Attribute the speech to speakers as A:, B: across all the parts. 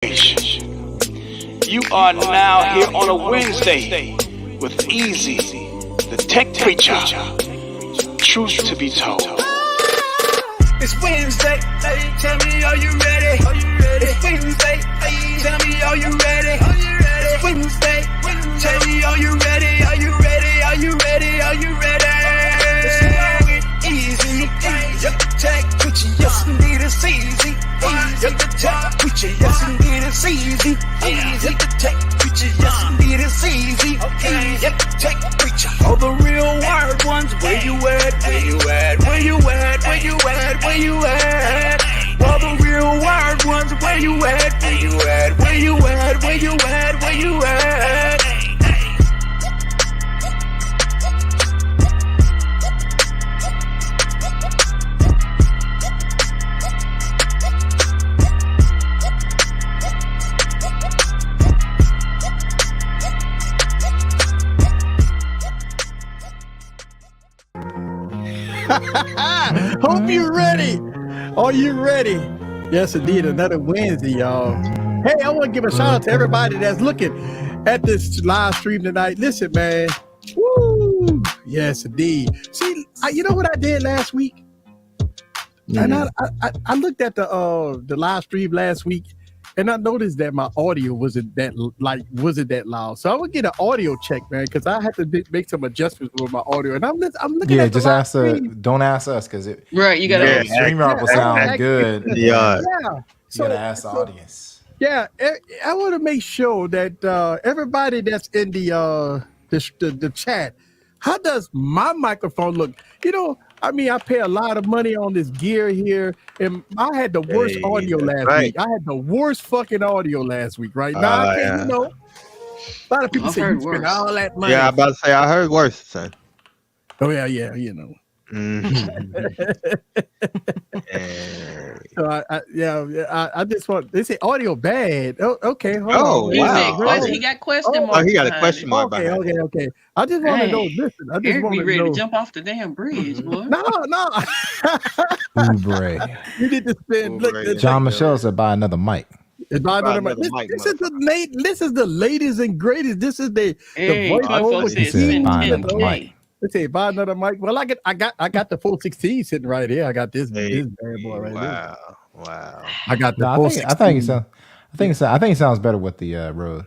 A: You are now here on a Wednesday with Easy, the tech preacher. Truth to be told.
B: It's Wednesday, tell me, are you ready? It's Wednesday, tell me, are you ready? It's Wednesday, tell me, are you ready? Are you ready? Are you ready? Are you ready? It's easy, you're the tech preacher, yes indeed it's easy. You're the tech preacher, yes indeed it's easy. You're the tech preacher, yes indeed it's easy. You're the tech preacher. All the real wired ones, where you at? Where you at? Where you at? Where you at? Where you at? All the real wired ones, where you at? Where you at? Where you at? Where you at? Where you at?
C: Hope you're ready. Are you ready? Yes, indeed. Another Wednesday, y'all. Hey, I want to give a shout out to everybody that's looking at this live stream tonight. Listen, man. Woo! Yes, indeed. See, you know what I did last week? And I looked at the live stream last week, and I noticed that my audio wasn't that loud. So I would get an audio check, man, because I had to make some adjustments with my audio. And I'm looking at
D: just ask don't ask us because it
E: right. You gotta
D: StreamYard will sound good.
C: Yeah.
D: So you gotta ask the audience.
C: Yeah, I want to make sure that everybody that's in the chat, how does my microphone look? You know, I mean, I pay a lot of money on this gear here, and I had the worst audio last week. I had the worst fucking audio last week, right? Now, I can't, you know, a lot of people say you spend all that money.
F: Yeah, I'm about to say, I heard worse, son.
C: Oh, yeah, you know. So I just want, they say audio bad. Oh, okay. Hold on.
F: Wow.
E: He got question marks.
F: Oh, he got a question mark.
C: Okay. I just want to know. Listen, I just want to know.
E: Ready to jump off the damn bridge, boy.
C: No.
D: Ubre.
C: You need to spend. Look,
D: John Michelle said buy another mic.
C: This is the latest and greatest. This is the voice over.
D: He said buy another mic.
C: Let's say buy another mic. Well, I got the 416 sitting right here. I got this bad boy right there.
F: Wow.
C: I got the 416.
D: I think it sounds better with the Rode.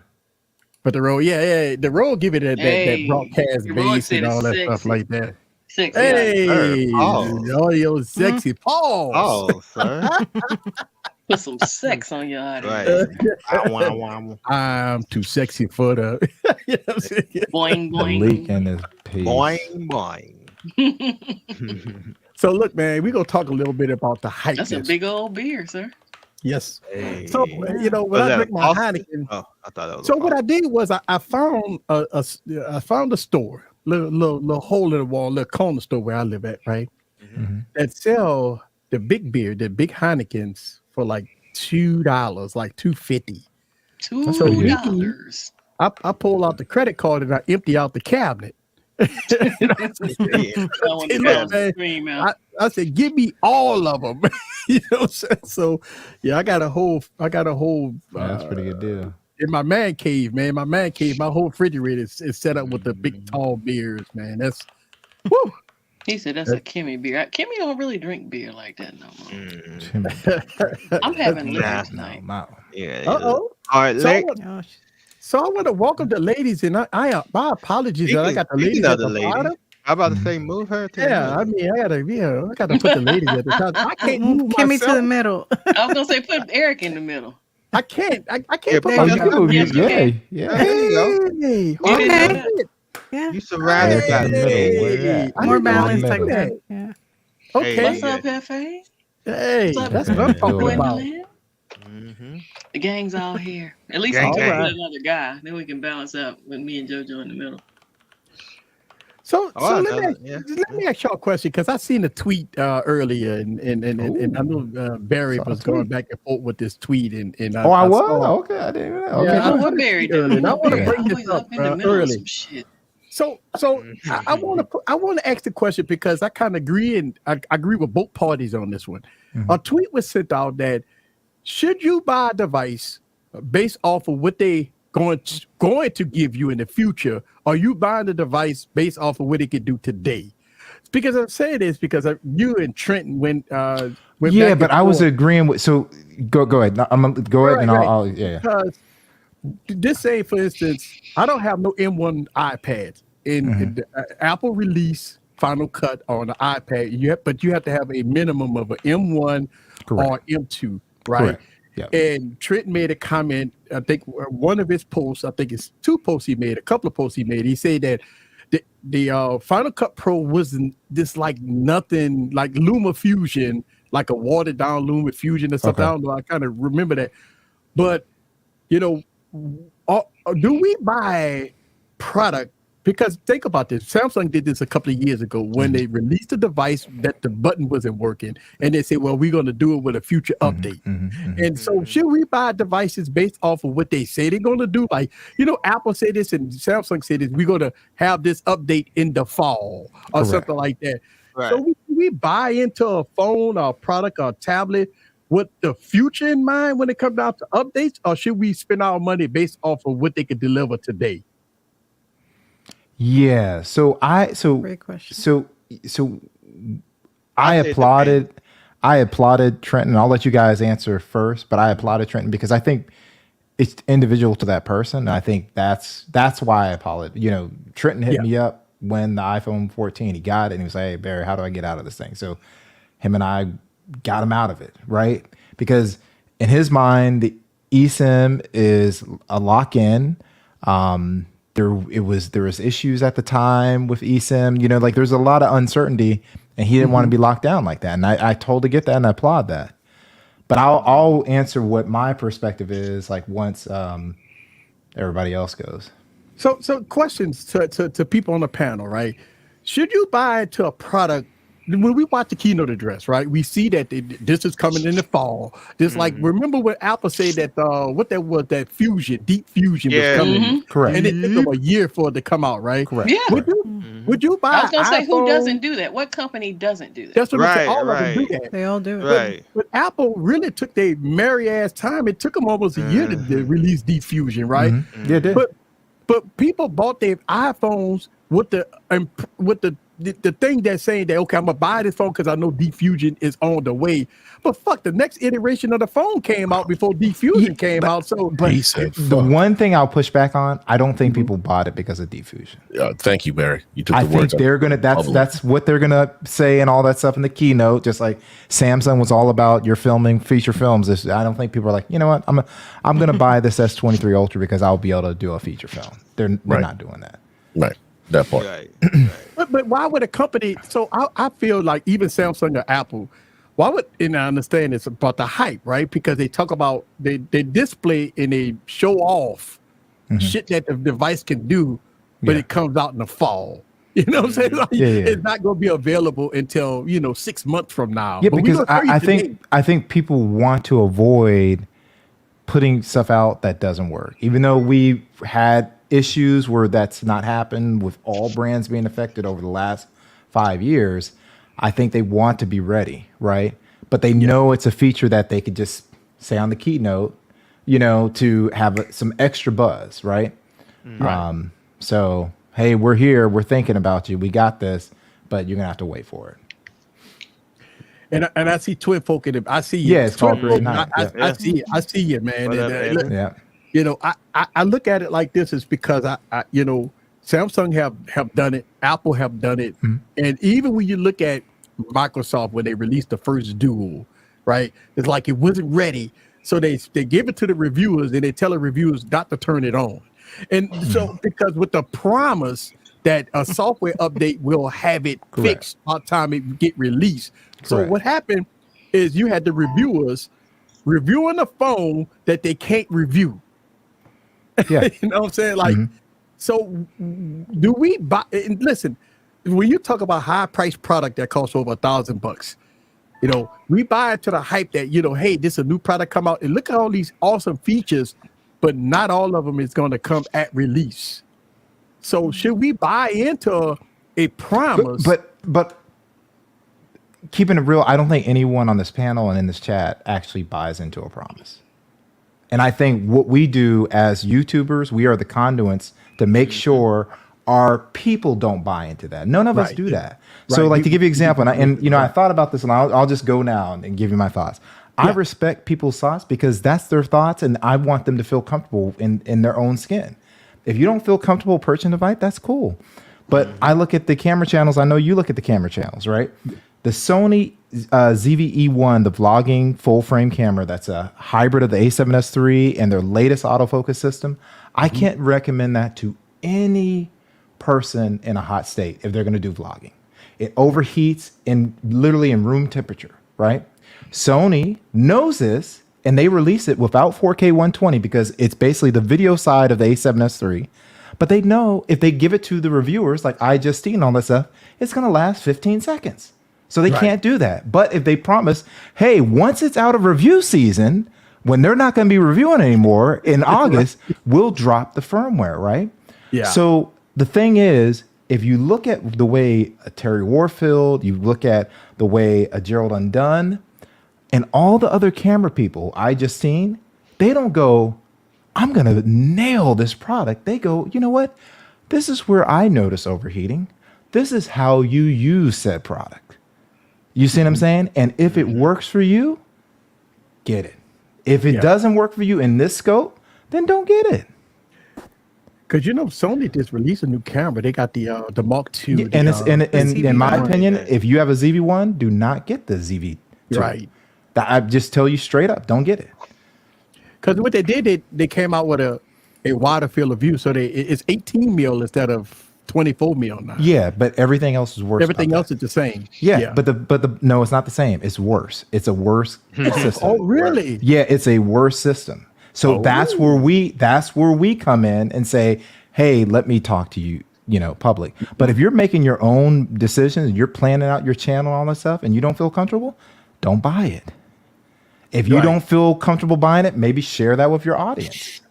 C: But the Rode, the Rode give it that broadcast bass and all that stuff like that.
E: Sexy.
C: Hey, audio sexy.
F: Oh, sir.
E: Put some sex on your audio.
F: Right.
C: I'm too sexy for the. You know what I'm saying?
E: Boing,
D: The
E: boing.
D: leak in his piece.
F: Boing.
C: So look, man, we're gonna talk a little bit about the hype.
E: That's a big old beer, sir.
C: Yes.
F: Hey.
C: So you know when I drink my Heineken.
F: Oh, I thought that was.
C: So what I did was I found a store, little hole in the wall, little corner store where I live at, right?
D: Mm-hmm.
C: That sell the big beer, the big Heinekens for like $2, like $2.50.
E: $2.
C: I pull out the credit card and I empty out the cabinet. I said, give me all of them. You know what I'm saying? So yeah, I got a whole
D: That's a pretty good deal.
C: In my man cave, man. My whole refrigerator is set up with the big tall beers, man. That's woo.
E: He said that's a Kimmy beer. Kimmy don't really drink beer like that no more. I'm having liquor tonight.
F: Yeah.
C: All right, so I want to welcome the ladies, and my apologies that I got the ladies at the bottom.
F: I'm about to say move her to
C: I mean, I gotta put the ladies at the top. I can't move
G: Kimmy to the middle.
E: I was gonna say put Eric in the middle.
C: I can't put
D: Oh,
C: myself.
D: you
E: Yes, you can.
D: yeah.
F: There you go.
C: Okay.
G: Yeah.
F: You surrounded by
C: Hey, I
G: More
C: didn't know
G: balanced
C: you
G: like
C: did
G: that. Yeah.
C: Okay.
E: What's up, Hefe?
C: Hey,
E: What's up,
C: that's what I'm talking about.
E: Gwendolyn? The gang's all here. At least
F: Gang,
E: I'll
F: gang.
E: put another guy. Then we can balance out with me and JoJo in the middle.
C: So let me ask y'all a question, because I seen a tweet earlier, and I know Barry was going back and forth with this tweet, and
D: I was? Okay, I didn't know. Okay.
C: Yeah,
E: What Barry doing?
C: early, and I want to
D: Yeah.
C: bring
E: Always
C: this up
E: up in the middle of
C: early.
E: some shit.
C: So I want to ask the question, because I kind of agree, and I agree with both parties on this one.
D: Mhm.
C: A tweet was sent out that should you buy a device based off of what they going to give you in the future? Are you buying the device based off of what it can do today? Because I'm saying this because you and Trenton went
D: yeah, but I was agreeing with. So go ahead. I'm gonna go ahead, and I'll yeah.
C: Because this say, for instance, I don't have no M1 iPads. In the, Apple release Final Cut on the iPad, but you have to have a minimum of an M1 or M2, right?
D: Correct. Yep.
C: And Trenton made a comment. I think one of his posts, I think it's 2 posts he made, a couple of posts he made. He said that the Final Cut Pro wasn't this like nothing like LumaFusion, like a watered down LumaFusion or something. I don't know. I kind of remember that, but you know, do we buy product? Because think about this. Samsung did this a couple of years ago when they released a device that the button wasn't working. And they said, well, we're going to do it with a future update. And so should we buy devices based off of what they say they're going to do? Like, you know, Apple said this and Samsung said this. We're going to have this update in the fall or something like that.
F: Right.
C: So we buy into a phone or a product or a tablet with the future in mind when it comes down to updates? Or should we spend our money based off of what they could deliver today?
D: Yeah.
G: Great question.
D: So I applauded Trenton. I'll let you guys answer first, but I applauded Trenton because I think it's individual to that person. And I think that's why I applauded. You know, Trenton hit me up when the iPhone 14, he got it and he was like, hey, Barry, how do I get out of this thing? So him and I got him out of it, right? Because in his mind, the eSIM is a lock-in. There was issues at the time with eSIM, you know, like there's a lot of uncertainty and he didn't want to be locked down like that. And I totally get that and I applaud that. But I'll answer what my perspective is like once everybody else goes.
C: So questions to people on the panel, right? Should you buy into a product? When we watch the keynote address, right, we see that this is coming in the fall. Just like, remember when Apple said that, what that was, that Deep Fusion was coming.
D: Correct.
C: And it took them a year for it to come out, right?
D: Correct.
E: Yeah.
C: Would you buy
E: I was going to say, who
C: iPhone?
E: doesn't do that? What company doesn't do that?
C: That's what I'm saying.
F: Right,
C: All of them do
F: right.
C: that.
G: They all do it.
F: Right.
C: But Apple really took their merry ass time. It took them almost a year to release Deep Fusion, right?
D: Yeah, it did.
C: But people bought their iPhones with the thing that's saying that, okay, I'm gonna buy this phone because I know Deep Fusion is on the way. But fuck, the next iteration of the phone came out before Deep Fusion came out. So
D: But the one thing I'll push back on, I don't think people bought it because of Deep Fusion.
H: Thank you, Barry. You took
D: I
H: the
D: think
H: words.
D: they're gonna that's what they're gonna say and all that stuff in the keynote. Just like Samsung was all about your filming feature films. I don't think people are like, you know what, I'm gonna buy this S23 Ultra because I'll be able to do a feature film. They're not doing that.
H: Right. That part.
F: Right.
C: But why would a company? So I feel like even Samsung or Apple, why would, and I understand it's about the hype, right? Because they talk about they display and they show off shit that the device can do, but it comes out in the fall. You know what I'm saying? Like, it's not going to be available until 6 months from now.
D: Yeah,
C: But
D: because I think people want to avoid putting stuff out that doesn't work, even though we've had issues where that's not happened with all brands being affected over the last 5 years. I think they want to be ready, right? But they know it's a feature that they could just say on the keynote, to have some extra buzz, right? So, hey, we're here, we're thinking about you, we got this, but you're gonna have to wait for it.
C: And I see Twin Folk in it. I see
D: you. Yeah, it's called
C: Twin
D: Great
C: Folk,
D: Night.
C: I see you, man.
F: What up,
C: And,
F: man?
C: I look at it like this is because I Samsung have done it, Apple have done it, and even when you look at Microsoft when they released the first Dual, right? It's like it wasn't ready, so they give it to the reviewers and they tell the reviewers not to turn it on, and so because with the promise that a software update will have it fixed by the time it get released. So what happened is you had the reviewers reviewing a phone that they can't review.
D: Yeah.
C: You know what I'm saying? Like, so do we buy? And listen, when you talk about high priced product that costs over $1,000, we buy into the hype that, hey, this is a new product come out and look at all these awesome features, but not all of them is going to come at release. So should we buy into a promise?
D: But keeping it real, I don't think anyone on this panel and in this chat actually buys into a promise. And I think what we do as YouTubers, we are the conduits to make sure our people don't buy into that. None of us do that. So like to give you an example, and I thought about this, and I'll just go now and give you my thoughts. I respect people's thoughts because that's their thoughts, and I want them to feel comfortable in their own skin. If you don't feel comfortable purchasing a device, that's cool. But I look at the camera channels. I know you look at the camera channels, right? The Sony ZV-E1, the vlogging full frame camera, that's a hybrid of the A7S III and their latest autofocus system. I can't recommend that to any person in a hot state if they're going to do vlogging. It overheats literally in room temperature, right? Sony knows this, and they release it without 4K 120 because it's basically the video side of the A7S III. But they know if they give it to the reviewers, like iJustine and all that stuff, it's going to last 15 seconds. So they can't do that. But if they promise, hey, once it's out of review season, when they're not going to be reviewing anymore in August, we'll drop the firmware, right? Yeah. So the thing is, if you look at the way a Terry Warfield, you look at the way a Gerald Undone, and all the other camera people iJustine, they don't go, I'm going to nail this product. They go, you know what? This is where I notice overheating. This is how you use said product. You see what I'm saying? And if it works for you, get it. If it doesn't work for you in this scope, then don't get it.
C: Because Sony just released a new camera. They got the Mark II.
D: And in my opinion, if you have a ZV-1, do not get the ZV-2.
C: Right.
D: I just tell you straight up, don't get it.
C: Because what they did, they came out with a wider field of view. So it's 18 mil instead of 24 mil now.
D: Yeah, but everything else is worse.
C: Everything else is the same.
D: Yeah, but no, it's not the same. It's worse. It's a worse system.
C: Oh, really?
D: Yeah, it's a worse system. So that's where we come in and say, hey, let me talk to you, public. But if you're making your own decisions, you're planning out your channel, all that stuff, and you don't feel comfortable, don't buy it. If you don't feel comfortable buying it, maybe share that with your audience.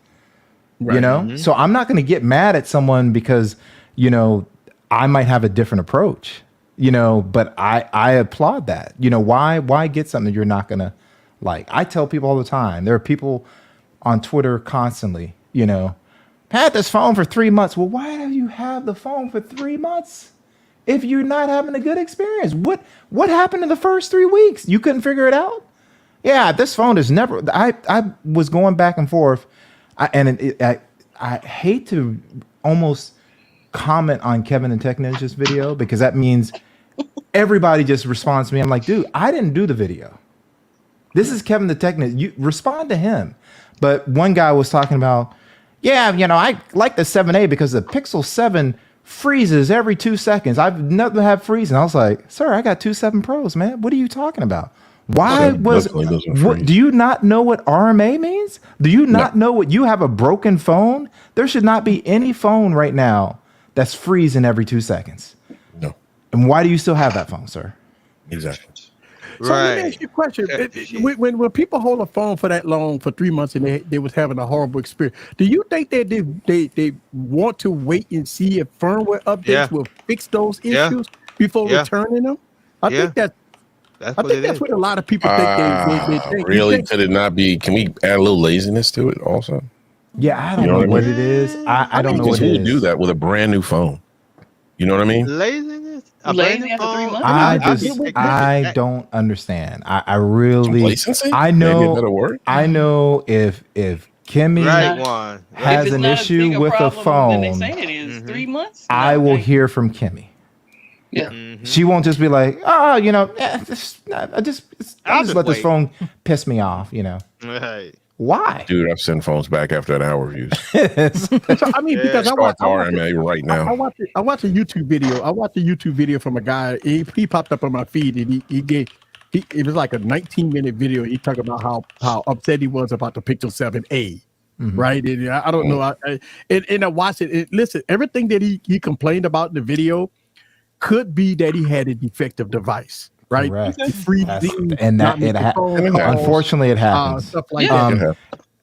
D: Right. So I'm not going to get mad at someone because I might have a different approach, but I applaud that. Why get something you're not going to like? I tell people all the time, there are people on Twitter constantly, had this phone for 3 months. Well, why do you have the phone for 3 months if you're not having a good experience? What happened in the first 3 weeks? You couldn't figure it out? Yeah, this phone is never, I was going back and forth. I hate to almost comment on Kevin and Tech Ninja's video because that means everybody just responds to me. I'm like, dude, I didn't do the video. This is Kevin the Tech Ninja. You respond to him. But one guy was talking about, I like the 7A because the Pixel 7 freezes every 2 seconds. I've never had freezing. I was like, sir, I got 2 7 Pros, man. What are you talking about? Why do you not know what RMA means? Do you not know what you have a broken phone? There should not be any phone right now that's freezing every 2 seconds.
H: No.
D: And why do you still have that phone, sir?
H: Exactly.
C: So let me ask you a question. When people hold a phone for that long, for 3 months, and they was having a horrible experience, do you think that they want to wait and see if firmware updates will fix those issues before returning them? I think that's what a lot of people think they think.
H: Really? Could it not be? Can we add a little laziness to it also?
D: Yeah, I don't know what it is. I don't know what it is.
H: Who would do that with a brand new phone? You know what I mean?
F: Laziness?
E: Lazy after 3 months?
D: I don't understand. I really,
H: Complacency?
D: I know.
H: Maybe a better word?
D: I know if Kimmy has an issue with a phone,
E: they say it is 3 months.
D: I will hear from Kimmy.
E: Yeah.
D: She won't just be like, I just let this phone piss me off,
F: Right.
D: Why?
H: Dude, I've sent phones back after an hour reviews.
C: So, because I watch
H: RMA right now.
C: I watch a YouTube video. I watched a YouTube video from a guy. He popped up on my feed, and it was like a 19-minute video. He talked about how upset he was about the Pixel 7a. Right, and I don't know. I watched it. Listen, everything that he complained about in the video could be that he had a defective device. Right,
D: unfortunately, it happens.
C: Stuff like that.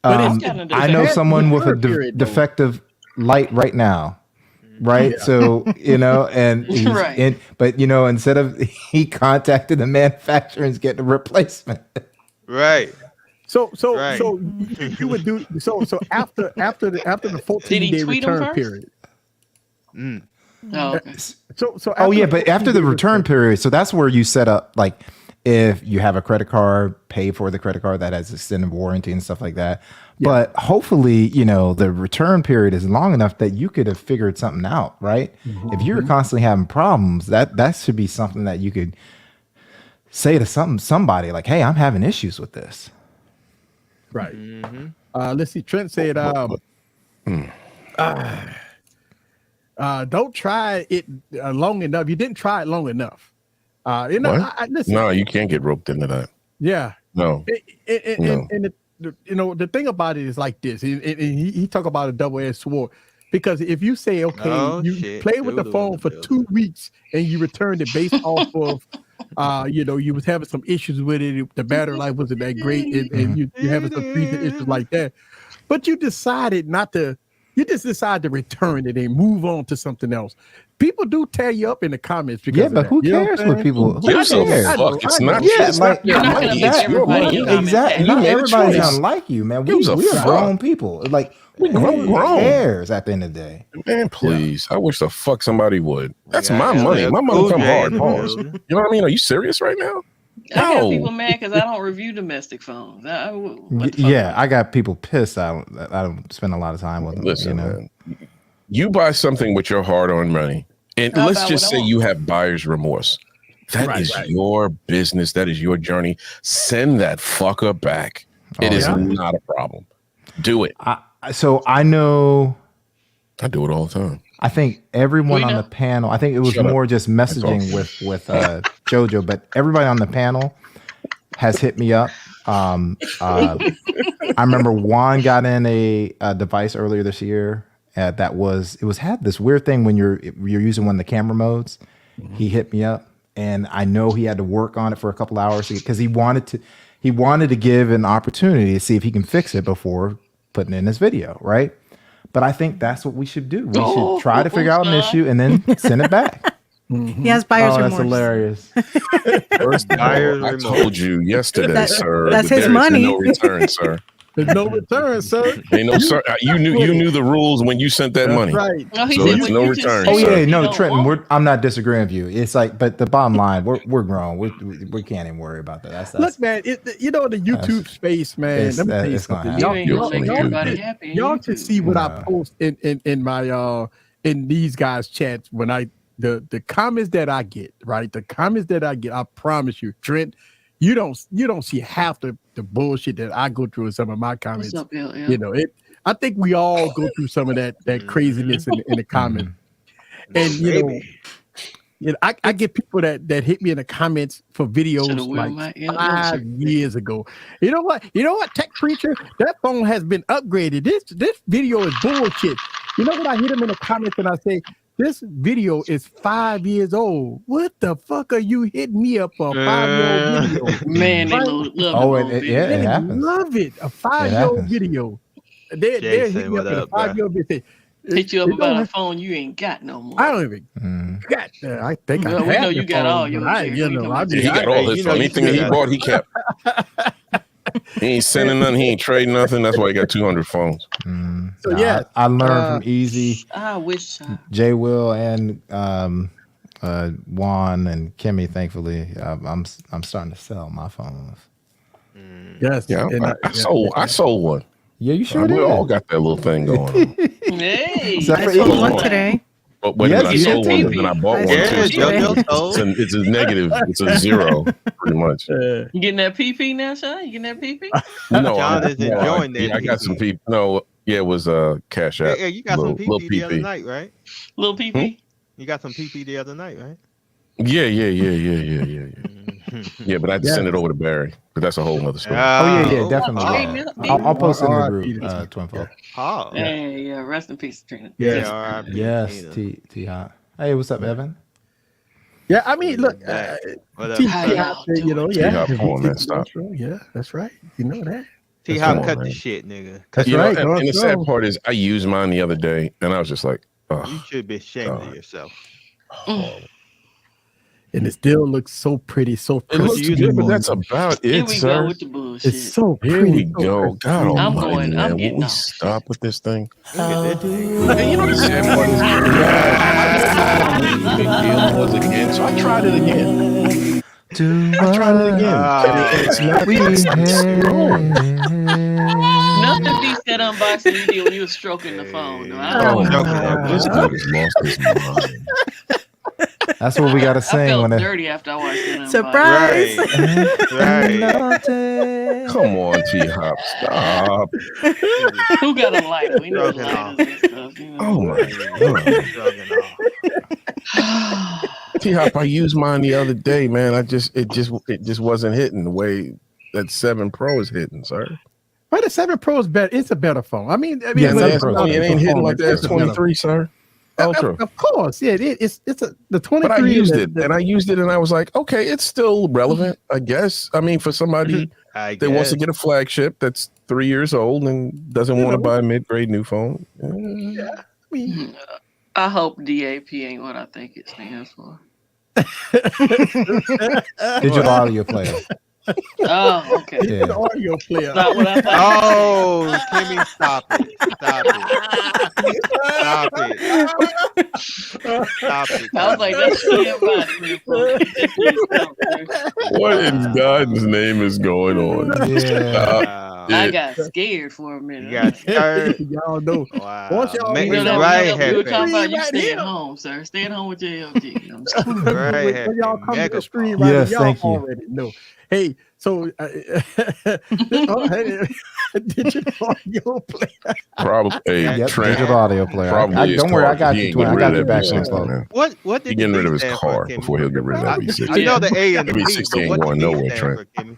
D: I know someone with a defective light right now. Right. Yeah. So, and he's but instead of he contacted the manufacturer and getting a replacement.
F: Right.
C: So
F: Right.
C: you would do so after the 14-day
E: tweet him
C: return
E: first?
C: period.
F: Mm.
E: Oh, okay.
C: So
D: Oh yeah,
C: the
D: but after
C: 14-day
D: the return period, so that's where you set up like if you have a credit card, pay for the credit card that has extended warranty and stuff like that.
C: Yeah.
D: But hopefully, the return period is long enough that you could have figured something out, right? If you're constantly having problems, that should be something that you could say to somebody like, "Hey, I'm having issues with this."
C: Right. Let's see. Trent said, don't try it long enough. You didn't try it long enough.
H: What?
C: Listen.
H: No, you can't get roped into that.
C: Yeah.
H: No.
C: And the thing about it is like this. And he talk about a double-edged sword. Because if you say, okay,
F: Oh,
C: you
F: shit.
C: play with the
F: Doodle
C: phone
F: in
C: for
F: the
C: 2 weeks and you returned it based off of, you was having some issues with it. The battery life wasn't that great, and you having some freezing issues like that. But you decided not to. You just decide to return it and move on to something else. People do tear you up in the comments because
D: Yeah, but who cares what people? Who
H: Gives a
D: cares?
H: fuck. It's not.
D: Yeah,
H: it's
D: like
E: You're not gonna make everybody in the comments
D: exactly.
E: happy.
D: Not
H: You made a
D: everybody's
H: choice.
D: gonna like you, man.
H: Gives a
D: We are
H: fuck.
D: grown people. Like
H: I'm
D: who
H: grown.
D: cares at the end of the day?
H: Man, please. I wish the fuck somebody would. That's
F: Yeah,
H: my
F: yeah,
H: money.
F: yeah.
H: My money
F: Cool
H: come
F: J
H: hard.
F: in the
H: Pause.
F: building.
H: You know what I mean? Are you serious right now?
E: I got
H: No.
E: people mad because I don't review domestic phones. What the fuck?
D: Yeah, I got people pissed. I don't spend a lot of time with them.
H: Listen, man. You buy something with your hard-earned money, and
E: I'll
H: let's
E: buy
H: just
E: what I
H: say
E: want.
H: you have buyer's remorse. That is your business. That is your journey. Send that fucker back. It is not a problem. Do it.
D: So I know.
H: I do it all the time.
D: I think everyone on the panel. I think it was
H: Shut up.
D: more just messaging with JoJo, but everybody on the panel has hit me up. I remember Juan got in a device earlier this year had this weird thing when you're using one of the camera modes. He hit me up, and I know he had to work on it for a couple hours because he wanted to give an opportunity to see if he can fix it before putting in his video, right? But I think that's what we should do. We should try to figure out an issue and then send it back.
G: He has buyer's
D: That's
G: remorse.
D: hilarious.
H: First of all, I told you yesterday, sir.
G: that's
H: that
G: his
H: there is
G: money.
H: No return, sir.
C: There's no return, sir.
H: Ain't no sir. You knew the rules when you sent that money.
C: Right.
E: No, he
H: So
E: said
H: it's
E: when
H: no
E: you just
H: return,
E: say
D: Oh
H: sir.
D: yeah,
E: you
D: no,
E: don't
D: Trenton.
E: want
D: I'm not disagreeing with you. It's like, but the bottom line, we're grown. We can't even worry about that. That's
C: Look, man, the YouTube space, man. Let me tell you
D: it's gonna
C: something.
D: happen.
E: You ain't gonna make
H: Y'all-
E: everybody happy.
C: Y'all can see what I
D: Nah.
C: post in my in these guys' chats when the comments that I get, right? The comments that I get, I promise you, Trent, you don't see half the bullshit that I go through in some of my comments.
E: What's up, LL?
C: I think we all go through some of that craziness in the comments. And I get people that hit me in the comments for videos
E: Should've worn
C: like
E: my LL
C: 5
E: shirt.
C: years ago. You know what, Tech Preacher? That phone has been upgraded. This video is bullshit. You know what? I hit them in the comments and I say, this video is 5 years old. What the fuck are you hitting me up for a 5-year-old video?
E: Man, they
C: Right?
E: love
D: Oh,
E: the
D: it
C: They
D: happens.
C: love it. A 5-year-old
D: happens.
C: video. They're
F: Jay say
C: hitting me up
F: what
C: in a
F: up, bro?
C: 5-year-old video.
E: hit you up
C: It
E: about
C: don't
E: a phone you ain't got no more.
C: I don't even
D: Mm.
C: got. I think I
E: Well, we
C: have
E: know
C: the
E: you got
C: phone,
E: all
C: but
E: yours,
C: I,
E: Jay.
C: you
E: We
C: know,
E: know
C: I
E: about
C: mean,
H: He got all his
F: you
H: anything that he
F: got-
H: bought, he kept. He ain't sending nothing. He ain't trading nothing. That's why he got 200 phones.
C: So, yeah,
D: I learned from Easy,
E: I wish.
D: Jay Will, and Juan and Kimmy. Thankfully, I'm starting to sell my phones.
C: yes,
H: Yeah,
C: and
H: I sold one.
D: Yeah, you sure
H: We
D: did.
H: all got that little thing going on.
E: Hey,
D: Except
G: I
D: for
G: sold
D: Easy.
G: one today.
H: But when
D: Yes,
H: I
D: you
H: sold
E: did.
H: one, then I bought
G: I
H: one
F: Yeah,
G: sold
H: too.
G: one.
F: JoJo told.
H: It's a negative. It's a zero, pretty much.
E: You getting that PP now, Sean? You getting that PP?
H: No,
F: John is enjoying that.
H: I got some people. No, yeah, it was Cash App.
F: Hey, you got some
H: Little
F: PP the other
H: PP.
F: night, right?
E: Little PP?
F: You got some PP the other night, right?
H: Yeah. Yeah, but I had to send it over to Barry. But that's a whole nother story.
D: Oh yeah,
F: Oh,
D: definitely.
E: okay.
D: I'll post it in the
C: R.I.P.
D: group. Twin Folk.
F: Oh,
E: Hey, yeah, rest in peace, Trina.
C: Yes.
F: R.I.P.
D: Yes,
F: Tina.
D: T Hot. Hey, what's up, Evan?
C: yeah. I mean, look,
F: What up?
C: T
E: How
C: Hop,
E: y'all doing?
C: yeah,
H: T-Hop, come on, man, stop.
C: Yeah, that's right. You know that.
F: T
H: Come
F: Hop
H: on,
F: cut
H: man.
F: the shit, nigga.
C: That's
H: You
C: right.
H: know, and the sad
C: Go.
H: part is I used mine the other day, and I was just like,
F: You
H: oh,
F: should be ashamed of yourself.
C: and it still looks so pretty, so
H: It looks
C: pristine.
H: good, but that's about
E: Here
H: it,
E: we go
H: sir.
E: with the bullshit.
C: It's so
H: Here
C: pretty.
H: we
C: so
H: go. God
C: pristine.
E: I'm
H: almighty,
E: going- I'm
H: man.
E: getting
H: Will we
E: off.
H: stop with this thing?
C: Hey,
H: you know the sad part is, the deal was again, so I tried it again. I tried it again. And it's not
E: Nothing beats that unboxing you did when you were stroking the phone. No, I
H: Oh
E: don't
H: my
E: know.
H: God, this dude has lost his mind.
D: That's what we gotta
E: I
D: sing
E: felt
D: when it.
E: dirty after I watched that unboxing.
G: Surprise!
F: Right.
H: Come on, T Hop, stop.
E: Who got a lighter? We need
F: Stroking
E: lighters and stuff. You know?
H: Oh my God. T Hop, I used mine the other day, man. It just wasn't hitting the way that 7 Pro is hitting, sir.
C: But the 7 Pro is better. It's a better phone. I mean,
D: Yeah,
C: when
D: the
C: it's
D: 7 Pro.
C: not
H: It ain't hitting like the
C: performance, it's a better-
H: S23, sir. Ultra.
C: Of course, yeah, it's the 23.
H: But I used
C: and
H: it, and I used it, and I was like, okay, it's still relevant, I guess. I mean, for somebody
F: I
H: that wants to
F: guess.
H: get a flagship that's 3 years old and doesn't want to buy a mid-grade new phone.
E: I hope DAP ain't what I think it stands for.
D: Digital audio player.
E: Oh, okay.
D: Yeah.
C: the audio player.
E: Not what I thought.
F: Oh, Kimmy, stop it. Stop it. Stop it. Stop it.
E: I was like, that's shit.
H: What in God's name is going on?
D: Yeah.
F: Wow.
E: I got scared for a minute.
F: You got scared.
C: Y'all know.
F: Wow.
C: Once y'all
F: Make
E: You
C: Make
E: know
C: it
E: that
F: right
E: we were talking
F: happen.
E: about you
C: Right
E: stay
C: here.
E: at home, sir. Stay at home with your LG. I'm just kidding.
F: Right
C: when y'all
F: happy.
C: come to
F: Mega
C: the stream,
F: pop.
C: right?
D: Yes,
C: Y'all
D: thank you.
C: already know. Hey, so digital audio player.
H: Probably, hey,
D: Yep,
H: Trent,
D: digital audio player.
H: probably his
D: Don't worry,
H: car.
D: I got
H: He
D: you,
H: ain't
D: twin. I
H: getting
D: got
H: rid
D: you
H: of
D: back
H: that
D: then,
H: V60,
D: Chloe.
H: man.
F: What
H: He
F: did
H: getting
F: the
H: rid of
F: D
H: his
F: stand
H: car
F: for, Kimmy?
H: before he'll get rid of that V60.
F: I know the A and the
H: That
F: D,
H: V60
F: but
H: ain't
F: what
H: going
F: the D
H: nowhere,
F: stand
H: Trent.
F: for, Kimmy?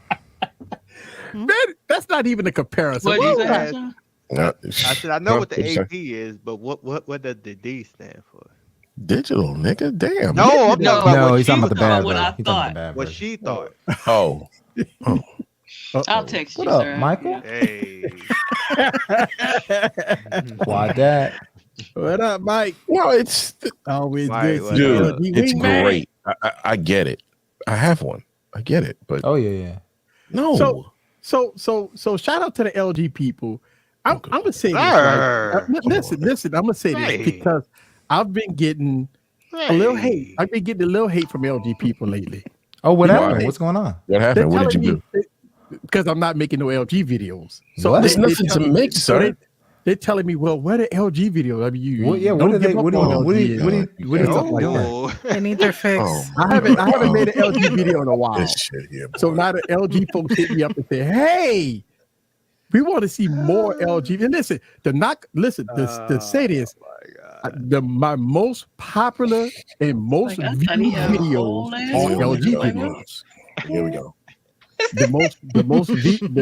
C: Man, that's not even a comparison.
E: What you
C: What
E: say,
C: was
E: John?
F: I said I know what the
H: What'd you
F: AP
H: say?
F: is, but what does the D stand for?
H: Digital, nigga. Damn.
F: No, I'm
E: No,
F: talking about
D: No,
F: what
D: he's
F: she
D: talking about
F: was
D: the
E: talking
D: bad
E: about what I
D: version. He's talking about
E: thought.
D: the bad
F: what
D: version.
F: she thought.
H: Oh,
E: I'll text
D: What
E: you,
D: up,
E: sir.
D: Michael?
F: Hey,
D: Why that?
C: What up, Mike?
H: no, it's
C: Always
F: Mike,
C: good.
F: what
H: dude.
F: up?
H: It's great. I get it. I have one. I get it, but
D: Oh yeah.
H: no.
C: So shout out to the LG people. I'm
H: Okay.
C: gonna say this.
F: Arr.
C: Right? Listen. I'm gonna say this
F: Hey.
C: because I've been getting a little hate. I've been getting a little hate from LG people lately.
D: Oh, what
C: You know
D: happened?
C: what?
D: What's going on?
H: What
C: They're
H: happened? What did you
C: telling
H: do?
C: me because I'm not making no LG videos. So
D: What?
H: There's nothing to make,
C: so
H: sir.
C: they're telling me, well, where the LG videos? I mean, you
D: What? Yeah.
C: don't
D: What are they?
C: give up
D: What are
C: on
D: you? What are
C: LG
D: you? What are you? What are you talking about?
F: Oh,
G: They need their fix.
H: Oh,
C: I haven't made an LG video in a while.
H: this shit here.
C: So
H: boy.
C: now the LG folks hit me up and say, "Hey, we want to see more LG." And listen, to say this, my most popular and most
E: Like, I
C: viewed
E: thought he had a whole
C: videos
E: ass
C: are
H: video.
C: LG
H: Like,
C: videos.
H: Here we go.
C: The most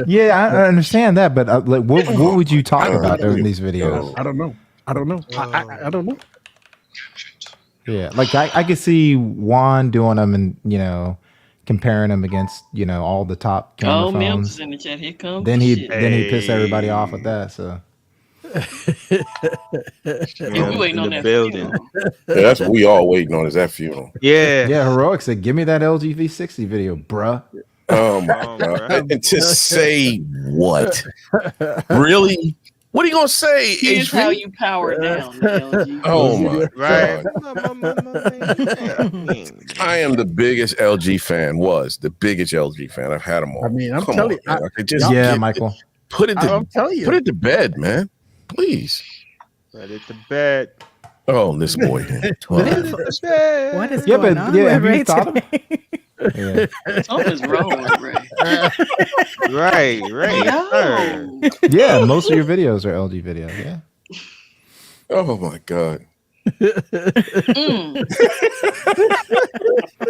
D: Yeah, I understand that, but like, what would you talk about during these videos?
C: I don't know. I don't know.
D: Yeah, like I could see Juan doing them and comparing them against all the top camera
E: Oh, Mims
D: phones.
E: is in the chat. Here comes
D: Then
E: the
D: he
E: shit.
D: then he piss everybody off with that. So
E: Yeah, we waiting
F: in
E: on
F: the
E: that
F: building.
E: funeral.
H: Yeah, that's what we all waiting on is that funeral.
F: Yeah.
D: yeah, Heroic said, "Give me that LG V60 video, bruh."
H: Oh my
F: Oh,
H: god!
F: right.
H: And to say what? Really? What are you gonna say?
E: Here's
H: HV?
E: how you power down the LG.
H: Oh my
F: Right.
H: god! I am the biggest LG fan. Was the biggest LG fan. I've had them all.
C: I mean, I'm
H: Come
C: telling
H: on,
C: you,
H: man. I could just
D: Yeah,
H: get-
D: Michael.
H: put it to
C: I'm telling you.
H: put it to bed, man. Please.
F: Ready to bed.
H: Oh, this boy.
G: What is
D: Yeah,
G: going
D: but
G: on
D: yeah,
G: with
D: have you
G: Ray
D: thought of-
G: today?
D: Yeah.
E: Something's wrong with Ray.
F: Right.
E: Yo.
D: Yeah, most of your videos are LG videos. Yeah.
H: Oh my god.
E: Mm.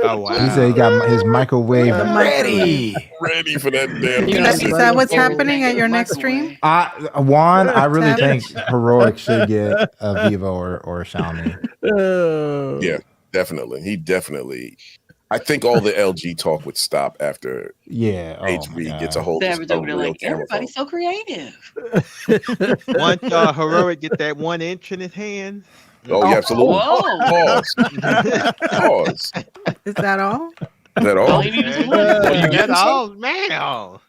F: Oh wow.
D: He said he got his microwave
G: The
D: ready.
H: Ready for that damn.
E: You
G: Is that what's happening at your next stream?
D: Juan, I really
G: Savage.
D: think Heroic should get a Vivo or a Xiaomi.
H: Yeah, definitely. He definitely. I think all the LG talk would stop after
D: Yeah. Oh my
H: HV
D: God.
H: gets a hold of
E: Savage
H: a
E: over there
H: real
E: like,
H: camera phone.
E: everybody's so creative.
F: Once Heroic get that 1 inch in his hand,
H: Oh, yeah, absolutely.
E: Whoa.
H: Pause. Pause.
G: Is that all?
H: Is that all?
E: All he need is one.
H: You get
F: That's
H: some?
F: all, man.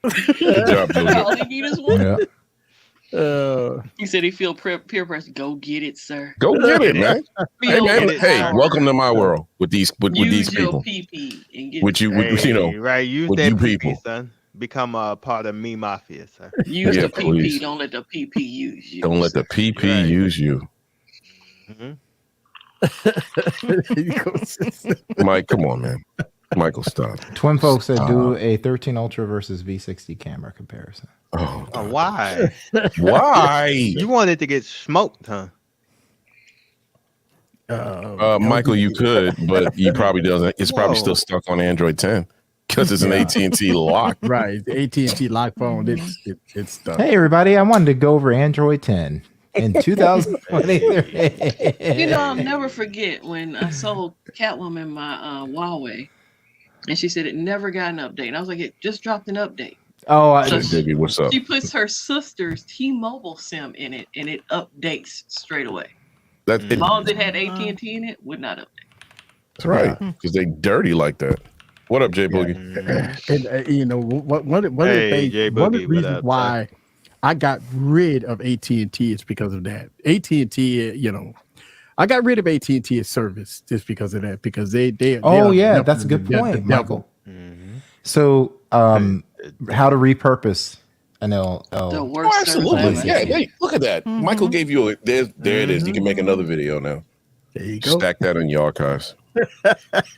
H: Good job, Jojo.
E: All he need is one.
D: Yeah.
E: He said he feel peer pressure. Go get it, sir.
H: Go get it, man. Hey,
E: Feel
H: man.
E: the
H: Hey,
E: power.
H: welcome to my world with these
E: Use
H: these
E: your
H: people.
E: PP and get
H: With you, with, you know,
F: Right, use
H: with
F: that
H: you
F: PP,
H: people.
F: son. Become a part of me mafia, sir.
E: use
H: Yeah,
E: the PP.
H: please.
E: Don't let the PP use you.
H: Don't let the PP
F: Right.
H: use you.
F: Mhm.
H: Mike, come on, man. Michael, stop.
D: Twin folks said do a 13 Ultra versus V60 camera comparison.
H: Oh,
F: Oh, why?
H: why?
F: You wanted to get smoked, huh?
H: Michael, you could, but you probably doesn't. It's probably
F: Whoa.
H: still stuck on Android 10 because it's an AT&T lock.
C: Right, the AT&T lock phone. It's stuck.
D: Hey, everybody. I wanted to go over Android 10 in 2023.
E: You know, I'll never forget when I sold Catwoman my Huawei, and she said it never got an update. And I was like, it just dropped an update.
D: Oh,
E: So
H: Diggy, what's up?
E: she puts her sister's T-Mobile SIM in it, and it updates straight away.
H: That's
E: As long as it had AT&T in it, would not update.
H: right, because they dirty like that. What up, J Boogie?
C: And you know one of the
F: Hey,
C: things,
F: Jay
C: one of the
F: Boogie, what
C: reasons
F: up,
C: why I got rid of AT&T is because of that. AT&T, you know, I got rid of AT&T as service just because of that. Because they
D: Oh,
C: are
D: yeah, that's a good
C: definitely
D: point,
C: the devil.
D: Michael. So, how to repurpose an L?
E: The worst
H: Oh, absolutely.
E: service
H: Yeah,
E: ever.
H: hey, look at that. Michael gave you a there it is. You can make another video now.
C: There you go.
H: Stack that in your archives.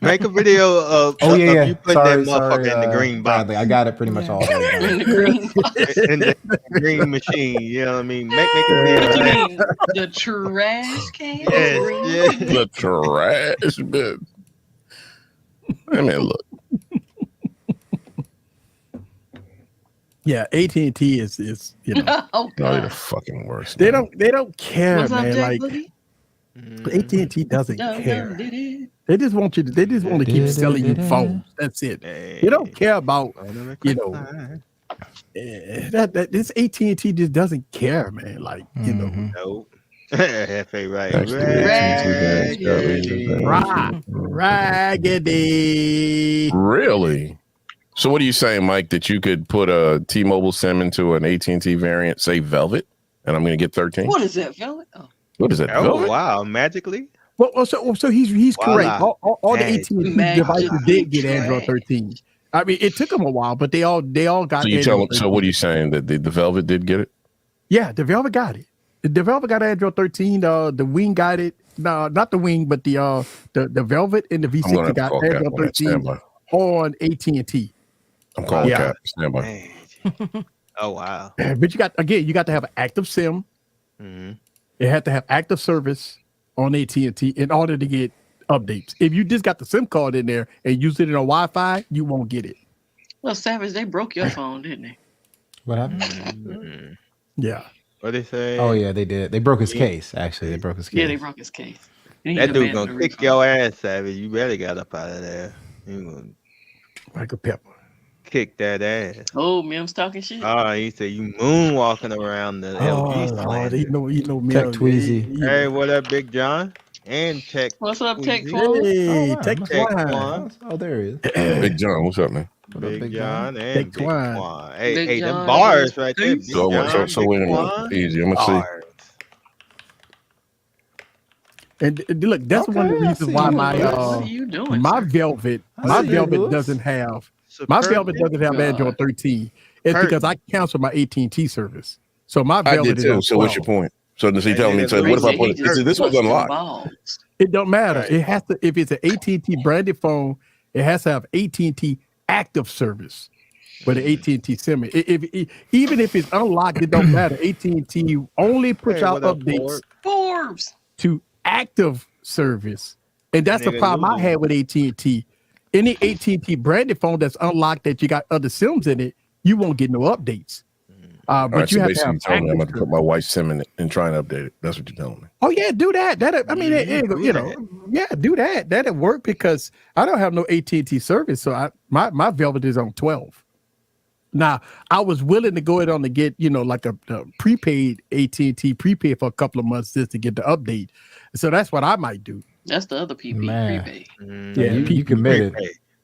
F: Make a video of,
D: Oh yeah,
F: of
D: yeah.
F: you putting that motherfucker in the green box.
D: Bradley, I got it pretty much all.
E: In the green box.
F: in the green machine. You know what I mean? Make a
E: What
F: video.
E: you mean? The trash can?
F: Yes,
E: Green
F: yes.
E: can?
H: The trash bin. I mean, look.
C: Yeah, AT&T is you know
E: Oh,
H: No, you're the
E: God.
H: fucking worst.
C: they
H: man.
C: don't care,
E: What's up,
C: man.
E: Jack
C: Like
E: Boogie?
C: AT&T doesn't
E: Dum,
C: care.
E: dum, did it.
C: They just want you to. They just want to keep selling you phones. That's it. They don't care about you know that this AT&T just doesn't care, man. Like you know,
F: Nope. F.A. right.
C: raggedy.
H: Really? So what are you saying, Mike? That you could put a T-Mobile SIM into an AT&T variant, say Velvet, and I'm going to get 13?
E: What is that, Velvet? Oh.
H: What is that?
F: Oh
H: Velvet?
F: wow! Magically.
C: Well, so he's correct.
F: Voila.
C: All the
F: Hey.
C: AT&T
E: Magic
C: devices did get
E: trash.
C: Android 13. I mean, it took them a while, but they all got.
H: So you
C: Android
H: tell
C: 13.
H: so what are you saying that the Velvet did get it?
C: Yeah, the Velvet got it. The Velvet got Android 13. The Wing got it. No, not the Wing, but the Velvet and the
H: I'm going
C: V60
H: to
C: got
H: call Cap
C: Android
H: on that
C: 13
H: standby.
C: on AT&T.
H: I'm calling
C: Yeah.
H: Cap. Standby.
F: Man. Oh wow.
C: But you got to have an active SIM.
F: Mhm.
C: It had to have active service on AT&T in order to get updates. If you just got the SIM card in there and use it on Wi-Fi, you won't get it.
E: Well, Savage, they broke your phone, didn't they?
D: What happened?
F: Mhm.
C: Yeah.
F: What they say?
D: Oh yeah, they did. They broke his
F: Yeah.
D: case. Actually, they broke his case.
E: Yeah, they broke his case. And he
F: That dude
E: demanded
F: gonna
E: a
F: kick
E: refund.
F: your ass, Savage. You better get up out of there. You gonna
C: Michael Pepper.
F: kick that ass.
E: Oh, Mim's talking shit.
F: Oh, he said you moonwalking around the LG
C: Lord,
F: slant.
C: you know me.
D: Tech Tweezy.
F: Hey, what up, Big John? And Tech.
E: What's up, Tech
F: Tweezy.
E: Twin?
C: Hey,
D: Oh, wow.
C: Tech
F: Tech
C: Twine.
F: Twine.
D: Oh, there he is.
H: Big John, what's up, man?
D: What up,
F: Big
D: Big
F: John
C: Big
F: and Big
C: Twine.
F: Twine. Hey,
E: Big
F: hey,
E: John
F: them bars
E: is
F: right there.
E: peace.
F: Big
H: So
F: John,
H: so
F: Big
H: wait a minute.
F: Twine.
H: Easy. I'm gonna see.
F: Bars.
C: And look, that's one of the
D: Okay, I
C: reasons
D: see
C: why
D: you.
C: my
E: What are you doing?
C: my
E: sir?
C: Velvet
D: I see you, Lewis.
C: doesn't have
F: Superb.
C: Android
E: God.
C: 13. It's
F: Hurt.
C: because I canceled my AT&T service. So my
H: I
C: Velvet
H: did
C: is
H: too.
C: on
H: So what's your
C: 12.
H: point? So does he tell me? So
F: He
H: what if I
E: said
H: put
E: he
H: it?
E: just
H: This was
E: busted
H: unlocked.
E: balls.
C: It don't matter.
F: Right.
C: It has to if it's an AT&T branded phone, it has to have AT&T active service with an AT&T SIM. Even if it's unlocked, it don't matter. AT&T only push
F: Hey,
C: out
F: what up,
C: updates
F: Ford?
E: Forbes.
C: to active service, and that's the
F: Nigga,
C: problem I
F: Lulu.
C: had with AT&T. Any AT&T branded phone that's unlocked that you got other SIMs in it, you won't get no updates. But
H: All right,
C: you
H: so
C: have to
H: basically
C: have
H: you telling me I'm going
C: active
H: to put my wife's SIM in it and try and update it. That's what you're telling me.
C: Oh yeah, do that. I mean, you know, yeah, do that. That'll work because I don't have no AT&T service, so my Velvet is on 12. Now, I was willing to go ahead on to get, like a prepaid AT&T prepaid for a couple of months just to get the update. So that's what I might do.
E: That's the other PP
D: Man.
E: prepaid.
C: Yeah,
D: you committed.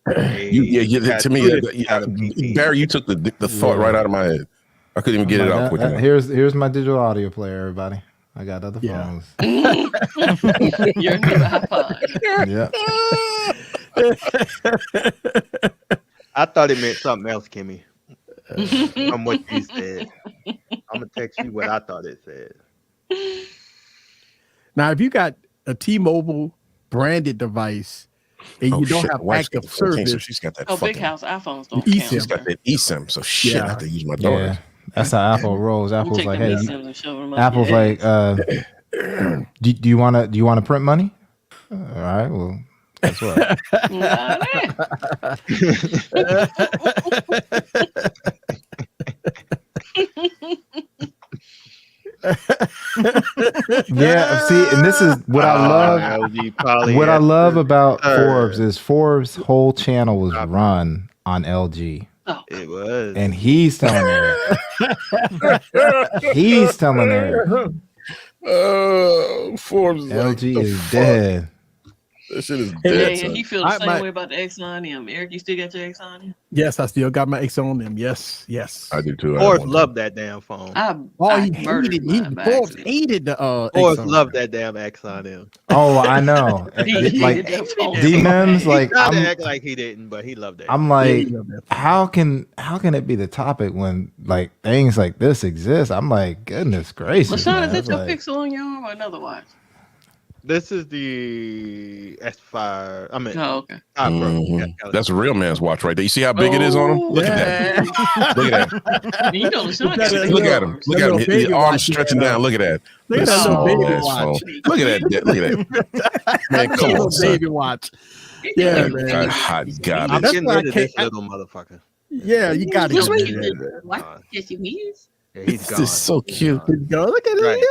H: To me, Barry, you took the thought right out of my head. I couldn't even get it out quick enough.
D: Here's my digital audio player, everybody. I got other
C: Yeah.
D: phones.
E: Your new iPod.
D: Yeah.
F: I thought it meant something else, Kimmy. From what you said. I'm gonna text you what I thought it said.
C: Now, if you got a T-Mobile branded device and you don't have active service,
H: She's got that
E: Oh, big
H: fucking.
E: house iPhones don't
C: eSIM.
E: count.
H: She's got that eSIM. So shit, I
C: Yeah.
H: have to use my
D: Yeah.
H: daughter.
D: That's how Apple rolls.
E: You
D: Apple's
E: take
D: like,
E: them
D: hey,
E: eSIMs and shove them up
D: Apple's
E: your
D: like,
E: ass.
D: do you want to print money? All right, well, guess what?
E: Nah,
D: Yeah, see, and this is what I love.
F: LG Poly
D: What I love about
F: Sir.
D: Forbes is Forbes' whole channel was run on LG,
E: Oh,
F: It was.
D: and he's telling her. He's telling her
H: Forbes is like,
D: LG
H: the
D: is
H: fuck?
D: dead.
H: That shit is
E: yeah,
H: dead.
E: and
H: son.
E: he feel the
C: I
E: same
C: might-
E: way about the Exonium. Eric, you still got your Exonium?
C: yes, I still got my X on them. Yes.
H: I do too. I
F: Forrest
H: want
F: loved that damn phone.
C: Oh, he
E: murdered
C: hated,
E: mine by
C: Forbes
E: accident.
C: hated the
F: Forrest
C: X on
F: loved
C: them.
F: that damn X on him.
D: Oh, I know.
E: He hated
D: Like
E: that phone so
D: D-Mems,
E: bad.
D: like
F: Not to
D: I'm,
F: act like he didn't, but he loved that.
D: I'm
C: Yeah,
D: like,
C: he loved that.
D: how can it be the topic when like things like this exist? I'm like, goodness gracious.
E: LaShawn,
D: man.
E: is that
D: It's
E: your
D: like,
E: Pixel on your arm or another watch?
F: This is the S5. I mean,
E: Oh, okay.
F: Pro.
H: Mhm.
F: Yeah,
H: That's a real man's watch right there. You see how big it is on him? Look at that. Look at that.
E: You know LaShawn got
C: Look
E: big
H: Look at him.
E: arms.
H: Look
C: That
H: at him.
C: little
H: His
C: baby
H: arms
C: watch he
H: stretching
C: had
H: down.
C: on.
H: Look at that.
C: Look at
H: That
C: that little baby
H: small-ass
C: watch.
H: phone. Look at that. Look at that. Man, come
C: Little
H: on, son.
C: baby watch. Yeah,
H: That
C: man.
H: hot
F: I'm
H: garbage.
C: That's
F: getting
C: why I
F: rid of this
C: can't-
F: little motherfucker.
C: Yeah, you got to
E: Just
C: get
E: wait.
C: rid of it.
E: What? Yes, you is.
F: Yeah, he's
H: This
F: gone.
H: is so
F: He's
H: cute.
F: gone.
C: Go look at
F: Right.
C: it.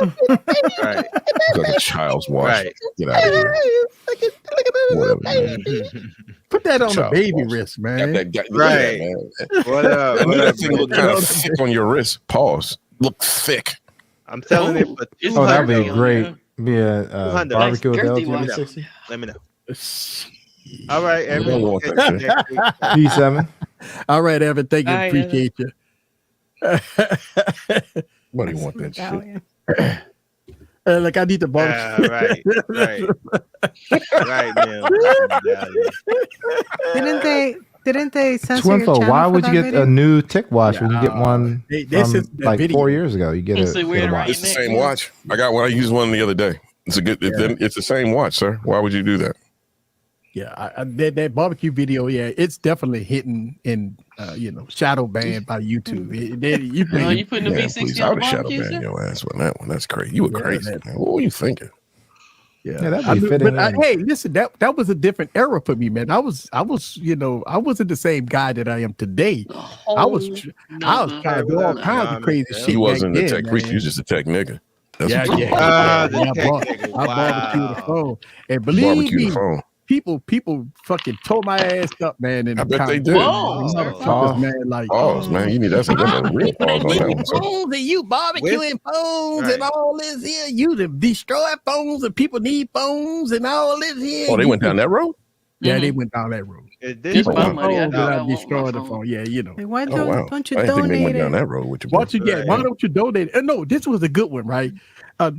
F: Right.
H: It's like a child's watch.
F: Right.
H: Get out of here.
C: Look at that little
H: Whatever,
C: baby. Put that on the
H: Child
C: baby
H: watch.
C: wrist,
H: Got
C: man.
H: that guy,
F: Right.
H: man.
F: What up?
H: And
F: What
H: that
F: up,
H: thing look
F: man?
H: kind of thick on your wrist. Pause. Look thick.
F: I'm selling it for
E: It's
D: oh, that'd be
E: $200
D: great.
E: on
D: Be a
F: 200.
D: barbecue with
E: Girthy
D: LG
E: watch.
D: 360.
F: Let me know. All right,
H: don't
F: everyone.
H: want that
F: Next week.
D: P7.
C: All right, Evan. Thank you.
E: All right,
C: Appreciate you.
H: Nobody want that shit.
C: Look, I need to borrow.
F: Right. Right, man.
G: Didn't they censor your
D: Twinfo,
G: channel
D: why
G: for
D: would you
G: that
D: get
G: video?
D: a new tick watch when you get one
C: They
D: from
C: censored that
D: like
C: video.
D: 4 years ago? You get
E: Let's see,
D: a,
E: wear
D: get
E: it
D: a
E: around
D: watch.
H: It's the same watch. I got one. I used one the other day. It's a good. It's the same watch, sir. Why would you do that?
C: Yeah, that barbecue video, yeah, it's definitely hitting in, shadow banned by YouTube. You
E: Oh,
C: think-
E: you putting the
H: Man,
E: V60
H: please, I
E: on
H: would
E: the
H: have shadow
E: barbecue,
H: banned
E: sir?
H: your ass on that one. That's crazy. You were
C: Yeah,
H: crazy,
C: man.
H: man. What were you thinking?
D: Yeah, that'd be
C: I mean,
D: fitting
C: but
D: in.
C: hey, listen, that was a different era for me, man. I wasn't the same guy that I am today. I was trying to do all kinds of crazy shit.
H: You wasn't
C: back
H: a
C: then,
H: tech preacher.
C: man.
H: You was just a tech nigga. That's
C: Yeah,
H: what you
C: yeah.
H: were.
F: The
C: I
F: tech
C: bar-
F: nigga.
C: I barbecued the
F: Wow.
C: phone, and believe
H: Barbecue
C: me,
H: the phone.
C: people fucking tore my ass up, man. In
H: I
C: the
H: bet they
C: comments.
H: did.
E: Whoa,
C: Motherfuckers, man, like
H: Pause, man. You need that's a real pause on that one. sir.
C: phones and you barbecuing phones
F: Right.
C: and all this here. You destroy phones and people need phones and all this here.
H: Oh, they went down that road.
C: Yeah, they went down that road.
F: It did.
E: Just
H: Oh,
E: my
H: wow.
E: money. I
C: Oh,
E: thought
C: but
E: I
C: I
E: want my
C: destroyed the
E: phone.
C: phone. Yeah,
G: Hey, why
H: Oh wow.
G: don't you
H: I didn't think they
G: donate
H: went down
G: it?
H: that road with you.
C: Why don't you
F: Right.
C: why don't you donate? No, this was a good one, right?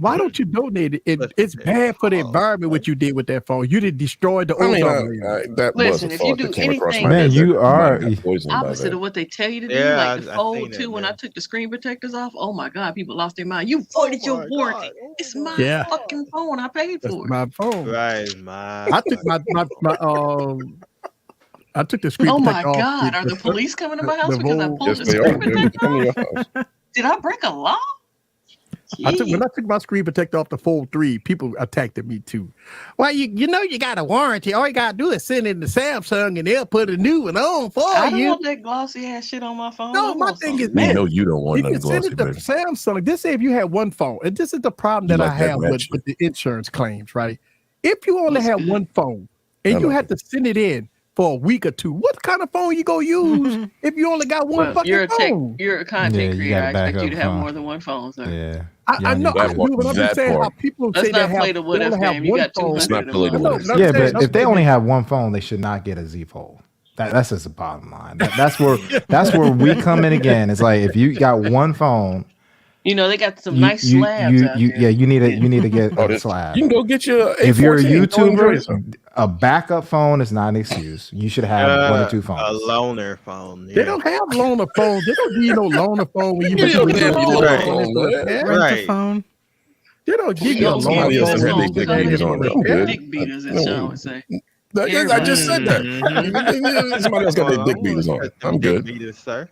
C: Why don't you donate it? It's bad for the environment what you did with that phone. You did destroy the
H: I mean,
C: ozone layer.
H: that
E: Listen,
H: was a
E: if you
H: thought
E: do
H: that came across
E: anything
H: my
D: Man,
H: head.
D: you
H: that
D: are-
H: might got poisoned by
E: Opposite
H: that.
E: of what they tell you to do,
F: Yeah,
E: like the
F: I
E: Fold
F: seen
E: 2,
F: that,
E: when
F: man.
E: I took the screen protectors off, oh my God, people lost their mind. You voided your warranty. It's my
C: Yeah.
E: fucking phone. I paid
C: That's
E: for it.
C: my phone.
F: Right, my.
C: I took my I took the screen
E: Oh my
C: protector off.
E: God, are the police coming to my house
C: the
E: because I
C: whole-
E: pulled
H: Yes,
E: the
H: they
E: screen
H: are. They're
E: protector
H: coming to
E: off?
H: your house.
E: Did I break a law?
C: When I took my screen protector off the Fold 3, people attacked me too. Well, you know you got a warranty. All you gotta do is send it to Samsung and they'll put a new one on for
E: I don't
C: you.
E: want that glossy ass shit on my phone.
C: No,
E: I
C: my
E: want
C: thing
E: something
C: is,
H: You
C: man,
H: know you don't want
C: You
H: nothing
C: can send
H: glossy,
C: it to
H: baby.
C: Samsung. This say if you have one phone, and this is the problem that
H: You
C: I
H: like that
C: have
H: match.
C: with the insurance claims, right? If you only
E: That's
C: have
E: good.
C: one phone and
H: I
C: you
H: like
C: have to send it in for a week or two. What kind of phone you gonna use if you only got one
E: Well,
C: fucking
E: you're a
C: phone?
E: you're a content
D: Yeah, you
E: creator.
D: gotta
E: I
D: back
E: expect you
D: up
E: to have
D: phone.
E: more than one phone, sir.
D: Yeah.
C: I know I
H: That
C: do, but I'm just
H: that
C: saying how
H: part.
C: people
E: Let's
C: say they
E: not play
C: have
E: the what
C: they
E: if
C: only have
E: game. You
C: one
E: got
C: phone.
E: 200
H: not
E: of
H: play the
E: them.
H: what
C: No,
H: if.
C: but I'm
D: Yeah,
C: saying-
D: but if they only have one phone, they should not get a Z Fold. That's just the bottom line. That's where we come in again. It's like if you got one phone,
E: You know, they got some nice
D: you,
E: slabs out there.
D: yeah, you need to get a slab.
H: You can go get your A14.
D: If you're a
H: Go enjoy yourself.
D: YouTuber, a backup phone is not an excuse. You should have one or two
F: A
D: phones.
F: loaner phone.
C: They don't have loaner phones. They don't give you no loaner phone when you
H: Give you a
C: put
H: damn
C: your
H: loaner
C: phone into
H: phone,
C: repair.
G: Rent
F: Right.
G: a phone.
C: They don't give you a
E: Don't
H: Somebody
C: loaner
H: else
C: phone
H: had
C: when
H: their
C: you
H: dick
C: put it
H: beaters
C: into
H: on. I'm
C: repair.
H: good.
E: Dick beaters, as Sean would say.
H: I just said that.
F: Mhm.
H: Somebody else got their dick beaters on.
F: Got
H: I'm
F: them dick
H: good.
F: beaters, sir.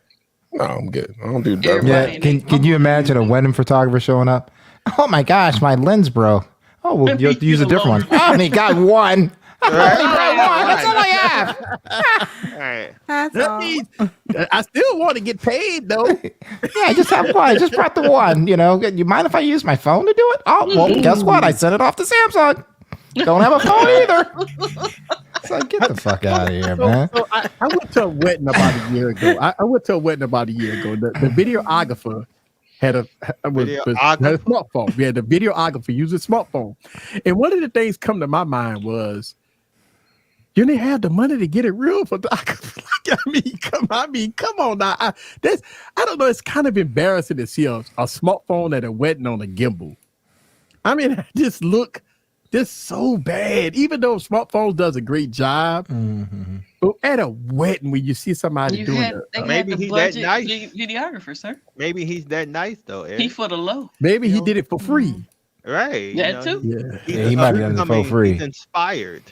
H: No, I'm good. I don't do that.
E: Everybody-
D: Yeah, can you imagine a wedding photographer showing up? Oh my gosh, my lens broke. Oh, well, you have to use a different one. I only got one. I only got one. That's all I have.
F: All right.
G: That's
C: That
G: all.
C: means I still want to get paid though.
D: Yeah, I just have one. I just brought the one. You mind if I use my phone to do it? Oh, well, guess what? I sent it off to Samsung. Don't have a phone either. So get the fuck out of here, man.
C: So I went to a wedding about a year ago. I went to a wedding about a year ago. The videographer had a smartphone. We had the videographer use a smartphone. And one of the things come to my mind was, you didn't have the money to get a real photographer. I mean, come on now. I don't know. It's kind of embarrassing to see a smartphone at a wedding on a gimbal. I mean, I just look just so bad. Even though smartphones does a great job, but at a wedding when you see somebody doing it,
E: They
F: Maybe
E: had the
F: he's that
E: budget
F: nice.
E: videographer, sir.
F: Maybe he's that nice though, Eric.
E: He for the low.
C: maybe he did it for free.
F: Right.
E: That too.
C: Yeah.
D: Yeah, he might have done it for free.
F: He's inspired.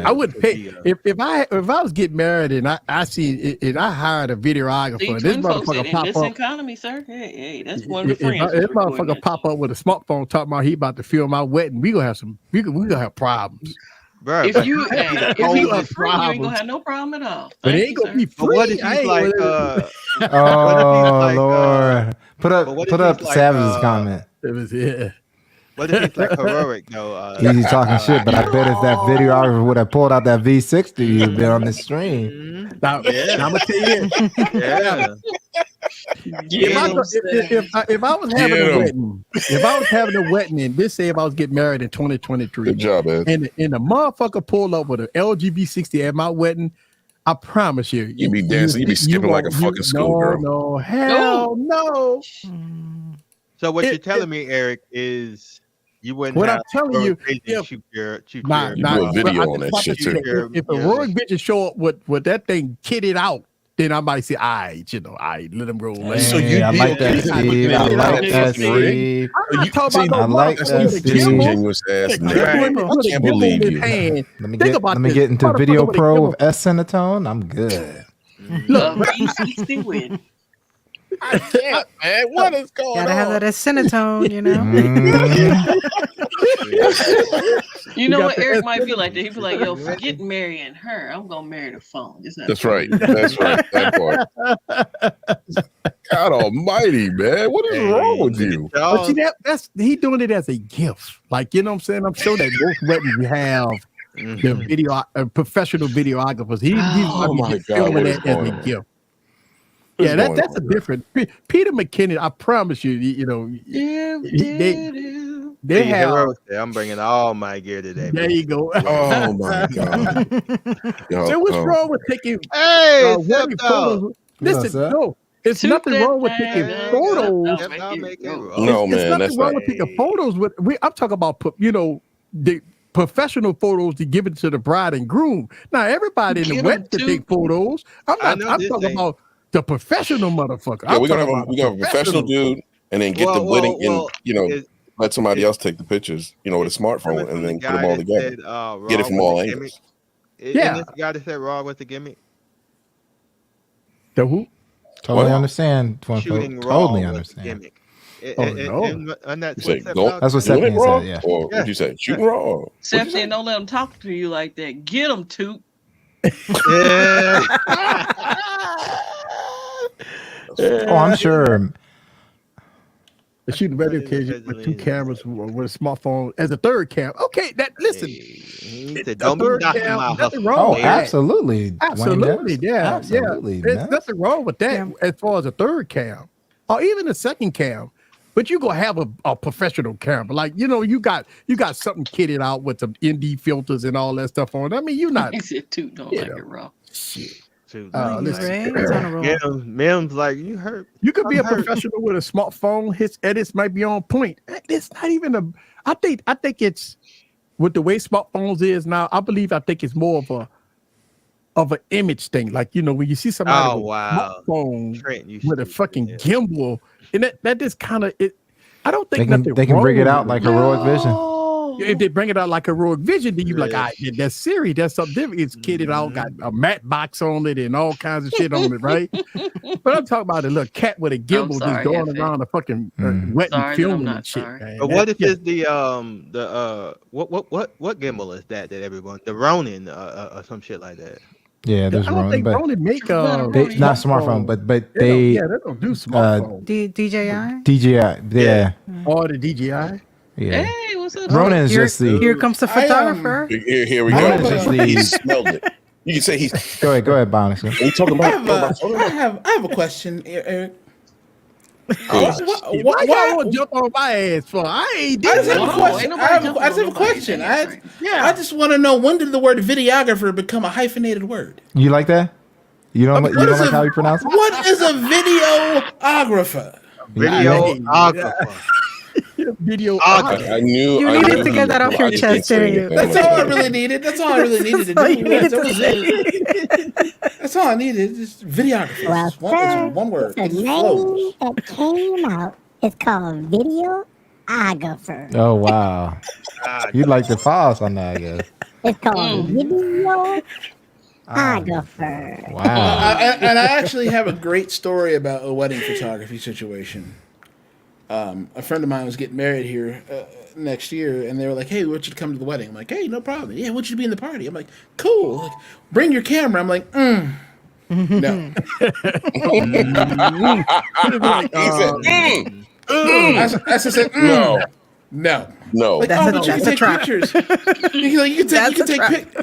C: I wouldn't pay if I was getting married and I see it, and I hired a
E: See,
C: videographer. This
E: twin folks
C: motherfucker
E: in
C: pop
E: this
C: up.
E: economy, sir. Hey, that's one of
C: If
E: the friends.
C: this motherfucker pop up with a smartphone talking about he about to film my wedding, we gonna have some. We gonna have problems.
F: Bro,
E: If you if you
C: have
E: are free, you ain't
C: problems.
E: gonna have no problem at all.
C: But it
E: Thank
C: ain't
E: you,
C: gonna
E: sir.
C: be
F: but what if
C: free. I
F: he's
C: ain't
F: like
C: gonna-
D: Oh,
F: like,
D: Lord. Put
F: but what if
D: up
F: he's like,
D: Savage's comment.
C: It was yeah.
F: what if he's like heroic though?
D: He's talking shit, but I bet if that videographer would have pulled out that V60, you'd been on the stream.
C: Now, I'm gonna tell you this.
F: Yeah.
C: If I was having
H: Get
C: a
H: 'em.
C: wedding, if I was having a wedding, and this say if I was getting married in 2023,
H: Good job, Ed.
C: and the motherfucker pulled up with an LG V60 at my wedding, I promise you,
H: You be dancing, you be skipping like a fucking schoolgirl.
C: No, hell no.
F: So what
C: It-
F: you're telling me, Eric, is you wouldn't
C: What
F: have
C: I'm telling
F: Roy
C: you,
F: Crazy
C: if-
F: shoot your
H: You do a
C: but
H: video
C: I
H: on that
C: just
H: shit,
C: want to
H: too.
C: say, if a roaring bitch show up with that thing kitted out, then I might say, all right, let him roll.
D: Hey,
H: So you
D: I
H: did
D: like that,
H: get it.
D: Steve. I like that, Steve.
C: I'm not talking about
D: I
C: no
D: like
C: motherfucker
D: that,
C: with a
D: Steve.
C: gimbal.
H: Disingenuous ass
C: With a
H: nigga.
C: gimbal- with a
H: I can't
C: gimbal
H: believe
C: in
H: you.
C: hand.
D: Let me
C: Think
D: get
C: about
D: let me
C: this.
D: get into
C: Motherfucker
D: Video
C: with a
D: Pro
C: gimbal.
D: of S Cinetone. I'm good.
C: Look,
E: V60 win.
H: I can't, man. What is going
G: Gotta have that as Cinetone, you know.
D: Mm.
E: You know
C: got
E: what?
C: the
E: Eric
C: S
E: might be like that. He'd be like, yo, forget marrying her. I'm gonna marry the phone. Just
H: That's right. That's right. That part. God almighty, man. What is wrong with you?
C: but see that's he doing it as a gift. Like, you know what I'm saying? I'm sure that most weddings we have the video professional videographers. He's
H: Oh my God,
C: filming
H: what is
C: that as
H: going
C: a
H: on?
C: gift.
H: What's
C: Yeah,
H: going
C: that's a
H: on?
C: different. Peter McKinnon, I promise you, you know, they
F: Hey,
C: have.
F: heroic there. I'm bringing all my gear today.
C: There you go.
H: Oh my God. Yo,
C: So what's wrong with taking
F: Hey,
C: wedding photos? Listen,
D: up?
C: no, it's
E: Toot
C: nothing
E: that
C: wong with
E: thing
C: taking
E: up.
C: photos.
F: Yep, I'll make it roll.
H: No,
C: It's
H: man,
C: nothing
H: that's
C: wrong
H: not.
C: with taking photos with. I'm talking about, you know, the professional photos to give it to the bride and groom. Now everybody in the
E: Get 'em
C: wedding can
E: too.
C: take photos.
F: I
C: I'm
F: know
C: not. I'm
F: this
C: talking
F: ain't-
C: about the professional motherfucker.
H: Yeah,
C: I'm
H: we're gonna
C: talking
H: have
C: about
H: a professional dude, and then get the wedding, and
F: it-
H: let somebody else take the pictures, with a smartphone, and then put them all together. Get it from all angles.
C: Yeah.
F: This guy that said raw with the gimmick.
C: The who?
D: Totally
H: What?
D: understand. Twin
F: Shooting
D: folk.
F: raw
D: Totally
F: with the
D: understand.
F: gimmick.
C: Oh, no.
F: And that's
H: You say
F: what
H: go.
D: That's what
H: Doing it
D: Seppian
H: raw,
D: said, yeah.
H: or what'd you say? Shooting raw. Or what'd you
E: Seth,
H: say?
E: don't let them talk to you like that. Get them, Toot.
F: Yeah.
D: Oh, I'm sure.
C: Shooting radio occasion with two cameras with a smartphone as a third camera. Okay, that listen.
F: He said,
C: A
F: "Don't be
C: third
F: knocking
C: cam,
F: my
C: nothing
F: hustle."
C: wrong
D: Oh,
C: with that.
D: absolutely. Wayne
C: Absolutely,
D: Debs.
C: yeah,
D: Absolutely.
C: yeah. There's
D: man.
C: nothing wrong with that
G: Yeah.
C: as far as a third cam or even a second cam. But you gonna have a professional camera, like you got something kitted out with some ND filters and all that stuff on. I mean, you're not
E: He said, "Toot don't
C: you
E: like
C: know.
E: it raw."
C: shit.
F: Shoot,
G: Oh,
C: listen,
G: Ray is on a roll.
F: Mims like, "You hurt."
C: You could be a
F: I'm hurt.
C: professional with a smartphone. His edits might be on point. It's not even a. I think it's with the way smartphones is now. I think it's more of an image thing. Like when you see somebody
F: Oh
C: with a
F: wow,
C: smartphone
F: Trent, you
C: with a
F: stupid,
C: fucking
F: yeah.
C: gimbal, and that just kind of it. I don't think
D: They can bring it out
C: wrong
D: like
C: with
D: heroic vision.
C: If they bring it out like heroic vision, then you like,
F: Yeah.
C: all right, that's Siri. That's something different. It's kitted out, got a matte box on it, and all kinds of shit on it, right? But I'm talking about a little cat with a gimbal just
E: sorry,
C: going
E: Hefe.
C: around the fucking
D: Mm.
C: wet
E: Sorry
C: and
E: that I'm
C: filming
E: not
C: and shit.
E: sorry.
C: Man.
F: But what if
C: Yeah.
F: it's what gimbal is that everyone the Ronin or some shit like that?
D: Yeah, there's
C: I don't
D: Ronin,
C: think
D: but
C: Ronin make
D: they,
E: Ronin.
D: not smartphone, but
C: They
D: they
C: don't do smartphone
G: DJI.
D: DJI. Yeah,
C: or the DJI.
D: yeah.
E: Hey, what's up?
D: Ronin is
G: Here,
D: just the.
G: here comes the
I: I,
G: photographer.
H: Here we
D: Ronin
H: go.
D: is just
H: He
D: the.
H: smelled it. You can say he's.
D: Go ahead, Bonus.
H: We talking
I: I
H: about.
I: have a question, Eric.
C: Why
I: Why-
C: y'all want to jump on my ass for? I ain't
I: I
C: did
I: just have a
E: Whoa,
I: question.
E: ain't
I: I
E: nobody
I: have
E: jumping
I: a
E: on
I: question.
E: nobody.
I: I just want to know, when did the word videographer become a hyphenated word?
D: You like that? You don't
I: What
D: like
I: is
D: how you pronounce it?
I: What is a videographer?
F: Videographer.
C: video.
H: I knew.
G: You
H: I
G: needed
H: knew
G: to get that off your
H: I
G: chest,
H: didn't
G: didn't you?
H: say
I: That's
H: anything.
I: all I really needed. That's all I really needed to
G: That's all you
I: do.
G: needed
I: That's all
G: to
I: it is. That's all I needed. Just videographer.
J: Well,
I: It's one word.
J: the
I: It just
J: name
I: flows.
J: that came out is called videographer.
D: Oh wow, you'd like to pause on that, I guess.
J: It's called videographer.
D: Wow.
I: And I actually have a great story about a wedding photography situation. A friend of mine was getting married here next year, and they were like, "Hey, we want you to come to the wedding." I'm like, "Hey, no problem. Yeah, I want you to be in the party." I'm like, "Cool. Like, bring your camera." I'm like, No.
H: He said,
I: I said,
H: no,
I: no.
H: no.
I: Like,
G: That's
I: oh,
G: a-
I: but you
G: that's
I: can
G: a
I: take
G: trap.
I: pictures.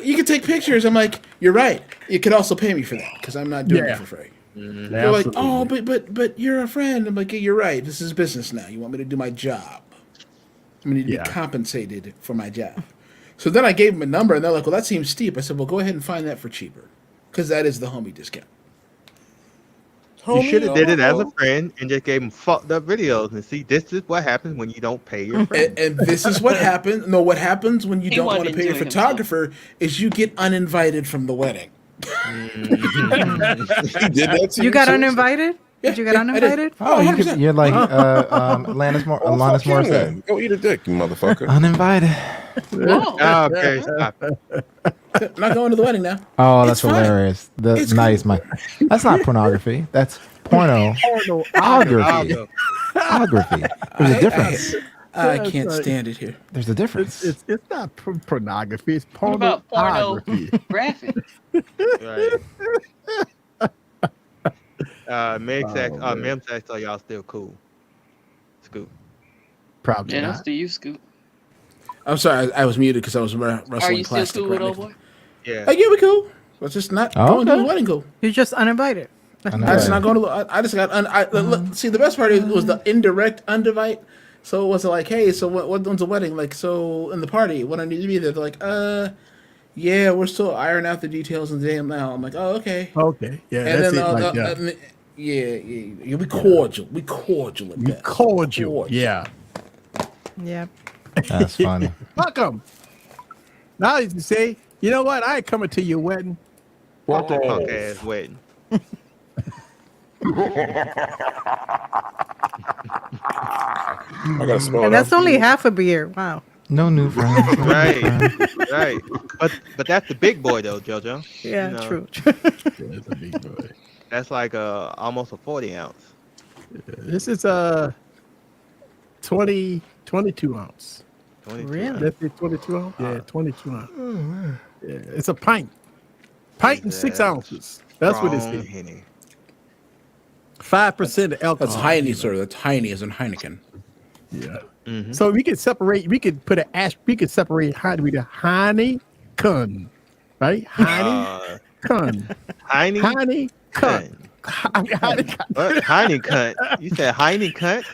I: You can take pictures. I'm like, "You're right. You could also pay me for that because I'm not doing it for free." They're like, "Oh, but you're a friend." I'm like, "Yeah, you're right. This is business now. You want me to do my job. I'm gonna need to be compensated for my job." So then I gave them a number, and they're like, "Well, that seems steep." I said, "Well, go ahead and find that for cheaper, because that is the homie discount."
F: You should have did it as a friend and just gave him fucked up videos and see this is what happens when you don't pay your friend.
I: And this is what happens. No, what happens when you
E: He
I: don't
E: wasn't
I: want to pay your
E: enjoying
I: photographer is you get uninvited from the wedding.
H: He did that to
G: You got
H: too?
G: uninvited? Did you get
I: Yeah, I did.
G: uninvited?
D: Oh, you
I: 100%.
D: you're like Alanis
H: Fuck him
D: Morissette.
H: then. Go eat a dick, you motherfucker.
D: Uninvited.
E: Whoa.
F: Oh, okay, stop.
I: I'm not going to the wedding now.
D: Oh,
I: It's
D: that's
I: fine.
D: hilarious.
I: It's
D: Nice,
I: cool.
D: Mike. That's not pornography. That's pornography. There's a difference.
I: I
C: That's
I: can't
C: right.
I: stand it here.
D: There's a difference.
C: It's not pornography. It's
E: What about porno
C: pornography.
E: graphic?
F: Right. Mem says, so y'all still cool. Scoop.
C: Probably
E: Yeah, that's
C: not.
E: the you, Scoop.
I: I'm sorry, I was muted because I was wrestling
E: Are you still
I: plastic.
E: cool with
I: right
E: old
I: next
E: boy?
F: Yeah.
I: to- yeah, we cool. Let's just not
D: Oh,
I: going to
D: okay.
I: the wedding. Cool.
G: You're just uninvited.
I: I just not going to. I just got. Look, see, the best part was the indirect undivide. So it was like, hey, so when's the wedding? Like, so in the party, when I need to be there, they're like, yeah, we're still ironing out the details and damn now. I'm like, oh, okay.
C: Okay. Yeah,
I: And
C: that's
I: then,
C: it. Like that.
I: yeah, we cordial. We cordial at
C: You
I: best.
C: cordial. Yeah.
G: Yep.
D: That's funny.
C: Fuck 'em. Now you can say, you know what? I ain't coming to your wedding.
F: Punk ass wedding.
H: I gotta smell
G: And
H: it.
G: that's only half a beer. Wow.
D: No new friends. no new
F: Right.
D: friends.
F: Right. But that's the big boy though, JoJo.
G: Yeah,
F: You know,
G: true.
C: That's a big boy.
F: That's like almost a 40 ounce.
C: This is a 22 ounce.
F: 22
G: Really?
F: ounce.
C: That's it, 22 ounce? Yeah, 22 ounce. Yeah, it's a pint. Pint and 6 ounces. That's what it's
F: Strong
C: in.
F: Henny.
C: 5% of alcohol.
I: That's tiny, sir. That's tiny as in Heineken.
C: Yeah.
F: Mhm.
C: So we could separate. We could put an ash. We could separate honey with a honey Kun, right? Heine Kun.
F: Heine
C: Heine Kun.
F: What? Heine cunt. You said Heine cunt?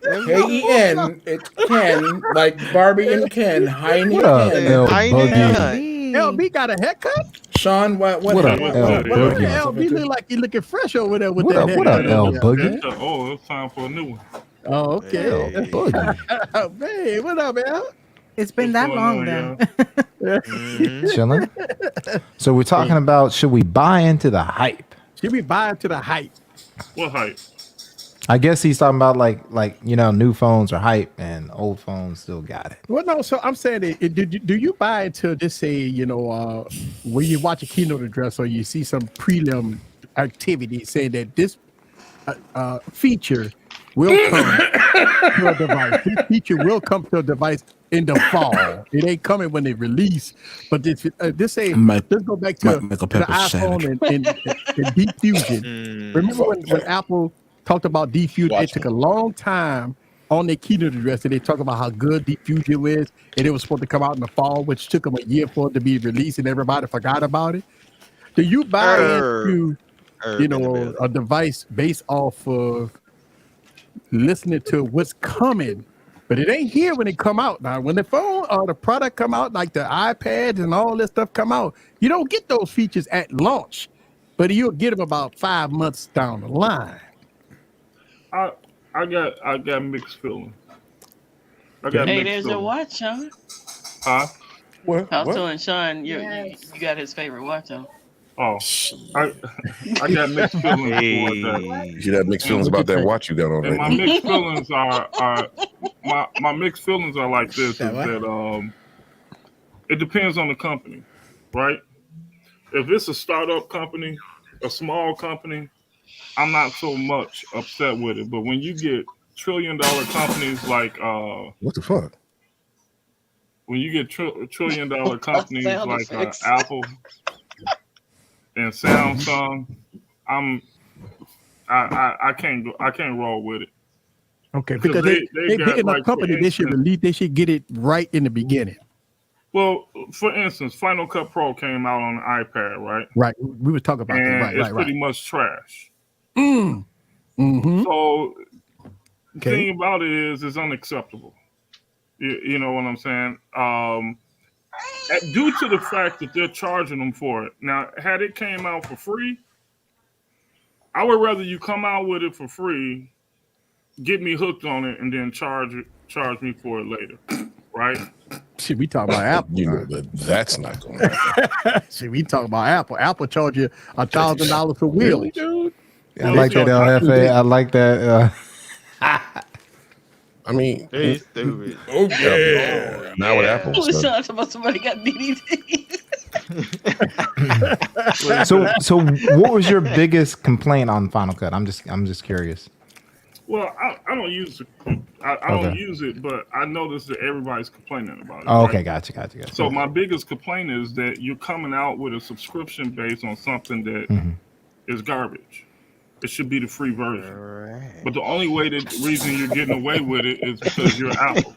I: K-E-N. It's Ken, like Barbie and Ken. Heine
D: What up,
I: Ken.
D: L
F: Heine
D: Boogie?
F: cunt.
C: LB got a haircut?
I: Sean, what
D: What up,
I: happened?
D: L
C: Look
D: Boogie?
C: at LB look like he looking fresh over there with
D: What
C: that
D: up, what up,
C: haircut.
D: L Boogie?
K: Oh, it's time for a new one.
C: Oh, okay.
D: L Boogie.
C: Oh, man, what up, Al?
G: It's been that
K: going
G: long
K: on,
G: then.
D: Chilling. So we're talking about, should we buy into the hype?
C: Should we buy into the hype?
K: What hype?
D: I guess he's talking about like new phones are hype and old phones still got it.
C: Well, no. So I'm saying, do you buy into just say, when you watch a keynote address or you see some prelim activity saying that this feature will come to a device. This feature will come to a device in the fall. It ain't coming when they release. But this say, let's go back to the iPhone and Deep Fusion. Remember when Apple talked about Deep Fusion? It took a long time on their keynote address, and they talked about how good Deep Fusion is, and it was supposed to come out in the fall, which took them a year for it to be released, and everybody forgot about it. Do you buy into a device based off of listening to what's coming, but it ain't here when it come out? Now, when the phone or the product come out, like the iPads and all this stuff come out, you don't get those features at launch, but you'll get them about 5 months down the line.
K: I got mixed feelings.
E: Hey, there's your watch, Sean.
K: Huh?
H: What?
E: I was telling Sean you got his favorite watch on.
K: Oh, I got mixed feelings towards that.
H: You should have mixed feelings about that watch you got on.
K: And my
H: Right?
K: mixed feelings are my mixed feelings are like this: is that it depends on the company, right? If it's a startup company, a small company, I'm not so much upset with it. But when you get $1 trillion companies like
H: What the fuck?
K: when you get $1 trillion companies
E: Sound
K: like
E: effects.
K: Apple and Samsung, I can't roll with it.
C: Okay,
K: Because
C: because they
K: got,
C: big enough
K: like, for
C: company, they should
K: instance-
C: release, they should get it right in the beginning.
K: Well, for instance, Final Cut Pro came out on the iPad, right?
C: Right. We was talking about that.
K: And
C: Right,
K: it's
C: right,
K: pretty
C: right.
K: much trash.
C: Mm-hmm.
K: So the
C: Okay.
K: thing about it is, it's unacceptable. You know what I'm saying? Due to the fact that they're charging them for it. Now, had it came out for free, I would rather you come out with it for free, get me hooked on it, and then charge me for it later, right?
C: Shit, we talking about Apple.
H: You know that that's not going to happen.
C: Shit, we talking about Apple. Apple charge you $1,000 for wheels.
D: I like that LFA. I like that.
H: I mean,
F: Hey, stupid.
I: Oh, yeah.
H: now with Apple.
E: Was
H: So,
E: Sean talking about somebody got DDT?
D: So what was your biggest complaint on Final Cut? I'm just curious.
K: Well, I don't use it. I don't
D: Okay.
K: use it, but I noticed that everybody's complaining about it.
D: Oh,
K: right?
D: okay, gotcha.
K: So my biggest complaint is that you're coming out with a subscription based on something that is garbage. It should be the free version.
F: Right.
K: But the only reason you're getting away with it is because you're Apple.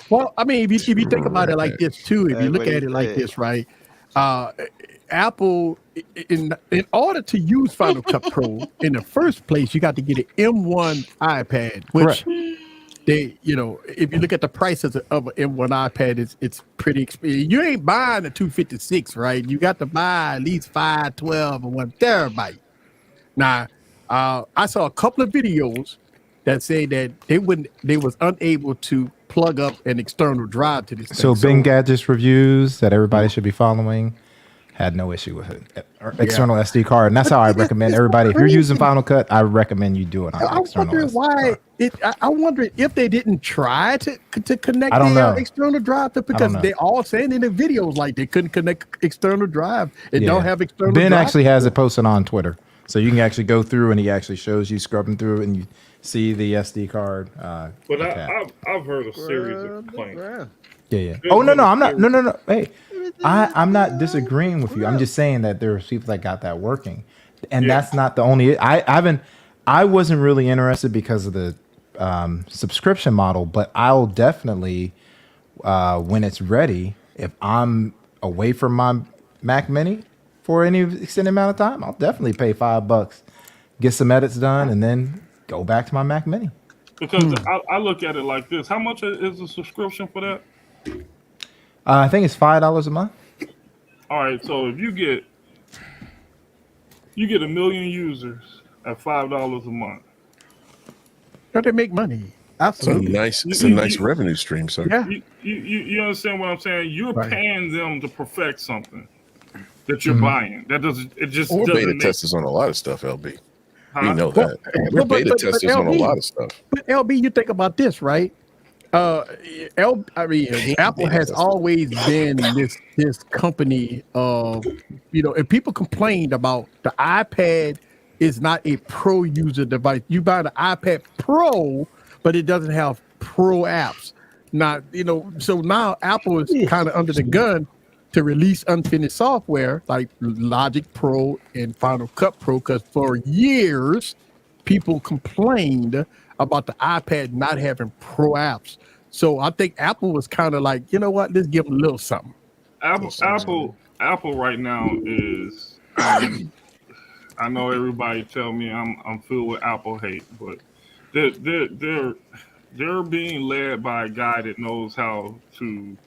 C: Well, I mean, if you think about it like this too, if you
F: That's
C: look
F: what
C: at
F: he
C: it like
F: said.
C: this, right? Apple, in order to use Final Cut Pro, in the first place, you got to get an M1 iPad, which they, if you look at the prices of an M1 iPad, it's pretty expensive. You ain't buying a 256, right? You got to buy at least 512 or 1 terabyte. Now, I saw a couple of videos that say that they was unable to plug up an external drive to this
D: So
C: thing.
D: Bing Gadgets reviews that everybody should be following had no issue with it. External SD card, and that's how I recommend everybody. If you're using Final Cut, I recommend you do it on
C: I'm
D: external
C: wondering
D: SD
C: why
D: card.
C: I wonder if they didn't try to connect
D: I don't
C: their
D: know.
C: external drive to, because
D: don't know.
C: they all saying in the videos like they couldn't connect external drive. It don't have external
D: Ben
C: drive.
D: actually has it posted on Twitter, so you can actually go through and he actually shows you scrubbing through and you see the SD card.
K: But
D: attached.
K: I've heard a series of complaints.
D: Yeah. Oh no, I'm not. No. Hey, I'm not disagreeing with you. I'm just saying that there's people that got that working, and that's not the only. I wasn't really interested because of the subscription model, but I'll definitely when it's ready, if I'm away from my Mac Mini for any extended amount of time, I'll definitely pay $5, get some edits done, and then go back to my Mac Mini.
K: Because I look at it like this: how much is the subscription for that?
D: I think it's $5 a month.
K: All right, so if you get 1 million users at $5 a month,
C: Don't they make money? Absolutely.
H: It's a nice revenue stream, sir.
C: Yeah.
K: you understand what I'm saying? You're
C: Right.
K: paying them to perfect something that you're buying. That doesn't. It just
H: We're
K: doesn't
H: beta
K: make,
H: testers on a lot of stuff, LB.
K: Huh?
H: We know that. We're
C: But-
H: beta
C: but
H: testers on a
C: LB,
H: lot of stuff.
C: But LB, you think about this, right? Apple has always been this company of, and people complained about the iPad is not a pro user device. You buy the iPad Pro, but it doesn't have pro apps. Not, so now Apple is kind of under the gun to release unfinished software like Logic Pro and Final Cut Pro, because for years people complained about the iPad not having pro apps. So I think Apple was kind of like, you know what, let's give them a little something.
K: Apple right now is. I know everybody tell me I'm filled with Apple hate, but they're being led by a guy that knows how to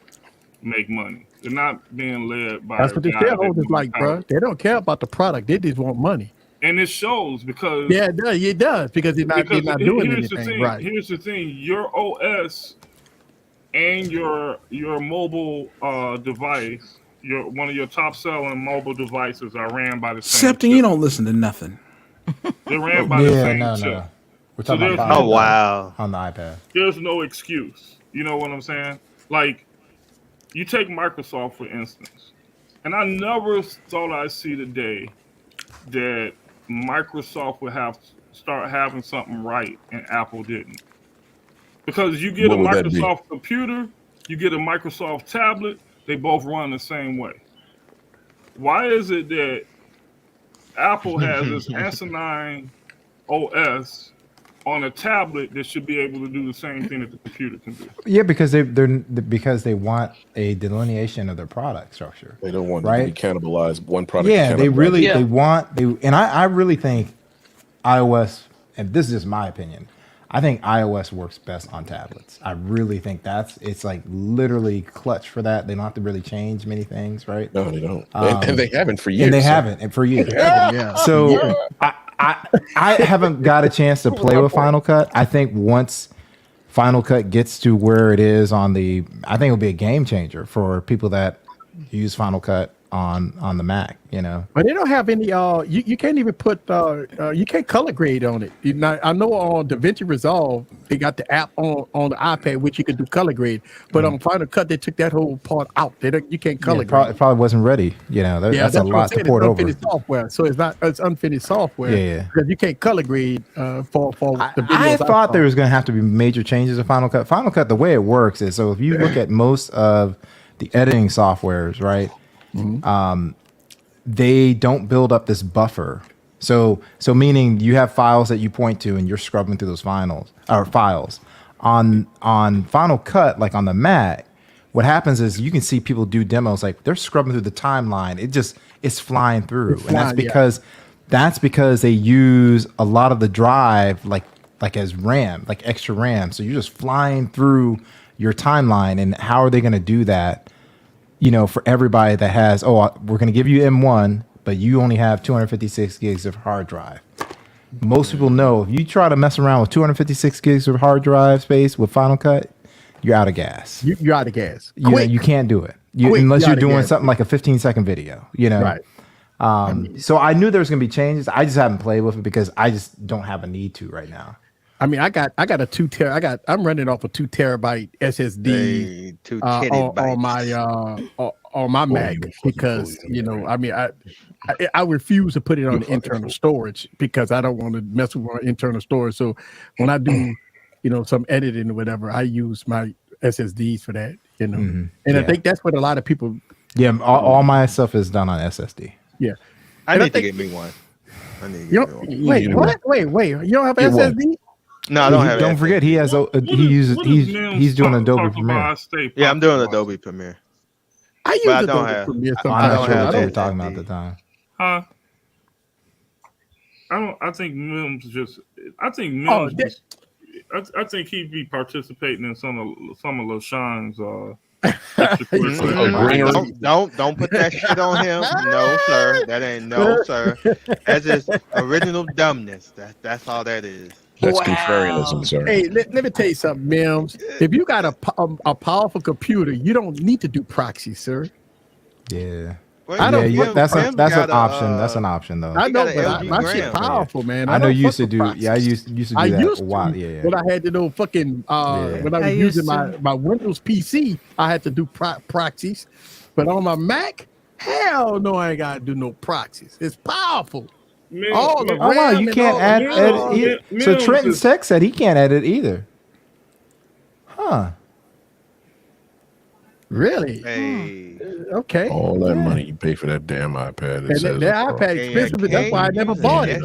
K: make money. They're not being led by.
C: That's what the shareholders like, bro. They don't care about the product; they just want money.
K: And it shows because
C: it does because they're not doing
K: here's the
C: anything
K: thing,
C: right.
K: Here's the thing: your OS and your mobile device, one of your top selling mobile devices are ran by the same.
I: Except you don't listen to nothing.
K: They ran by the same
D: no.
K: chip.
D: We're talking about
F: Oh wow.
D: on the iPad.
K: There's no excuse. You know what I'm saying? Like, you take Microsoft for instance, and I never thought I'd see the day that Microsoft would start having something right and Apple didn't. Because you get a
H: What would that be?
K: Microsoft computer, you get a Microsoft tablet, they both run the same way. Why is it that Apple has this asinine OS on a tablet that should be able to do the same thing that the computer can do?
D: Yeah, because they want a delineation of their product structure.
H: They don't want
D: Right?
H: to be cannibalized. One product.
D: Yeah, they
H: cannibalized.
D: really and I really think iOS, and this is just my opinion, I think iOS works best on tablets. I really think it's like literally clutch for that. They don't have to really change many things, right?
H: No, they don't. And they haven't for years.
D: And they
H: so-
D: haven't for years.
C: Yeah.
D: So I haven't got a chance to play with Final Cut. I think once Final Cut gets to where it is I think it'll be a game changer for people that use Final Cut on the Mac,
C: But they don't have any. You can't even put. You can't color grade on it. I know on DaVinci Resolve they got the app on the iPad which you can do color grade, but on Final Cut they took that whole part out. You can't color
D: it
C: grade.
D: probably wasn't ready. That's a
C: what I'm
D: lot
C: saying.
D: to port
C: It's
D: over.
C: unfinished software, so it's unfinished software.
D: Yeah.
C: Because you can't color grade for the videos.
D: I thought
C: saw.
D: there was going to have to be major changes to Final Cut. Final Cut, the way it works is, so if you look at most of the editing softwares, right, they don't build up this buffer. So meaning you have files that you point to and you're scrubbing through those files. On Final Cut, like on the Mac, what happens is you can see people do demos like they're scrubbing through the timeline. It's flying through. And that's because they use a lot of the drive like as RAM, like extra RAM. So you're just flying through your timeline. And how are they going to do that? For everybody that has, we're going to give you M1, but you only have 256 gigs of hard drive. Most people know if you try to mess around with 256 gigs of hard drive space with Final Cut, you're out of gas.
C: You're out of gas.
D: You can't do it unless
C: you're
D: you're
C: out of
D: doing
C: gas.
D: something like a 15-second video.
C: Right.
D: So I knew there was going to be changes. I just haven't played with it because I just don't have a need to right now.
C: I mean, I got a 2 tera. I'm running off a 2 terabyte SSD on my Mac because I refuse to put it on the internal storage because I don't want to mess with my internal storage. So when I do, some editing or whatever, I use my SSDs for that. And I think that's what a lot of people.
D: Yeah, all my stuff is done on SSD.
C: Yeah,
F: I need to get me one.
C: Wait, what? Wait, you don't have
H: Get one.
C: SSD?
F: No, I don't have.
D: Don't forget, he has. He's doing Adobe Premiere.
F: Yeah, I'm doing Adobe Premiere.
C: I use
F: But I
C: Adobe
F: don't have.
C: Premiere
F: I
C: sometimes.
F: don't
D: I'm not sure
F: have
D: what you were
F: that.
D: talking about at the time.
K: Huh? I think Mims just. I think
C: Oh,
K: Mims. I think he'd be participating in some of LaShawn's.
F: Don't put that shit on him. No, sir. That ain't no, sir. That's just original dumbness. That's all that is.
H: That's contrarianism, sir.
C: Hey, let me tell you something, Mims. If you got a powerful computer, you don't need to do proxy, sir.
D: Yeah.
C: I don't.
D: That's an option. That's an option, though.
C: I know, but my shit powerful, man.
D: I know
C: don't
D: you used
C: fuck
D: to
C: with
D: do.
C: proxies.
D: Yeah, I used to do that a while. Yeah.
C: When I had to know fucking when I was using my Windows PC, I had to do proxies. But on my Mac, hell no, I ain't gotta do no proxies. It's powerful. All the
D: wow,
C: RAM
D: you
C: and
D: can't
C: all
D: edit
C: the-
D: either. So Trenton Tech said he can't edit either. Huh.
C: Really?
F: Hey.
C: Okay.
H: All that money you pay for that damn iPad.
C: And that iPad expensive, that's why I never bought it.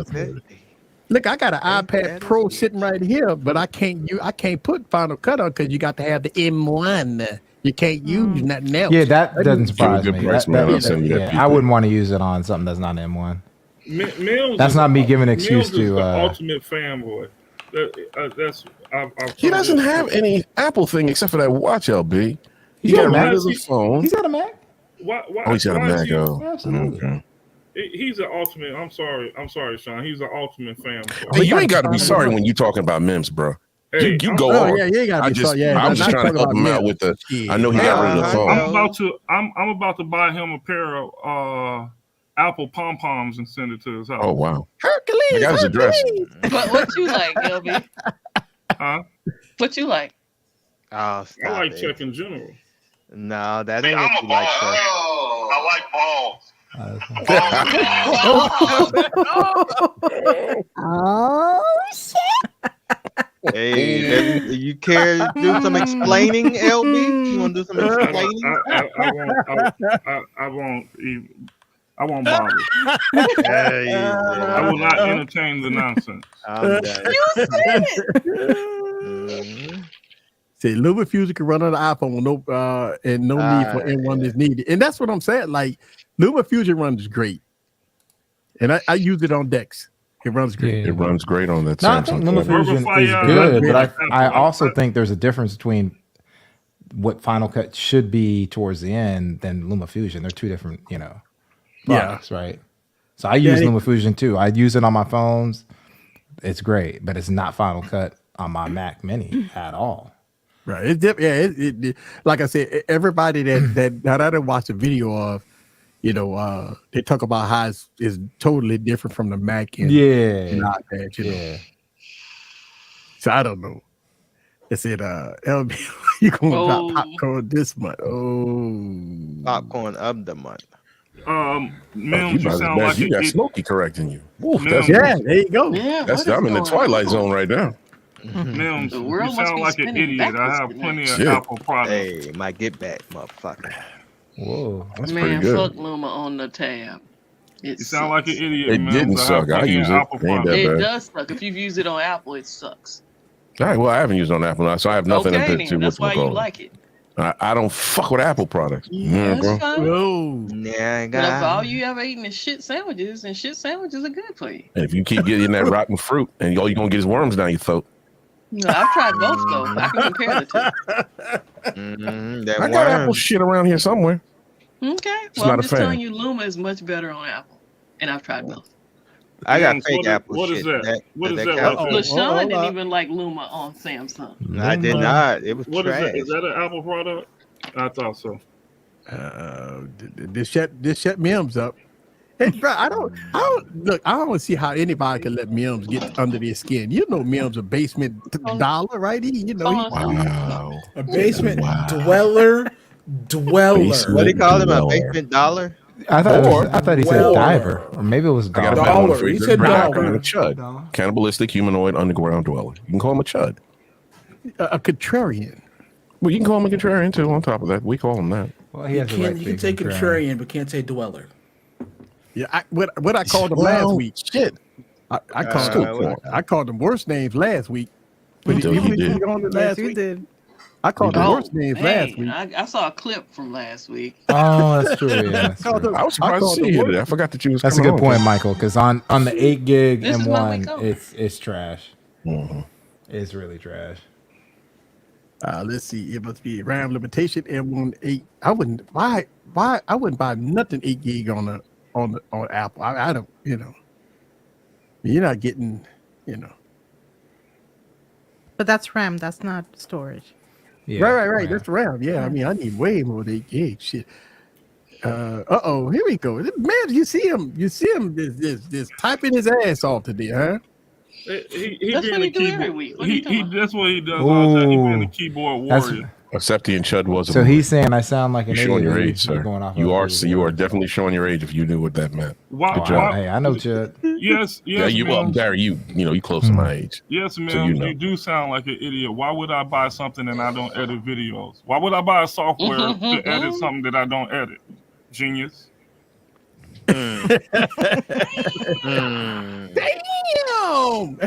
C: Look, I got an iPad Pro sitting right here, but I can't put Final Cut on because you got to have the M1. You can't use nothing else.
D: Yeah, that doesn't surprise me.
K: Yeah,
D: I wouldn't want to use it on something that's not M1.
K: Mills
D: That's not me giving an excuse
K: Mills is
D: to.
K: the ultimate fanboy.
H: He doesn't have any Apple thing except for that watch, LB. He got rid of the phone.
D: He's got a Mac.
H: Oh, he's got a Mac. Okay.
K: He's an ultimate. I'm sorry, Sean. He's an ultimate fanboy.
H: Hey, you ain't got to be sorry when you talking about Mims, bro.
K: Hey,
H: you go on.
C: Yeah, you ain't gotta be sorry. Yeah,
H: I'm just trying to help him out with the. I know he got rid of the phone.
K: I'm about to buy him a pair of Apple pom poms and send it to his house.
H: Oh wow,
C: Hercules!
H: I got his address.
E: What you like, LB?
K: Huh?
E: What you like?
F: Oh,
K: I
F: stop
K: like
F: it.
K: Chuck in general.
F: No, that ain't what you like, sir.
A: I like balls.
J: Oh shit!
F: Hey, you care to do some explaining, LB? You want to do some explaining?
K: I won't bother. I will not entertain the nonsense.
F: I'm done.
E: You said it.
C: See, LumaFusion can run on the iPhone with no need for M1 is needed, and that's what I'm saying. Like LumaFusion runs great, and I use it on Dex. It runs great.
H: It runs great on that
D: No, I think
H: Samsung.
D: LumaFusion is good, but I also think there's a difference between what Final Cut should be towards the end than LumaFusion. They're two different, products, right? So I use LumaFusion too. I use it on my phones. It's great, but it's not Final Cut on my Mac Mini at all.
C: Right. It like I said, everybody that I didn't watch a video of, they talk about how it's totally different from the Mac and iPad,
D: Yeah.
C: So I don't know. They said, LB, you gonna drop popcorn this month? Oh,
F: Popcorn of the month.
K: Mims, you sound like
H: you got Smokey correcting you. Ooh,
K: Mims,
C: there you go.
E: Yeah,
H: I'm in the Twilight Zone right now.
K: Mims,
E: The
K: you
E: world must
K: sound
E: be
K: like an
E: spinning
K: idiot. I
E: backwards
K: have
E: tonight.
K: plenty of
H: Shit.
K: Apple products.
F: Hey, my get back, motherfucker.
D: Whoa.
H: That's pretty
E: Man,
H: good.
E: fuck Luma on the tab.
K: You sound like an idiot.
H: It
K: Mims.
H: didn't
K: I have
H: suck. I
K: plenty
H: use
K: of
H: it.
K: Apple
H: It ain't
K: products.
H: that
E: It
H: bad.
E: does suck. If you've used it on Apple, it sucks.
H: All right, well, I haven't used it on Apple, so I have nothing
E: Okay,
H: to
E: then. That's why you
H: whatchamacallit.
E: like it.
H: I don't fuck with Apple products. Yeah,
E: That's
H: bro.
E: fine.
C: Oh,
F: Yeah,
E: But if all
F: God.
E: you ever eating is shit sandwiches, and shit sandwiches are good for you.
H: And if you keep getting that rotten fruit, and all you're gonna get is worms down your throat.
E: No, I've tried both though. I can compare the
F: That
H: I got
F: worm.
H: Apple shit around here somewhere.
E: two. Okay.
H: Just
E: Well,
H: not
E: I'm
H: a
E: just
H: fan.
E: telling you, Luma is much better on Apple, and I've tried both.
F: I got
K: Mims,
F: fake Apple
K: what
F: shit.
K: is that? What is that?
F: count?
K: Right there?
E: LaShawn didn't even like Luma on Samsung.
F: I did not. It was
K: What is
F: trash.
K: that? Is that an Apple product? I thought so.
C: this shut Mims up. Hey, bro, I don't look. I don't see how anybody can let Mims get under their skin. You know, Mims a basement dollar, right?
H: Wow.
I: A basement dweller.
H: Basement
F: What do you call him? A
H: dweller.
F: basement dollar?
D: I thought he said
I: Well,
D: diver, or maybe it was
H: I got a
D: dollar.
H: better one
I: Dollar.
H: for you.
I: He said
H: Bring back
I: dollar.
H: on a chud. Cannibalistic humanoid underground dweller. You can call him a chud.
C: A contrarian.
H: Well, you can call him a contrarian too. On top of that, we call him that.
D: Well, he
I: You
D: has the
I: can,
D: right
I: you
D: to
I: can say
D: be
I: contrarian, but can't say dweller.
C: Yeah, what I called him last week.
H: Shit.
C: I called them worse names last week. But
H: Until
C: he
H: he
C: was
H: did.
C: on it
G: Yes,
C: last
G: you
C: week.
G: did.
C: I called the
E: Oh,
C: worst names last week.
E: man. I saw a clip from last week.
D: Oh, that's true. Yeah, that's
C: Called
D: true.
C: the-
H: I was surprised to
C: called
H: see
C: the
H: you here
C: worst-
H: today. I forgot that you was
D: That's a
H: coming
D: good
H: on.
D: point, Michael. Because on the 8 gig
E: This is my
D: M1,
E: week off.
D: it's trash.
H: Mhm.
D: It's really trash.
C: Let's see. It must be RAM limitation M18. I wouldn't why I wouldn't buy nothing 8 gig on Apple. I don't, you're not getting,
G: But that's RAM. That's not storage.
D: Yeah,
C: right.
D: RAM.
C: That's RAM. Yeah, I mean, I need way more than 8 gig. Shit. Here we go. Man, you see him just typing his ass off today, huh?
K: He
E: That's
K: being
E: what
K: a
E: he do every
K: keyboard.
E: week. What are you talking about?
K: That's what he does all the time. He being a
D: Ooh.
K: keyboard
D: That's-
K: warrior.
H: Accepti and Chud was a
D: So
H: movie.
D: he's saying I sound like an
H: You're showing
D: idiot.
H: your
D: He's
H: age, sir.
D: going off
H: You
D: of
H: are
D: Google.
H: you are definitely showing your age if you knew what that meant.
K: Why,
D: Oh,
H: job.
D: hey, I know Chud.
K: Yes,
H: Yeah, you
K: ma'am.
H: Barry, you close to my age.
K: Yes, ma'am.
H: So
K: you do sound like an idiot. Why would I buy something and I don't edit videos? Why would I buy a software to edit something that I don't edit? Genius.
C: Damn!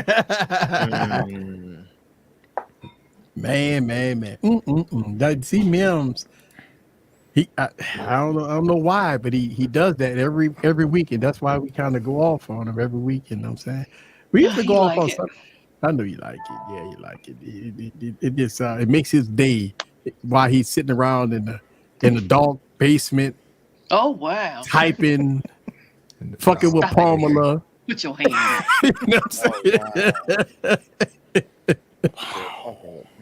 C: Man. That see Mims. I don't know why, but he does that every week, and that's why we kind of go off on him every week. You know what I'm saying? We used to go off on something. I know you like it. Yeah, you like it. It just it makes his day while he's sitting around in the dark basement
E: Oh, wow.
C: typing, fucking with
E: Stop it.
C: Pamela.
E: Put your hand up.
C: You know what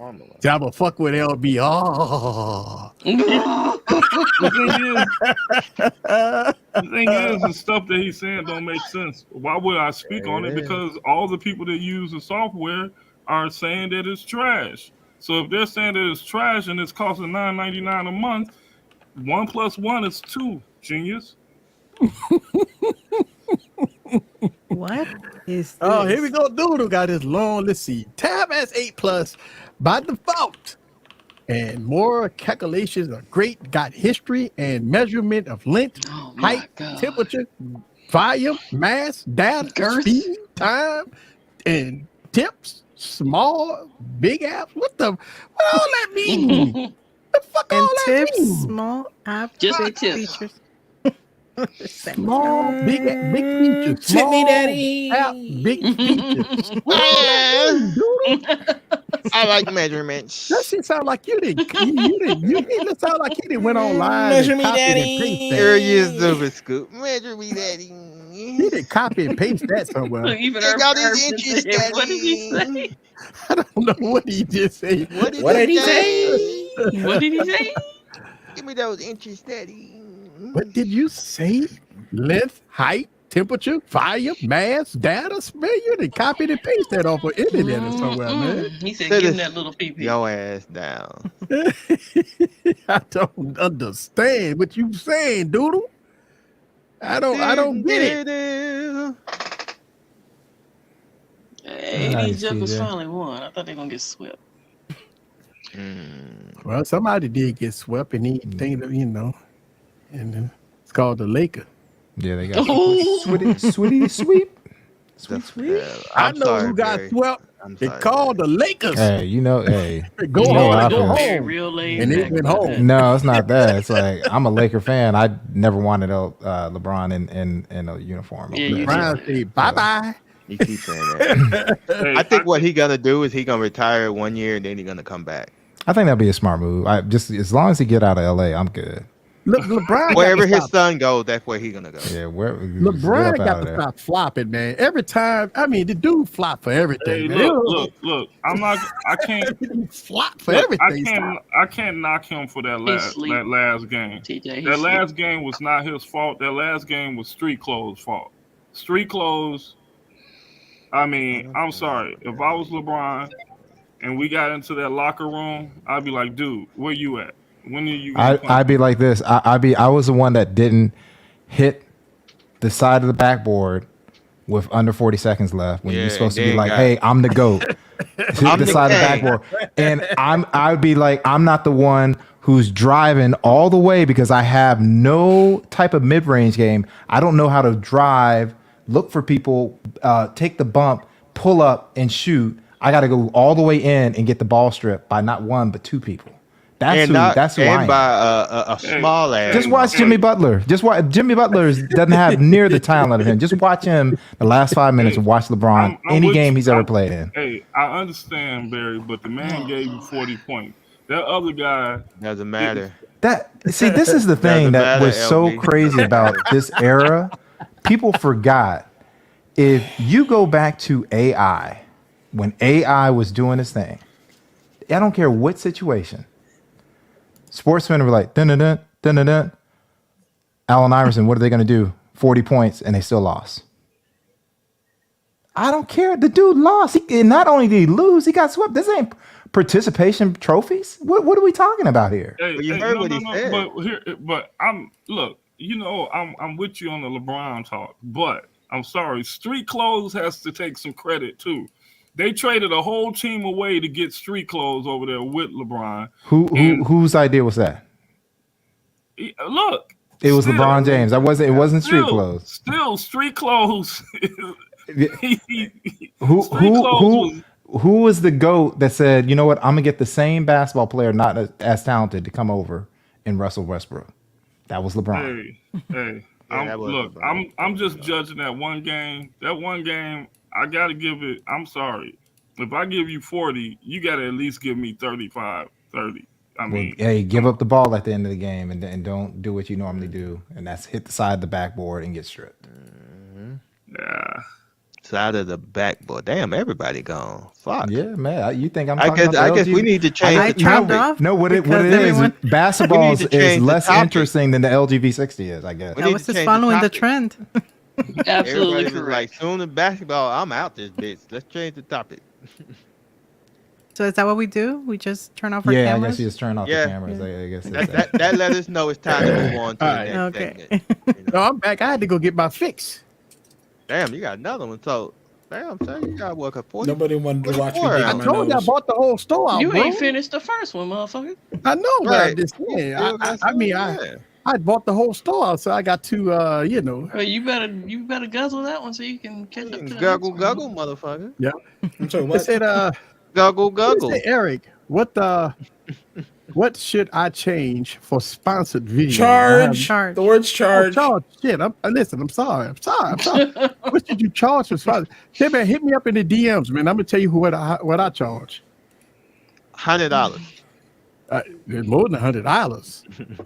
C: I'm saying? I'ma fuck with LB. Oh.
K: The thing is, the stuff that he's saying don't make sense. Why would I speak on it? Because all the people that use the software are saying that it's trash. So if they're saying that it's trash and it's costing $9.99 a month, 1 + 1 is 2. Genius.
G: What is this?
C: Oh, here we go. Doodle got his long. Let's see. Tab S8 Plus by default. And more calculations are great. Got history and measurement of length,
E: Oh, my
C: height,
E: God.
C: temperature, volume, mass, data,
E: Girth.
C: speed, time, and tips. Small, big apps. What all that mean? The fuck all
G: And
C: that
G: tips,
C: mean?
G: small app
E: Just the tips.
G: features.
C: Small, big features.
I: Tip me,
C: Small
I: daddy.
C: app, big features. What all that mean, Doodle?
F: I like measurements.
C: That shit sound like you didn't sound like you didn't went online
I: Measure
C: and
I: me,
C: copied and
I: daddy.
C: paste
F: Here
C: that.
F: you is stupid scoop. Measure me, daddy.
C: You didn't copy and paste that somewhere.
E: Even
F: They
E: her
F: got his
E: person
F: inches,
E: said, what did he
F: daddy.
E: say?
C: I don't know what he just said.
F: What
I: did he say?
E: What did he say?
F: Give me those inches, daddy.
C: What did you say? Length, height, temperature, volume, mass, data. Man, you didn't copy and paste that off of internet or somewhere, man.
E: He said,
F: Sit
E: give him
F: his-
E: that little pee-pee.
F: Your ass down.
C: I don't understand what you saying, Doodle. I don't get it.
E: Hey,
D: Nice,
E: these jokers
D: CJ.
E: finally won. I thought they were going to get swept.
C: Well, somebody did get swept, and he think that, and it's called the Laker.
D: Yeah, they got
E: Oh.
D: sweetie sweep.
C: I know who got swept. They called the Lakers.
D: Hey,
C: Go
D: you know
C: home
D: how I
C: and go
D: feel.
C: home.
E: Real laid
C: And they
E: back
C: went
E: about
C: home.
E: that.
D: No, it's not that. It's like I'm a Laker fan. I never wanted LeBron in a uniform.
E: Yeah, you
C: Brian said, bye-bye.
F: He keeps saying that.
K: Hey,
F: I think what he gonna do is he gonna retire 1 year and then he gonna come back.
D: I think that'd be a smart move. I just as long as he get out of LA, I'm good.
C: Look, LeBron
F: Wherever
C: got to
F: his
C: stop.
F: son goes, that's where he gonna go.
D: Yeah, where
C: LeBron
D: get up out
C: got
D: of
C: to
D: there.
C: stop flopping, man. Every time, I mean, the dude flop for everything.
K: Hey,
C: man.
K: look. I can't.
C: He flop for
K: Look,
C: everything.
K: I can't knock him for that
E: sleep.
K: last game.
E: TJ, he
K: That
E: sleep.
K: last game was not his fault. That last game was Street Clothes' fault. Street Clothes. I mean, I'm sorry. If I was LeBron and we got into that locker room, I'd be like, dude, where you at? When are you? gonna
D: I'd be like this. I was the one that didn't hit the side of the backboard with under 40 seconds left when
F: Yeah,
D: you're supposed to
F: they
D: be like,
F: got-
D: hey, I'm the GOAT. Hit
F: I'm
D: the
F: the
D: side of the
F: king.
D: backboard. And I'd be like, I'm not the one who's driving all the way because I have no type of mid-range game. I don't know how to drive, look for people, take the bump, pull up and shoot. I got to go all the way in and get the ball stripped by not one but two people. That's who I am.
F: By a small ass.
D: Just watch Jimmy Butler. Just watch Jimmy Butler doesn't have near the talent of him. Just watch him the last 5 minutes and watch LeBron any game he's ever played in.
K: Hey, I understand, Barry, but the man gave you 40 points. That other guy
F: doesn't matter.
D: This is the thing that was so crazy about this era. People forgot. If you go back to AI, when AI was doing its thing, I don't care what situation. Sportsmen were like, dun-dun-dun, dun-dun-dun. Allen Iverson, what are they going to do? 40 points, and they still lost. I don't care. The dude lost. And not only did he lose, he got swept. This ain't participation trophies. What are we talking about here?
F: You heard what he said.
K: But I'm with you on the LeBron talk, but I'm sorry. Street Clothes has to take some credit too. They traded a whole team away to get Street Clothes over there with LeBron.
D: Whose idea was that?
K: Look,
D: it was LeBron James. It wasn't Street Clothes.
K: Still, Street Clothes.
D: Who was the GOAT that said, you know what, I'm gonna get the same basketball player not as talented to come over in Russell Westbrook? That was LeBron.
K: Hey, I'm just judging that one game. That one game, I gotta give it. I'm sorry. If I give you 40, you gotta at least give me 35, 30.
D: Hey, give up the ball at the end of the game and don't do what you normally do, and that's hit the side of the backboard and get stripped.
K: Yeah.
F: Side of the backboard. Damn, everybody gone. Fuck.
D: Yeah, man. You think I'm
F: I
D: talking
F: guess,
D: about
F: I guess we need to change the topic.
D: No, what it is, basketball is less interesting than the LGV60 is, I guess.
G: I was just following the trend.
E: Absolutely
F: correct. Like, soon as basketball, I'm out this bitch. Let's change the topic.
G: So is that what we do? We just turn off our
D: cameras?
G: cameras?
D: I guess you just turn off the cameras. I guess
F: that let us know it's time to move on to the next segment.
C: No, I'm back. I had to go get my fix.
F: Damn, you got another one. So, damn, son, you got to work a 40.
I: Nobody wanted to watch me.
C: I told you I bought the whole store out,
E: You
C: bro.
E: ain't finished the first one, motherfucker.
C: I know, but
F: Right.
C: I'm just saying. I bought the whole store out, so I got to,
E: Well, you better guzzle that one so you can catch up to the
F: Guggle, guggle, motherfucker.
C: Yeah.
I: I'm sorry,
C: They
I: what?
C: said,
F: Guggle, guggle.
C: Say, Eric, what should I change for sponsored videos?
I: Charge. The word's charge.
C: Charge. Shit. Listen, I'm sorry. What should you charge for sponsored? Hey, man, hit me up in the DMs, man. I'm gonna tell you what I charge.
F: $100.
C: There's more than $100.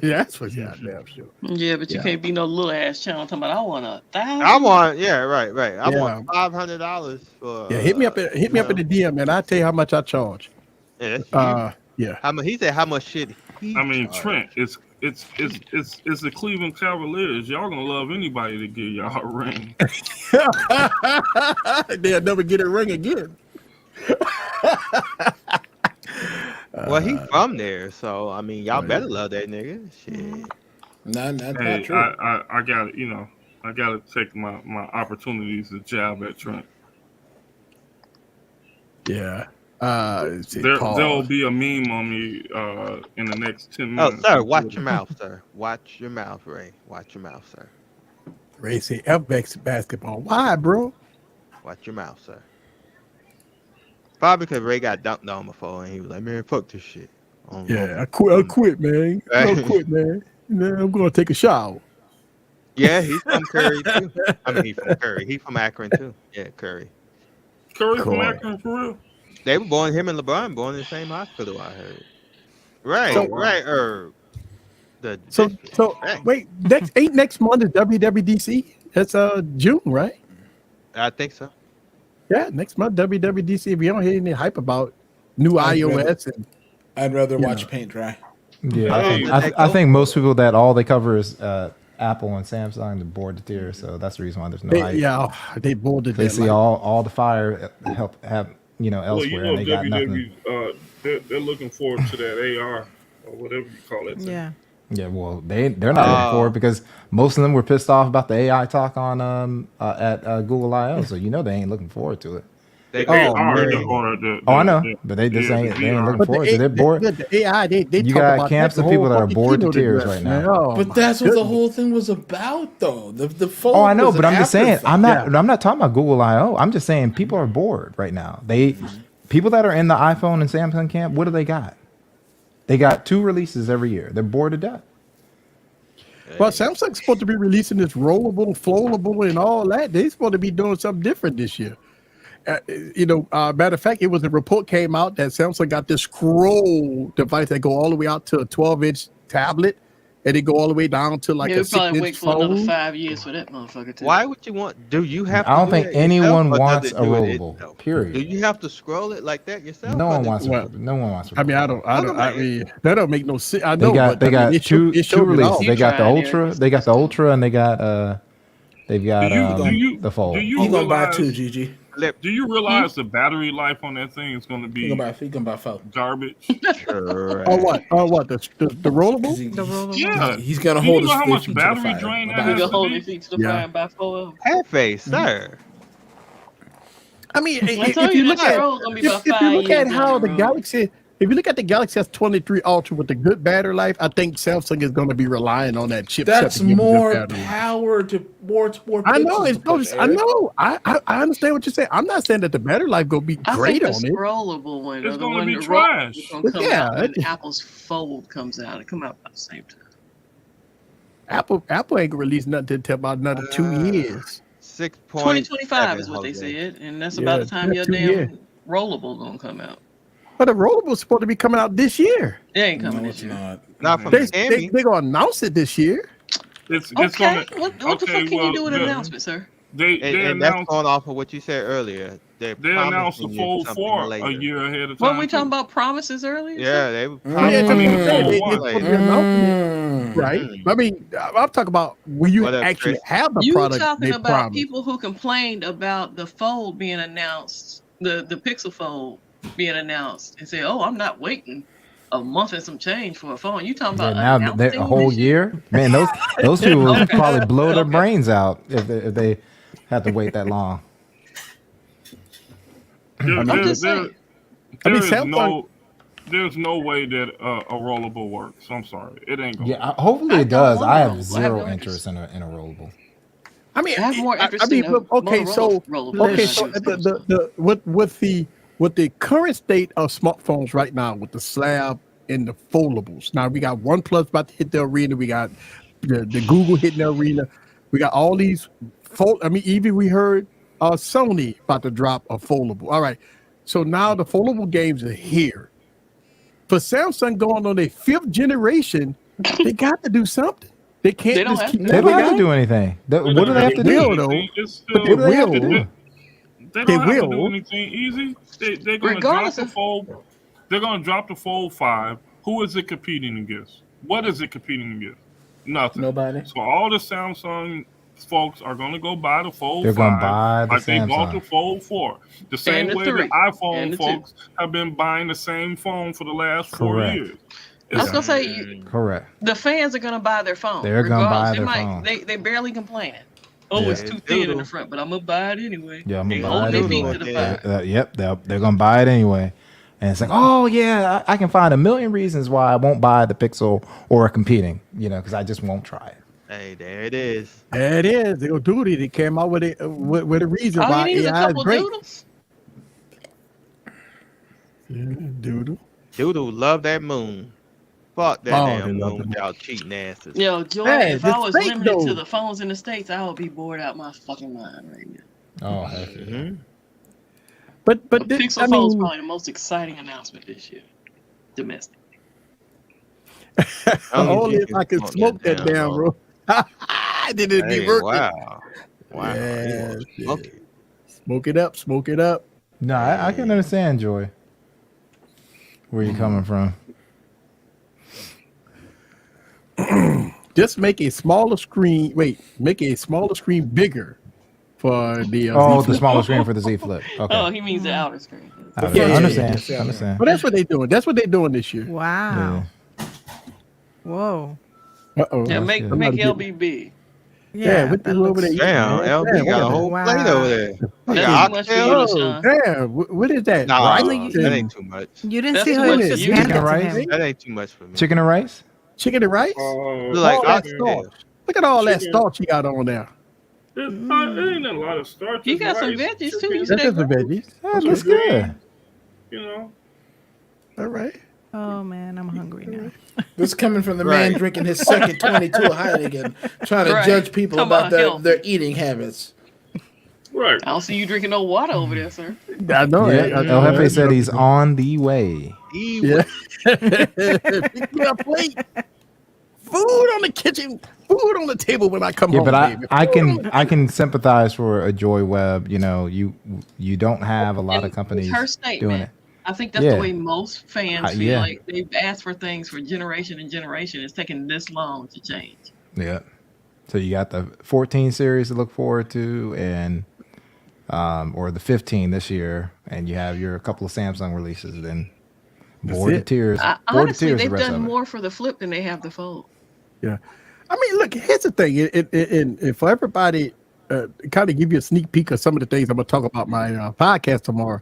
C: That's for goddamn sure.
E: Yeah, but you can't be no little ass channel talking about I want 1,000.
F: I want, right. I want $500 for.
C: Yeah, hit me up in the DM, man. I'll tell you how much I charge.
F: Yeah, that's
C: yeah.
F: He said how much shit.
K: Trent, it's the Cleveland Cavaliers. Y'all gonna love anybody to give y'all a ring.
C: They'll never get a ring again.
F: Well, he's from there, so I mean, y'all better love that nigga. Shit.
I: That's
K: Hey,
I: not true.
K: I got I gotta take my opportunities to jab at Trent.
C: Yeah.
K: There'll be a meme on me in the next 10
F: Oh,
K: minutes.
F: sir, watch your mouth, sir. Watch your mouth, Ray. Watch your mouth, sir.
C: Ray say FX basketball. Why, bro?
F: Watch your mouth, sir. Probably because Ray got dunked on before, and he was like, "Man, fuck this shit."
C: I quit, man. I quit, man. I'm gonna take a shower.
F: Yeah, he's from Curry too. I mean, he's from Curry. He's from Akron too. Yeah, Curry.
K: Curry from Akron, for real?
F: They were born. Him and LeBron born in the same hospital. I heard. Right,
C: So-
F: right.
C: Wait, next month is WWDC? That's June, right?
F: I think so.
C: Yeah, next month WWDC. If you don't hear any hype about new iOS, and
I: I'd rather watch paint dry.
D: Yeah, I think most people that all they cover is Apple and Samsung, they're bored to tears. So that's the reason why there's no hype.
C: they bored to
D: They
C: death.
D: see all the fire have elsewhere, and they got nothing.
K: WWE, they're looking forward to that AR or whatever you call it.
G: Yeah.
D: Yeah, well, they're not looking forward because most of them were pissed off about the AI talk on at Google I/O. So they ain't looking forward to it.
F: They
K: They
C: Oh,
K: already
C: man.
K: ordered the.
D: Oh, I know,
K: the-
D: but they just
K: yeah,
D: ain't
K: the
D: they ain't
K: VR.
D: looking
C: But
D: forward to it. They're bored.
C: the AI, they
D: You
C: talk
D: got
C: about
D: camps
C: that
D: of
C: the
D: people
C: whole
D: that are
C: fucking
D: bored to
C: keynote
D: tears
C: address,
D: right
C: man.
D: now.
C: Oh,
I: But
C: my
I: that's what the
C: goodness.
I: whole thing was about, though. The fold.
D: Oh, I know,
I: was
D: but
I: an
D: I'm just saying,
I: afterthought.
D: I'm not talking about Google I/O. I'm just saying people are bored right now. People that are in the iPhone and Samsung camp, what do they got? They got 2 releases every year. They're bored to death.
C: Well, Samsung's supposed to be releasing this rollable, foldable, and all that. They're supposed to be doing something different this year. Matter of fact, it was a report came out that Samsung got this scroll device that go all the way out to a 12-inch tablet, and it go all the way down to like
E: Yeah,
C: a
E: we probably
C: 6-inch
E: wait for another
C: phone.
E: 5 years for that motherfucker to.
F: Why would you want? Do you have?
D: I don't
F: to do
D: think
F: that
D: anyone
F: yourself, or does
D: wants
F: it
D: a
F: do it
D: rollable.
F: itself?
D: Period.
F: Do you have to scroll it like that yourself?
D: No
F: or
D: one
F: does-
D: wants.
C: Well,
D: No one wants.
C: I mean, I mean, that don't make no sense. I
D: They
C: know,
D: got.
C: but
D: They
C: I mean,
D: got two releases.
E: You
D: They got the
E: tried it,
D: Ultra.
E: Eric.
D: They got the Ultra, and they got. They've got the Fold.
K: Do you
I: You gonna buy
K: realize?
I: 2, Gigi?
K: Do you realize the battery life on that thing is going to
I: You
K: be
I: gonna buy 4?
K: garbage?
F: Correct.
C: Oh what? Oh what? The rollable?
G: The rollable.
K: Yeah.
I: He's gonna
K: Do
I: hold
K: you
I: his
K: know how
I: feet
K: much
I: to the
K: battery
I: fire.
K: drain
I: I'll
K: that
I: buy
E: You
K: has
E: can
K: to
E: hold
K: be?
E: his feet to the
C: Yeah.
E: fire and buy 4 of them.
F: Cafe, sir.
C: I mean,
E: I
C: if
E: told
C: you
E: you
C: look
E: that
C: at
E: scroll's gonna be about
C: if you
E: 5
C: look
E: years
C: at
E: down
C: how
E: the
C: the
E: road.
C: Galaxy, if you look at the Galaxy S23 Ultra with the good battery life, I think Samsung is going to be relying on that chipset.
I: That's
C: to give you
I: more
C: good battery life.
I: power to more.
C: I know
I: pixels
C: it's
I: to push,
C: I
I: Eric.
C: know. I understand what you're saying. I'm not saying that the battery life gonna be
E: I
C: great
E: think
C: on
E: the
C: it.
E: scrollable one,
K: It's
E: or the
K: gonna
E: one
K: be
E: that roll,
K: trash.
E: is gonna come
C: Yeah,
E: out when
C: it-
E: Apple's Fold comes out. It come out about the same time.
C: Apple ain't gonna release nothing until about another 2 years.
E: 2025 is what they said, and that's
C: Yeah,
E: about the time your
C: 2
E: damn
C: years.
E: rollable gonna come out.
C: But the rollable's supposed to be coming out this year.
E: It ain't coming
I: No,
E: this
I: it's
E: year.
F: Not from
C: They
F: Sammy.
C: gonna announce it this year.
K: It's
E: Okay,
K: gonna.
E: what the fuck can you do with an announcement, sir?
K: They
F: And that's
K: announced
F: going off of what you said earlier. They're
K: they announced the
F: promising you
K: Fold
F: something
K: 4
F: later.
K: a year ahead of time.
E: What we
K: too.
E: talking about promises earlier?
F: Yeah, they were
C: Yeah,
F: promising
C: I mean,
F: you
K: the
C: they-
K: Fold
C: they-
K: one.
C: they're supposed to be announcing it,
I: Mm.
C: right? I mean, I'm talking about when you
F: What up,
C: actually
F: Chris?
C: have the
E: You
C: product.
E: talking
C: they
E: about
C: promised.
E: people who complained about the Fold being announced, the Pixel Fold being announced, and say, "Oh, I'm not waiting a month and some change for a phone." You talking
D: Yeah,
E: about
D: now they're
E: announcing
D: a whole
E: this shit?
D: year. Man, those people would
E: Okay.
D: probably blow their
E: Okay.
D: brains out if they had to wait that long.
K: I'm
E: just saying.
K: There
C: I mean,
K: is
C: Samsung-
K: there's no way that a rollable works. I'm sorry, it ain't gonna.
D: Yeah, hopefully
E: I
D: it does.
E: don't
D: I
E: know. I
D: have
E: have
D: zero
E: no
D: interest in a rollable.
C: I mean,
E: I have more interest in a
C: okay, so
E: Motorola rollable
C: okay,
E: than
C: so
E: I do
C: the with the current state of smartphones right now, with the slab and the foldables. Now we got OnePlus about to hit the arena. We got the Google hitting the arena. We got all these fold. I mean, even we heard Sony about to drop a foldable. All right, so now the foldable games are here. For Samsung going on their 5th generation, they got to do something. They can't
E: They don't
C: just
E: have
C: keep
E: to.
D: They don't have to
C: going.
D: do anything. What do they have to
C: They will,
D: do?
C: though.
K: It's
C: But
K: still,
C: they will.
K: They
C: They
K: don't have to do
C: will.
K: anything easy. They're gonna
E: Regardless
K: drop the
E: of-
K: Fold. They're gonna drop the Fold 5. Who is it competing against? What is it competing against? Nothing.
I: Nobody.
K: So all the Samsung folks are gonna go buy the Fold
D: They're
K: 5
D: gonna buy the
K: like they bought
D: Samsung.
K: the Fold 4. The same
E: the
K: way
E: 3.
K: the iPhone
E: And the 2.
K: folks have been buying the same phone for the last 4
D: Correct.
K: years.
E: I was gonna say
D: Correct.
E: the fans are gonna buy their phone.
D: They're gonna buy
E: regardless.
D: their phone.
E: They barely complaining. Oh,
D: Yeah.
E: it's too thin in the front, but I'm gonna buy it anyway.
D: Yeah, I'm
E: They
D: gonna
E: hold
D: buy
E: their
D: it
E: feet
D: anyway.
E: to the fire.
D: Yep, they're gonna buy it anyway. And it's like, oh yeah, I can find a million reasons why I won't buy the Pixel or competing. Because I just won't try it.
F: Hey, there it is.
C: There it is. They go do it. They came out with a reason
E: All
C: why
E: you need is a
C: AI is
E: couple
C: great.
E: doodles.
C: Doodle.
F: Doodle love that moon. Fuck that
C: Oh, they
F: damn
C: love
F: moon
C: the
F: with y'all cheating asses.
E: Yo, Joy,
C: Hey,
E: if I
C: it's
E: was
C: fake,
E: limited to
C: though.
E: the phones in the States, I would be bored out my fucking mind right now.
D: Oh, heck yeah.
F: Mhm.
C: But
E: The
C: this,
E: Pixel
C: I
E: Fold's
C: mean,
E: probably the most exciting announcement this year. Domestic.
C: only if I could smoke that damn, bro. Then it'd be
F: Hey,
C: working.
F: wow. Wow.
C: Yeah,
F: You want to smoke it.
C: Smoke it up. Smoke it up.
D: No, I can understand, Joy. Where you coming from?
C: Just make a smaller screen. Wait, make a smaller screen bigger for the.
D: Oh,
C: Z
D: the
C: Flip.
D: smaller screen for the Z Flip. Okay.
E: Oh, he means the outer screen.
D: I
C: yeah,
D: understand.
C: yeah.
D: Understand.
C: But that's what they're doing. That's what they're doing this year.
G: Wow.
D: Yeah.
G: Whoa.
C: Uh oh.
E: Yeah, make
D: good.
E: make
C: Somebody
E: LB big.
C: Yeah, what
G: that
C: you over there?
G: looks-
C: eating,
F: Damn,
C: man?
F: LB
C: Damn,
F: got a
C: what
F: whole
G: Wow.
F: plate over there. You
E: That's
F: got
E: too much for you,
F: oxtails?
C: Oh,
E: LaShawn.
C: damn. What is that?
F: Nah,
C: Rice
F: that
C: and
F: ain't too much.
G: You didn't
E: That's
G: see
E: too
G: how
E: much
G: he
E: for
G: just
E: you.
G: handed
D: Chicken
G: it to
D: rice?
G: him.
F: That ain't too much for me.
D: Chicken and rice?
C: chicken and rice?
F: Look like
C: All that
F: oxtail.
C: starch. Look at all that
K: Chicken.
C: starch you got on there.
K: It ain't a lot of starch.
E: You
K: It's
E: got some
K: rice,
E: veggies too.
K: chicken,
E: You
C: That's
E: said
C: just the veggies.
D: That looks good.
K: You know.
C: All right.
G: Oh man, I'm hungry now.
I: This coming from the man
F: Right.
I: drinking his second 22 Heineken, trying to
E: Right.
I: judge people
E: Come
I: about
E: on,
I: their,
E: help.
I: their eating habits.
K: Right.
E: I don't see you drinking no water over there, sir.
C: I know.
D: Yeah, El Jefe said he's on the way.
C: Yeah. Pick me a plate. Food on the kitchen. Food on the table when I come
D: Yeah,
C: home.
D: but
C: baby.
D: I can sympathize for a Joy Webb. You know, you don't have a lot of
E: And
D: companies
E: with her
D: doing
E: statement,
D: it.
E: I think that's
D: Yeah.
E: the way most fans feel.
D: yeah.
E: Like they've asked for things for generation and generation. It's taking this long to change.
D: Yeah. So you got the 14 series to look forward to, and or the 15 this year, and you have your couple of Samsung releases. Then bored to
C: it.
D: tears. Bored to
E: Honestly,
D: tears. The
E: they've
D: rest
E: done
D: of it.
E: more for the Flip than they have the Fold.
C: Yeah. I mean, look, here's the thing. And for everybody, kind of give you a sneak peek of some of the things I'm going to talk about my podcast tomorrow.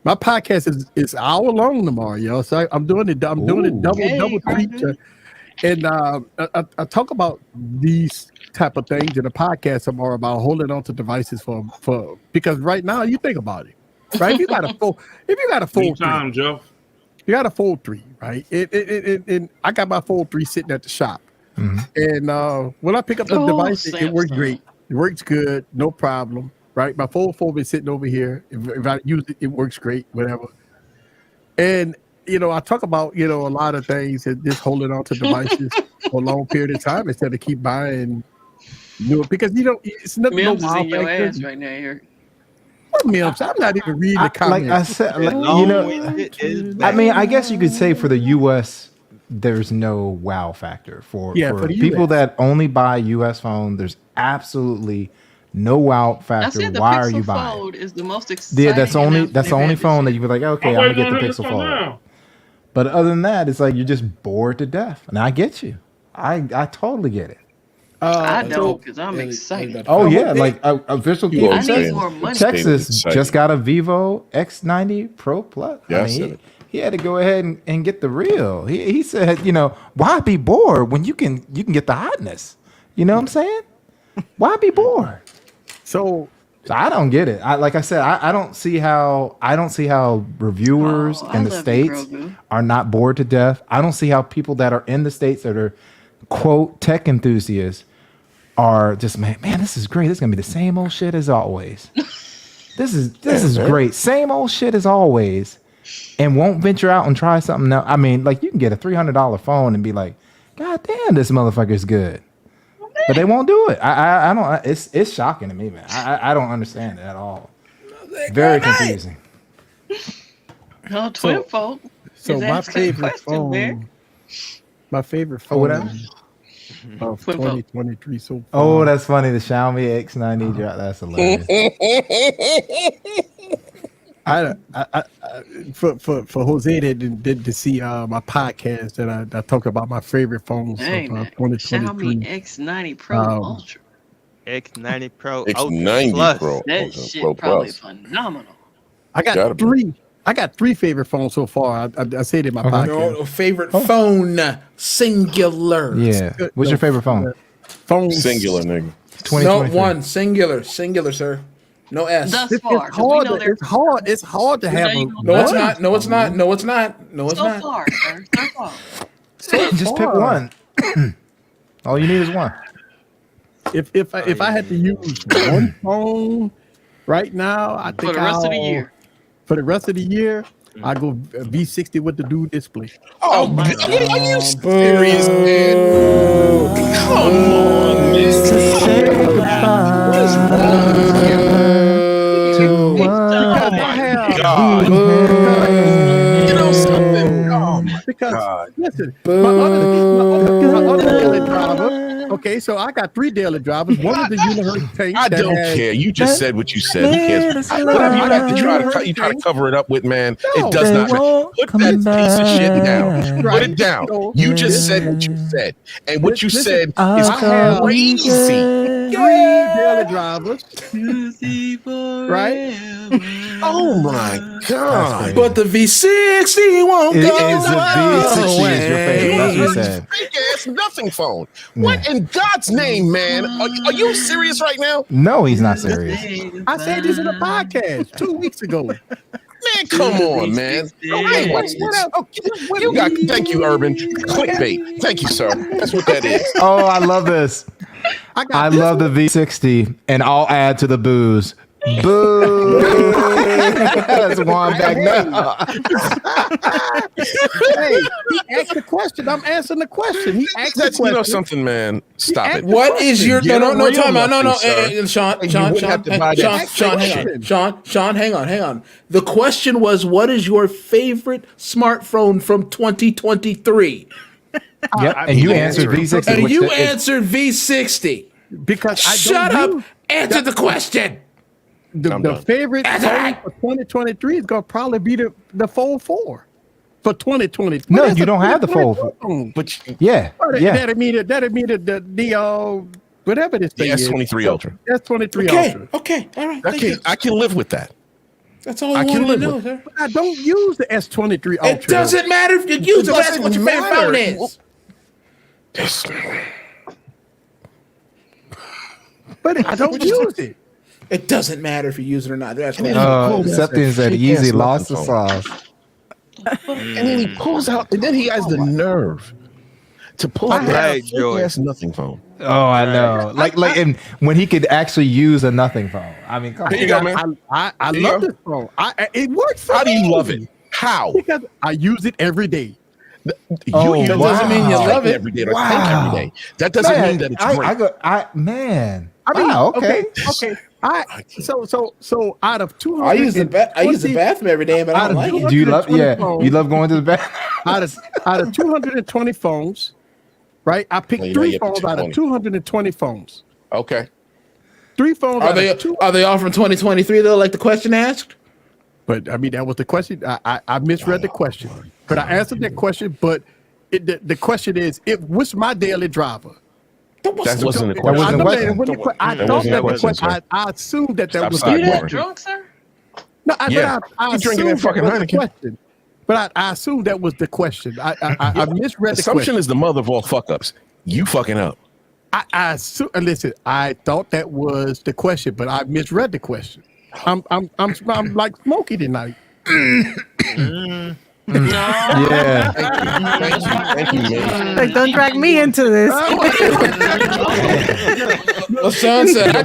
C: My podcast is hour long tomorrow, yo. So I'm doing it. I'm doing it double feature. And I talk about these type of things in the podcast tomorrow about holding on to devices for because right now you think about it, right? If you got a fold
K: Anytime, Jeff.
C: you got a Fold 3, right? And I got my Fold 3 sitting at the shop. And when I pick up the device, it works
E: Samsung.
C: great. It works good, no problem, right? My Fold 4 is sitting over here. If I use it, it works great, whatever. And, I talk about, a lot of things and just holding on to devices for a long period of time instead of keep buying new, because it's nothing no
E: Mims is
C: wow
E: in your
C: factor.
E: ass right now, Eric.
C: What Mims? I'm not even reading the
D: Like
C: comments.
D: I said, like,
F: It is
D: I
F: bad.
D: mean, I guess you could say for the U.S., there's no wow factor for
C: for the
D: people
C: US.
D: that only buy U.S. phone. There's absolutely no wow
E: I
D: factor.
E: said the
D: Why are
E: Pixel
D: you buying?
E: Fold is the most exciting.
D: Yeah, that's the only
E: announcement
D: phone that
E: they've
D: you be like, okay,
K: I'm
D: I'm gonna
K: waiting
D: get
K: on
D: the
K: him to
D: Pixel
K: come
D: Fold.
K: now.
D: But other than that, it's like you're just bored to death, and I get you. I totally get it.
E: I don't, because I'm excited.
D: Oh yeah, like official people.
E: I need more money.
D: Texas
H: Excited.
D: just got a Vivo X90 Pro Plus.
H: Yeah, I
D: I
H: said
D: mean,
H: it.
D: he had to go ahead and get the real. He said, why be bored when you can get the hotness? You know what I'm saying? Why be bored?
C: So
D: So I don't get it. Like I said, I don't see how reviewers
E: I
D: in the
E: love you,
D: States
E: Grogu.
D: are not bored to death. I don't see how people that are in the States that are quote tech enthusiasts are just man, this is great. This is gonna be the same old shit as always. This is great. Same old shit as always, and won't venture out and try something else. I mean, like you can get a $300 phone and be like, God damn, this motherfucker's good. But they won't do it. I don't. It's shocking to me, man. I don't understand it at all. Very confusing.
E: No, Twin Fold.
C: So
E: is
C: my
E: asking a
C: favorite
E: question, man.
C: phone, my favorite
D: Oh,
C: phone
D: whatever.
C: of
E: Flip phone.
C: 2023 so far.
D: Oh, that's funny. The Xiaomi X90 drop. That's hilarious.
C: For Jose that did to see my podcast that I talked about my favorite phones
E: Dang,
C: of
E: man.
C: 2023.
E: Xiaomi X90 Pro Ultra.
F: X90 Pro
H: X90
F: Plus.
H: Pro.
E: That
H: Okay,
E: shit
H: Pro
E: probably
H: Plus.
E: phenomenal.
C: I
H: Gotta
C: got
H: be.
C: three. I got three favorite phones so far. I said in my podcast.
I: No, favorite phone, singular.
D: Yeah. What's your favorite phone?
C: Phone
H: Singular, nigga.
I: No
D: 2023.
I: one, singular, sir. No S.
E: Thus
C: It's
E: far. 'cause we
C: hard.
E: know they're
C: It's hard to have
E: know
C: a.
E: you gonna
I: No, it's
E: What?
I: not. No, it's not. No, it's not. No, it's
E: so
I: not.
E: far, sir. So far.
D: Just pick one. All you need is one.
C: If I had to use one phone right now, I think
E: For the rest of the year.
C: For the rest of the year, I go V60 with the dual display.
H: Oh,
E: my
H: God. Are you serious, man? Come on, man.
C: Because I have
H: God. You know something? Oh, my
C: because listen, my other daily driver. Okay, so I got 3 daily drivers. One of the Unihertz tanks.
H: I don't care. You just said what you said. Who cares? Whatever you have to try to cover it up with, man. It does not. Put that piece of shit down. Put it down. You just said what you said, and what you said is crazy.
C: 3 daily drivers. Right?
H: Oh my god!
I: But the V60 won't
D: It
I: go
D: is the V60 is your favorite. That's what you said.
H: Fake ass nothing phone. What in God's name, man? Are you serious right now?
D: No, he's not serious.
C: I said this in a podcast 2 weeks ago.
H: Man, come on, man. Thank you, Urban. Clickbait. Thank you, sir. That's what that is.
D: Oh, I love this. I love the V60, and I'll add to the booze. Boo! That's one back now.
C: Hey, he asked the question. I'm answering the question. He asked the question.
H: You know something, man? Stop it.
I: What is your no time out? No, Sean, hang on. The question was, what is your favorite smartphone from 2023?
D: Yep, and you answered V60.
I: And you answered V60
C: because I
I: shut up. Answer the question.
C: The favorite phone for 2023 is going to probably be the Fold 4 for 2020.
D: No, you don't have the Fold 4. But yeah.
C: That'd mean the whatever this thing is.
H: S23 Ultra.
C: S23 Ultra.
I: Okay, all right.
H: I can live with that.
I: That's all I want to know, sir.
C: But I don't use the S23 Ultra.
I: It doesn't matter if you use it. That's what your favorite phone is.
C: But I don't use it.
I: It doesn't matter if you use it or not. That's
D: something said easy lost the sauce.
H: And then he pulls out, and then he has the nerve to pull out that nothing phone.
D: Oh, I know. Like, and when he could actually use a nothing phone. I mean, come on.
H: There you go, man.
C: I love this phone. It works for me.
H: How do you love it? How?
C: Because I use it every day.
H: That doesn't mean you love it every day. Or think every day. That doesn't mean that it's
C: okay.
H: great.
C: So out of 200,
I: I use the bathroom every day, but I don't like it.
D: Do you love? Yeah, you love going to the bathroom.
C: out of 220 phones, right? I picked 3 phones out of 220 phones.
H: Okay.
C: 3 phones.
I: Are they all from 2023 though? Like the question asked.
C: But I mean, that was the question. I misread the question, but I answered that question. But the question is, what's my daily driver?
H: That wasn't the question.
C: I thought that was the question. I assumed that was the question.
E: You that drunk, sir?
C: No,
H: I drinking that fucking Heineken.
C: But I assumed that was the question. I misread the
H: Assumption
C: question.
H: is the mother of all fuck ups. You fucking up.
C: Listen, I thought that was the question, but I misread the question. I'm like Smokey tonight.
D: Yeah.
H: Thank you, man.
G: Like, don't drag me into this.
I: LaShawn said I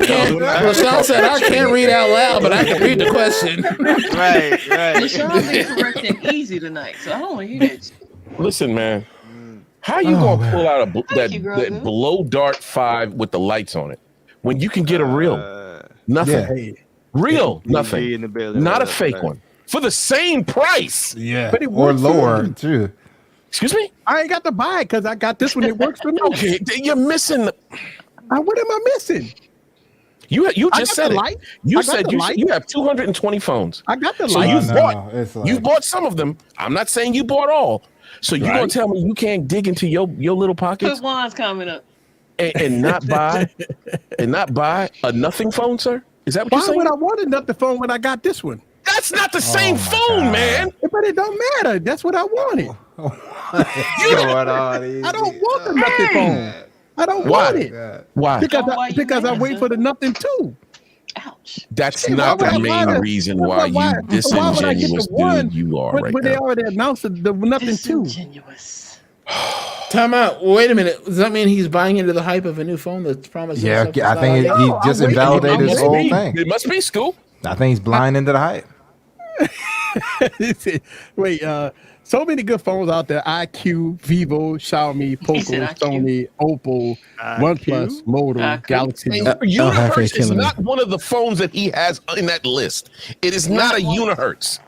I: can't read out loud, but I can read the question.
F: Right.
E: LaShawn been correct and easy tonight, so I don't want to hear that.
H: Listen, man. How you gonna pull out that blow dart 5 with the lights on it when you can get a real nothing? Real nothing. Not a fake one. For the same price.
D: Yeah.
C: But it
D: or
C: works
D: lower too.
H: Excuse me?
C: I ain't got to buy it because I got this one. It works for me.
H: Okay, you're missing.
C: What am I missing?
H: You just said it.
C: Light.
H: You said you have 220 phones.
C: I got the
H: so
C: light.
H: You've bought some of them. I'm not saying you bought all. So you're gonna tell me you can't dig into your little pockets?
E: Put Juan's coming up.
H: And not buy a nothing phone, sir? Is that what you're saying?
C: Why would I want another phone when I got this one?
H: That's not the same phone, man.
C: But it don't matter. That's what I wanted. I don't want the nothing phone. I don't want it.
H: Why?
C: Because I wait for the nothing too.
E: Ouch.
H: That's not the main reason why you disingenuous dude you are right now.
C: When they already announced the nothing too.
I: Time out. Wait a minute. Does that mean he's buying into the hype of a new phone that's promising?
D: Yeah, I think he just invalidated his whole thing.
H: It must be school.
D: I think he's blind into the hype.
C: Wait, so many good phones out there: IQ, Vivo, Xiaomi, Poco, Sony, Oppo, OnePlus, Moto, Galaxy.
H: Unihertz is not one of the phones that he has in that list. It is not a Unihertz.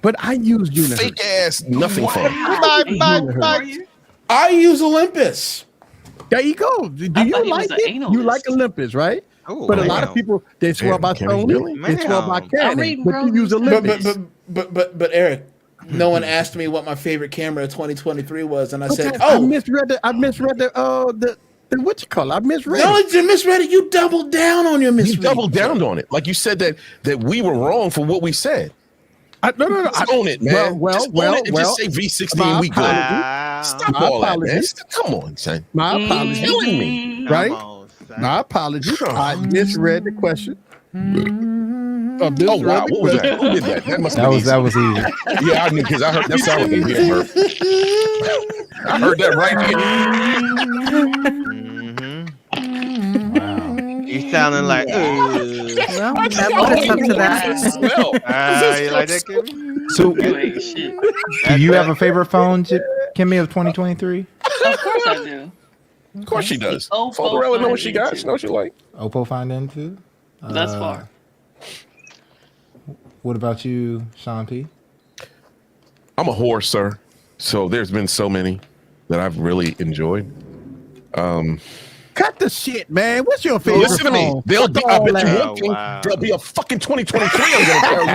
C: But I use Universe.
H: Fake ass nothing phone.
I: I use Olympus.
C: There you go. Do
E: I
C: you
E: thought he
C: like
E: was an
C: it? You
E: analyst.
C: like Olympus, right?
F: Oh,
C: But a lot of people they swear by
H: can we
C: Sony,
H: really?
C: they swear by
F: Man.
C: Canon,
E: reading,
C: but
E: bro.
C: you use Olympus.
I: But Eric, no one asked me what my favorite camera of 2023 was, and I said,
C: Okay, I
I: "Oh,
C: misread the what you call it? I misread
I: no,
C: it.
I: you misread it. You doubled down on your
H: You
I: misread.
H: doubled down on it. Like you said that we were wrong for what we said.
C: No.
H: Just own it, man. Just own it and just say V60 and we good. Stop
C: My
H: all that, man.
C: apologies.
H: Come on, son.
C: My
H: You're
C: apologies.
H: killing me.
C: Right? My apologies. I misread the question.
H: Oh wow, what was that? Who did that? That must
D: That was easy.
H: Yeah, I knew because I heard that sounded like a Bert. I heard that right here.
F: You sounding like,
G: Well, that put us up to that.
F: you like that, Kimmy?
D: So,
E: You ain't shit.
D: do you have a favorite phone, Kimmy, of 2023?
E: Of course I do.
H: Of course she does.
E: Oppo
H: Foldorella know what she
E: Find
H: got. She knows what she like.
D: Oppo Find N2.
E: Thus far.
D: What about you, Sean P?
H: I'm a whore, sir. So there's been so many that I've really enjoyed.
C: Cut the shit, man. What's your favorite
H: Listen to me.
C: phone?
H: There'll be, I bet you
C: that.
H: one thing, there'll be a fucking 2023, I'm going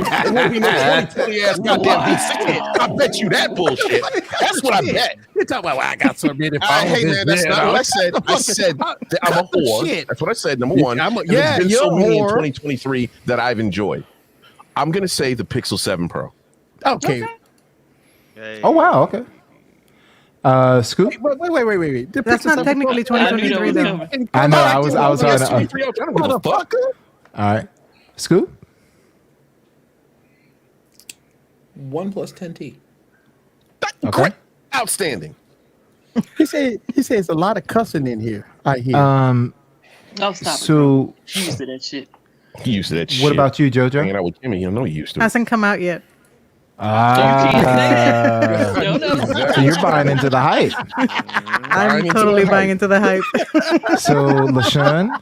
H: to tell you. It won't be no 2020 ass goddamn V60. I bet you that bullshit. That's what I bet.
C: You're talking about, well, I got so many phones.
H: Hey, man, that's not what I said. I said that I'm a whore.
C: Shit.
H: That's what I said, number one.
C: I'm a-
H: And
C: yeah,
H: there's been
C: you're
H: so
C: a
H: many in
C: whore.
H: 2023 that I've enjoyed. I'm going to say the Pixel 7 Pro.
C: Okay.
D: Oh wow, okay. Scoop.
C: Wait. The
G: That's
C: Pixel
G: not
C: 7
G: technically
C: Pro-
G: 2023 though.
D: I know. I was trying to.
H: 23, I don't give a fuck.
D: All right, Scoop.
I: OnePlus 10T.
D: Okay.
H: Outstanding.
C: He said it's a lot of cussing in here. I hear.
E: Oh, stop it.
D: So,
E: You used to that shit.
H: He used to that shit.
D: what about you, JoJo?
H: Hanging out with Jimmy, you know he used to.
G: Hasn't come out yet.
E: No, no.
D: So you're buying into the hype.
G: I'm
H: into
G: totally
H: the
G: buying
H: hype.
G: into the hype.
D: So, LaShawn.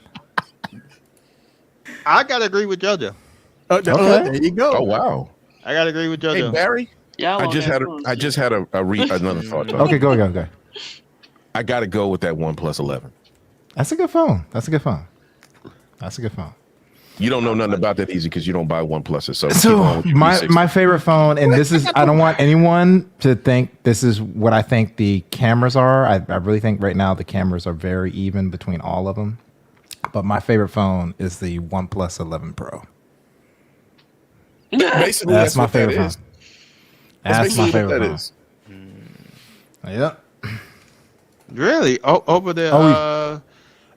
F: I gotta agree with JoJo.
C: There you go.
H: Oh wow.
F: I gotta agree with
H: Hey
F: JoJo.
H: Barry,
E: Y'all
H: I
E: on
H: just
E: that
H: had
E: bullshit.
H: another thought. though.
D: Okay, go.
H: I got to go with that OnePlus 11.
D: That's a good phone.
H: You don't know nothing about that easy because you don't buy OnePluses. So, keep
D: So
H: on with your
D: my
H: V60.
D: my favorite phone, and this is I don't want anyone to think this is what I think the cameras are. I really think right now the cameras are very even between all of them. But my favorite phone is the OnePlus 11 Pro.
H: Basically,
D: That's my
H: what that
D: favorite phone.
H: is.
D: That's my
H: basically what
D: favorite
H: that
D: phone.
H: is.
D: Yep.
F: Really? Over there?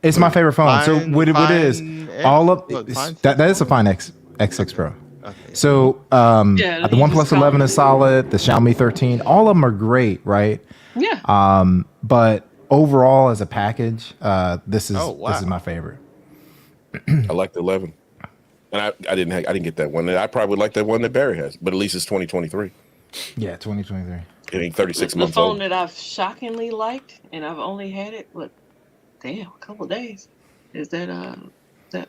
D: It's my favorite phone. So what it is,
F: X?
D: all of
F: What, Fine
D: that is a Fine X6 Pro.
F: Okay.
D: So
E: Yeah,
D: the
E: you
D: OnePlus
E: just
D: 11
E: call
D: is
E: it.
D: solid. The Xiaomi 13, all of them are great, right?
E: Yeah.
D: But overall, as a package, this is
F: Oh, wow.
D: my favorite.
H: I like the 11, and I didn't get that one. I probably like that one that Barry has, but at least it's 2023.
D: Yeah, 2023.
H: It ain't 36
E: The
H: months
E: phone
H: old.
E: that I've shockingly liked, and I've only had it, a couple of days, is that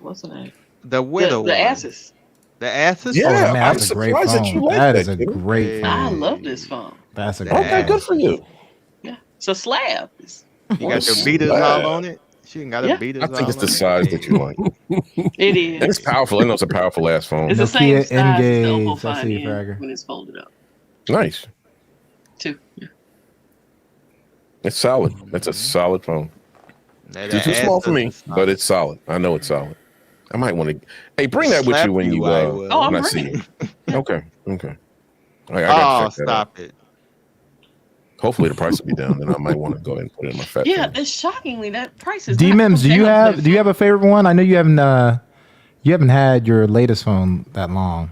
E: what's the name?
F: The widow.
E: The
F: one.
E: Asus.
F: The Asus?
H: Yeah,
D: Oh, man,
H: I'm
D: that's a great
H: surprised that you
D: phone.
H: like
D: That
H: that,
D: is a
H: Kim.
D: great phone.
E: I love this phone.
D: That's a
F: Okay,
D: great
H: Okay,
D: phone.
H: good for you.
E: Yeah. It's a slab.
F: You got your beaters all on it? She ain't got
E: Yeah.
F: a beaters
H: I think
F: all
H: it's the
F: on
H: size
F: it?
H: that you like.
E: It
H: And it's
E: is.
H: powerful. I know it's a powerful ass phone.
E: It's the same
D: Nokia
E: size as the
D: N-Gage.
E: Oppo
D: I
E: Find
D: see you,
E: N
D: Fragger.
E: when it's folded up,
H: Nice.
E: too. Yeah.
H: It's solid. That's a solid phone.
F: Now,
H: It's
F: the
H: too small for
F: Asus
H: me,
F: is
H: but it's solid. I know it's solid. I might want to. Hey, bring that with
F: Slap
H: you when you
F: I will.
E: Oh, I'm
H: when I see
E: bringing
H: you. Okay. I gotta
F: Oh,
H: check that out.
F: stop it.
H: Hopefully the price will be down, then I might want to go ahead and put it in my fat.
E: Yeah,
H: phone.
E: it's shockingly that price is.
D: D-Mims, do
E: not
D: you have
E: competitive.
D: a favorite one? I know you haven't had your latest phone that long.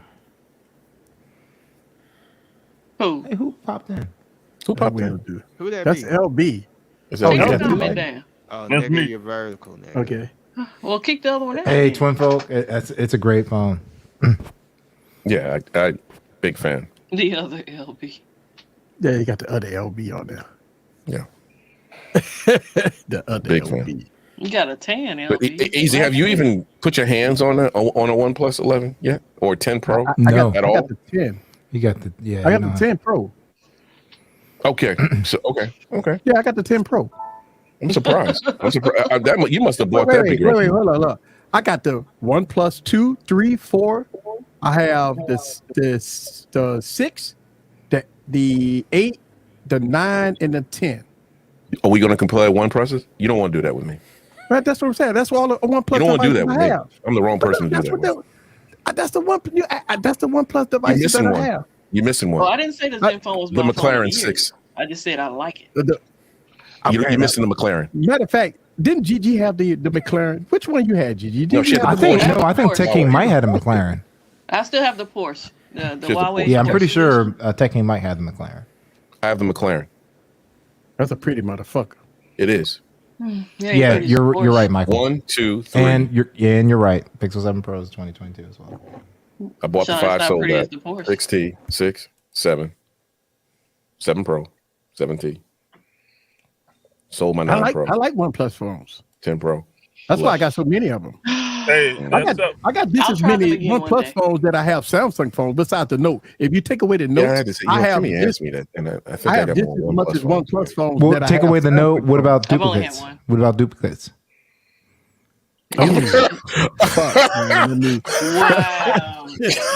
E: Who?
D: Hey, who popped in?
H: Who popped in?
F: Who that
C: That's
F: be?
C: LB.
H: Is that
E: Kick
H: what
E: the
H: you got to
E: comment
H: do?
E: down.
F: Oh,
K: That's
F: nigga,
K: me.
F: you're vertical, nigga.
C: Okay.
E: Well, kick the other one out.
D: Hey,
E: then.
D: twin folk, it's a great phone.
H: Yeah, I big fan.
E: The other LB.
C: Yeah, you got the other LB on there.
H: Yeah.
C: The other
H: Big
C: LB.
H: fan.
E: You got a tan LB.
H: But Easy, have you even put your hands on a OnePlus 11 yet, or 10 Pro
D: No.
H: at
C: I
H: all?
C: got the 10.
D: You got the
C: I got the 10 Pro.
H: Okay. So okay.
C: Yeah, I got the 10 Pro.
H: I'm surprised. You must have bought
C: Wait,
H: that big.
C: hold on, look. I got the OnePlus 2, 3, 4. I have the 6, the 8, the 9, and the 10.
H: Are we going to compare one process? You don't want to do that with me.
C: Right, that's what I'm saying. That's all the OnePlus.
H: You don't want to do that with me.
C: have.
H: I'm the wrong person to do that with.
C: That's the OnePlus device
H: You're missing
C: that I
H: one.
C: have.
H: You're missing one.
E: Well, I didn't say the Zen phone was
H: The
E: my phone of
H: McLaren
E: the year.
H: 6.
E: I just said I like it.
H: You're missing the McLaren.
C: Matter of fact, didn't Gigi have the McLaren? Which one you had, Gigi?
H: No, she had
D: I think Tech King might have the McLaren.
E: I still have the Porsche. The Huawei.
D: Yeah, I'm pretty
E: Porsche.
D: sure Tech King might have the McLaren.
H: I have the McLaren.
C: That's a pretty motherfucker.
H: It is.
D: Yeah, you're right, Michael.
H: 1, 2, 3.
D: And you're right. Pixel 7 Pro is 2022 as well.
H: I bought the
E: Sean,
H: 5,
E: it's not
H: sold
E: pretty as
H: that.
E: the Porsche.
H: 6T, 6, 7, 7 Pro, 7T. Sold my 9 Pro.
C: I like OnePlus phones.
H: 10 Pro.
C: That's why I got so many of them.
K: Hey,
C: I got just
E: I'll
C: as
E: try them
C: many
E: again one
C: OnePlus
E: day.
C: phones that I have Samsung phones besides the Note. If you take away the Note,
H: Yeah, I had to say,
C: I have
H: Kimmy
C: just,
H: asked me that, and I think
C: I
H: I
C: have
H: got
C: just
H: more
C: as much as
H: OnePlus
C: OnePlus
H: phones.
C: phones.
D: Well,
C: that I
D: take
C: have
D: away the
C: Samsung
D: Note. What about
E: I've only had
D: duplicates?
E: one.
D: What about duplicates?
C: Fuck, man, I mean,
E: Wow.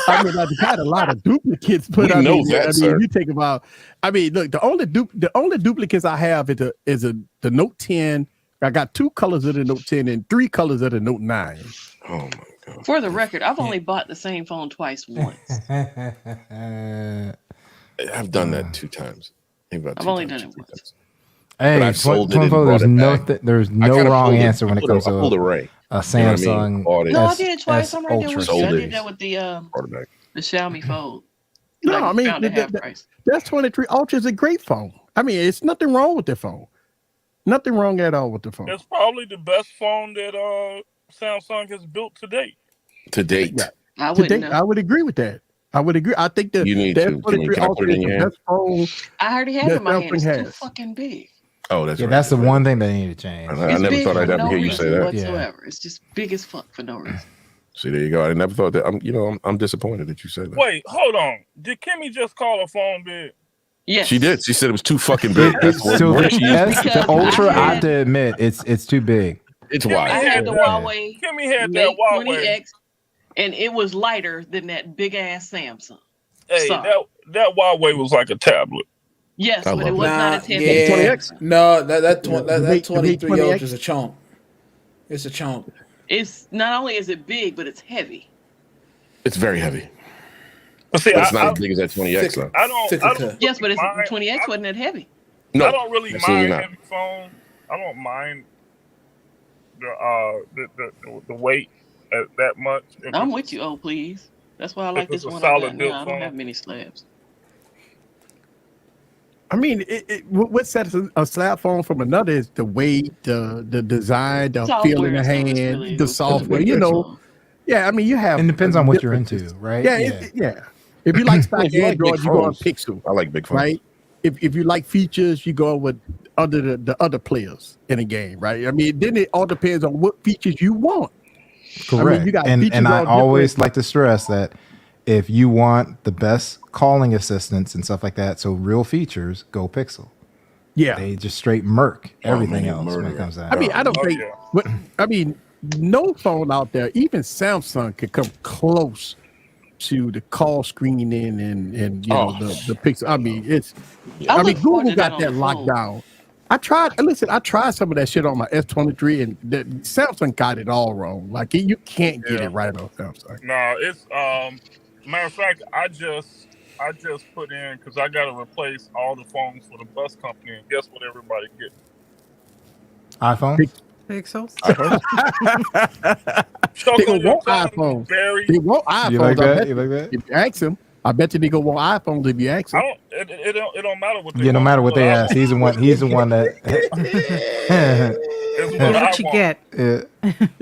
C: I mean, I've had a lot of duplicates put
H: We
C: on
H: know
C: me.
H: that,
C: I mean,
H: sir.
C: you think about. I mean, look, the only duplicates I have is the Note 10. I got 2 colors of the Note 10 and 3 colors of the Note 9.
H: Oh my god!
E: For the record, I've only bought the same phone twice once.
H: I've done that 2 times.
E: I've only done it once.
H: But
D: Hey,
H: I've sold it and
D: there's
H: brought it
D: no
H: back.
D: there's
H: I
D: no
H: kinda
D: wrong
H: pulled it-
D: answer when it comes
H: I pulled
D: to
H: a Ray.
D: a
H: You know what I mean?
D: Samsung.
H: Bought it.
E: No, I
D: S-
E: did it twice.
D: S
E: I'm right there
D: Ultra
E: with you. I
H: Sold
E: did
H: it.
E: that with the
H: Brought it back.
E: Xiaomi Fold.
C: No,
E: Like,
C: I mean,
E: found at half price.
C: that's 23 Ultra is a great phone. I mean, it's nothing wrong with the phone. Nothing wrong at all with the phone.
K: it's probably the best phone that Samsung has built to date.
H: To date,
C: Yeah.
E: I
C: Today,
E: wouldn't know.
C: I would agree with that. I would agree. I think that
H: You need
C: the
H: to.
C: S23
H: Can I put
C: Ultra
H: it in
C: is
H: your
C: the
H: hand?
C: best phone.
E: I already have it in my
C: that
E: hand. It's
C: Samsung
E: too
C: has.
E: fucking big.
H: oh, that's
D: Yeah,
H: right.
D: that's the one thing they need to change.
H: I
E: It's
H: never
E: big
H: thought
E: for
H: I'd ever
E: no
H: hear you say
E: reason
H: that.
E: whatsoever. It's just big as fuck for no reason.
H: See, there you go. I never thought that. I'm disappointed that you said that.
K: Wait, hold on. Did Kimmy just call a phone big?
E: Yes.
H: She did. She said it was too fucking big.
D: It's
H: That's
D: so
H: what
D: the,
H: she used.
D: S,
E: Because
D: the Ultra.
E: I
D: I
E: had-
D: have to admit, it's too big.
H: It's
K: Kimmy
H: wide.
E: I had the
K: Yeah.
E: Huawei
K: Kimmy had that
E: Mate
K: Huawei.
E: 20X, and it was lighter than that big ass Samsung.
K: Hey,
E: Sorry.
K: that Huawei was like a tablet.
E: Yes,
H: I
E: but it
H: love
E: was
H: it.
E: not as heavy.
I: yeah.
C: 20X?
I: No, that
C: The Mate
I: 23
C: 20X?
I: Ultra is a chunk. It's a chunk.
E: It's not only is it big, but it's heavy.
H: It's very heavy.
K: But see,
H: But it's
K: I
H: not as big as that 20X though.
I: Thicker
K: don't
I: cut.
E: Yes, but it's
K: mind-
E: 20X wasn't that heavy.
H: No,
K: I don't really
H: absolutely
K: mind
H: not.
K: heavy phones. I don't mind the weight that much. If
E: I'm
K: it's-
E: with you. Oh, please. That's why I like
K: If
E: this
K: it's a
E: one I got
K: solid built
E: now. I don't
K: phone.
E: have many slabs.
C: I mean, what sets a slab phone from another is the weight, the design, the feel in the
E: Software and stuff is
C: hand,
E: really
C: the
E: what's
C: software.
E: really
C: You
E: good
C: know,
E: phone.
C: yeah. I mean, you have.
D: It depends on what you're
C: differences.
D: into, right?
C: Yeah, yeah. If you like stock
H: If you like
C: Android,
H: big
C: you go on
H: phones.
C: Pixel,
H: I like big phones.
C: right? If you like features, you go with the other players in the game, right? I mean, then it all depends on what features you want.
D: Correct.
C: you got
D: and
C: features
D: I
C: all
D: always
C: different.
D: like to stress that if you want the best calling assistance and stuff like that, so real features, go Pixel.
C: Yeah.
D: They just straight murk everything
H: man,
D: else when it
H: murder.
D: comes to that.
C: I mean, I don't
K: Oh,
C: think.
K: yeah.
C: What I mean, no phone out there, even Samsung, could come close to the call screening and you know the Pixel. I mean, it's. I mean,
E: look forward
C: Google
E: to
C: got
E: that
C: that
E: on the
C: locked
E: phone.
C: down. I tried some of that shit on my S23, and Samsung got it all wrong. Like you can't get
K: Yeah.
C: it right on Samsung.
K: No, it's matter of fact, I just put in because I got to replace all the phones for the bus company, and guess what? Everybody get
D: iPhone?
G: Pixels.
K: Choke
C: They
K: on
C: gonna
K: your
C: want
K: tongue,
C: iPhones.
K: Barry.
C: They want iPhones.
D: You like
C: I
D: that?
C: bet
D: You like that?
C: If you ask them, I bet you they gonna want iPhones if you ask
K: I
C: them.
K: don't. It don't matter what. They
D: Yeah, no
K: want.
D: matter what they ask, he's the one. He's the one that.
K: It's
G: Get
K: what I
G: what you
K: want.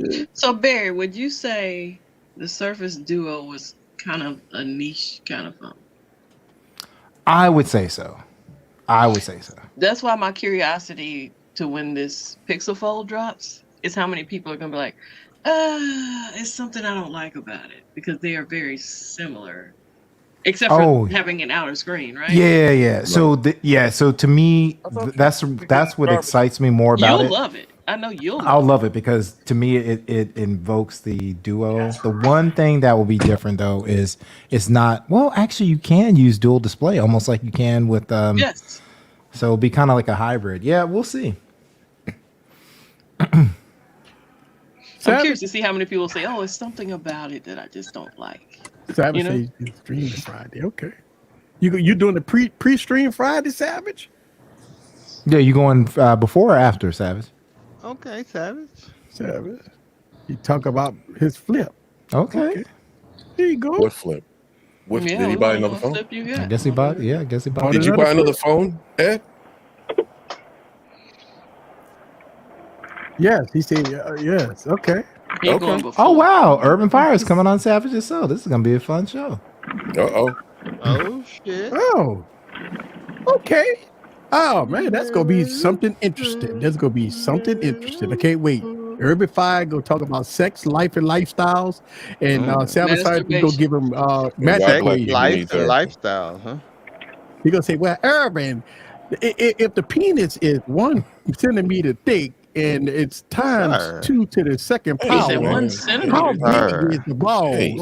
G: get.
E: So, Barry, would you say the Surface Duo was kind of a niche kind of phone?
D: I would say so. I would say so.
E: That's why my curiosity to when this Pixel Fold drops is how many people are going to be like, it's something I don't like about it, because they are very similar Except for having an outer screen, right?
D: Yeah. So so to me, that's what excites me more about it.
E: You'll love it. I know you'll.
D: I'll love it because to me it invokes the Duo. The one thing that will be different though is it's not. Well, actually, you can use dual display almost like you can with
E: Yes.
D: So it'll be kind of like a hybrid. Yeah, we'll see.
E: I'm curious to see how many people say, "Oh, it's something about it that I just don't like."
C: Savage says he's streaming Friday. Okay, you doing the pre-stream Friday, Savage?
D: Yeah, you going before or after, Savage?
F: Okay, Savage.
C: He talk about his flip.
D: Okay.
C: There you go.
H: What flip? Did he buy another phone?
D: I guess he bought. Yeah, I guess he bought.
H: Did you buy another phone, Ed?
C: Yes, he said yes. Okay.
D: Oh wow, Urban Pirates coming on Savage's show. This is gonna be a fun show.
F: Oh shit.
C: Oh. Okay. Oh man, that's gonna be something interesting. That's gonna be something interesting. I can't wait. Urban Fire go talk about sex, life, and lifestyles, and Savage Fire go give him
F: life and lifestyle, huh?
C: He gonna say, "Well, Urban, if the penis is 1 centimeter thick and it's times 2 to the second power,
E: He said 1 centimeter.
C: how big is the ball?"
F: Hey,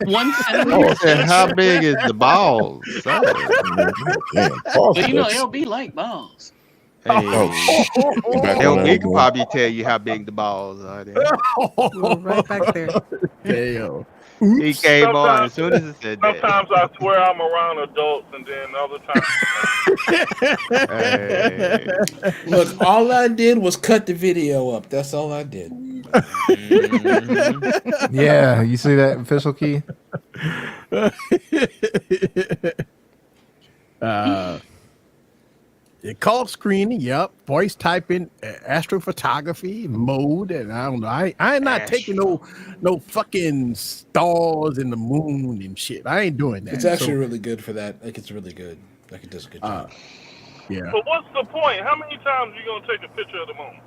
E: 1 centimeter.
F: How big is the balls?
E: But you know, LB like balls.
F: Hey. LB could probably tell you how big the balls are.
G: Right back there.
C: Damn.
F: He came on as soon as he said that.
K: Sometimes I swear I'm around adults, and then other times.
I: Look, all I did was cut the video up. That's all I did.
D: Yeah, you see that official key?
C: Call screening, yep. Voice typing, astrophotography mode, and I don't know. I ain't not taking no fucking stars in the moon and shit. I ain't doing that.
I: It's actually really good for that. Like, it's really good. Like, it does a good job.
C: Yeah.
K: But what's the point? How many times are you gonna take a picture of the moon?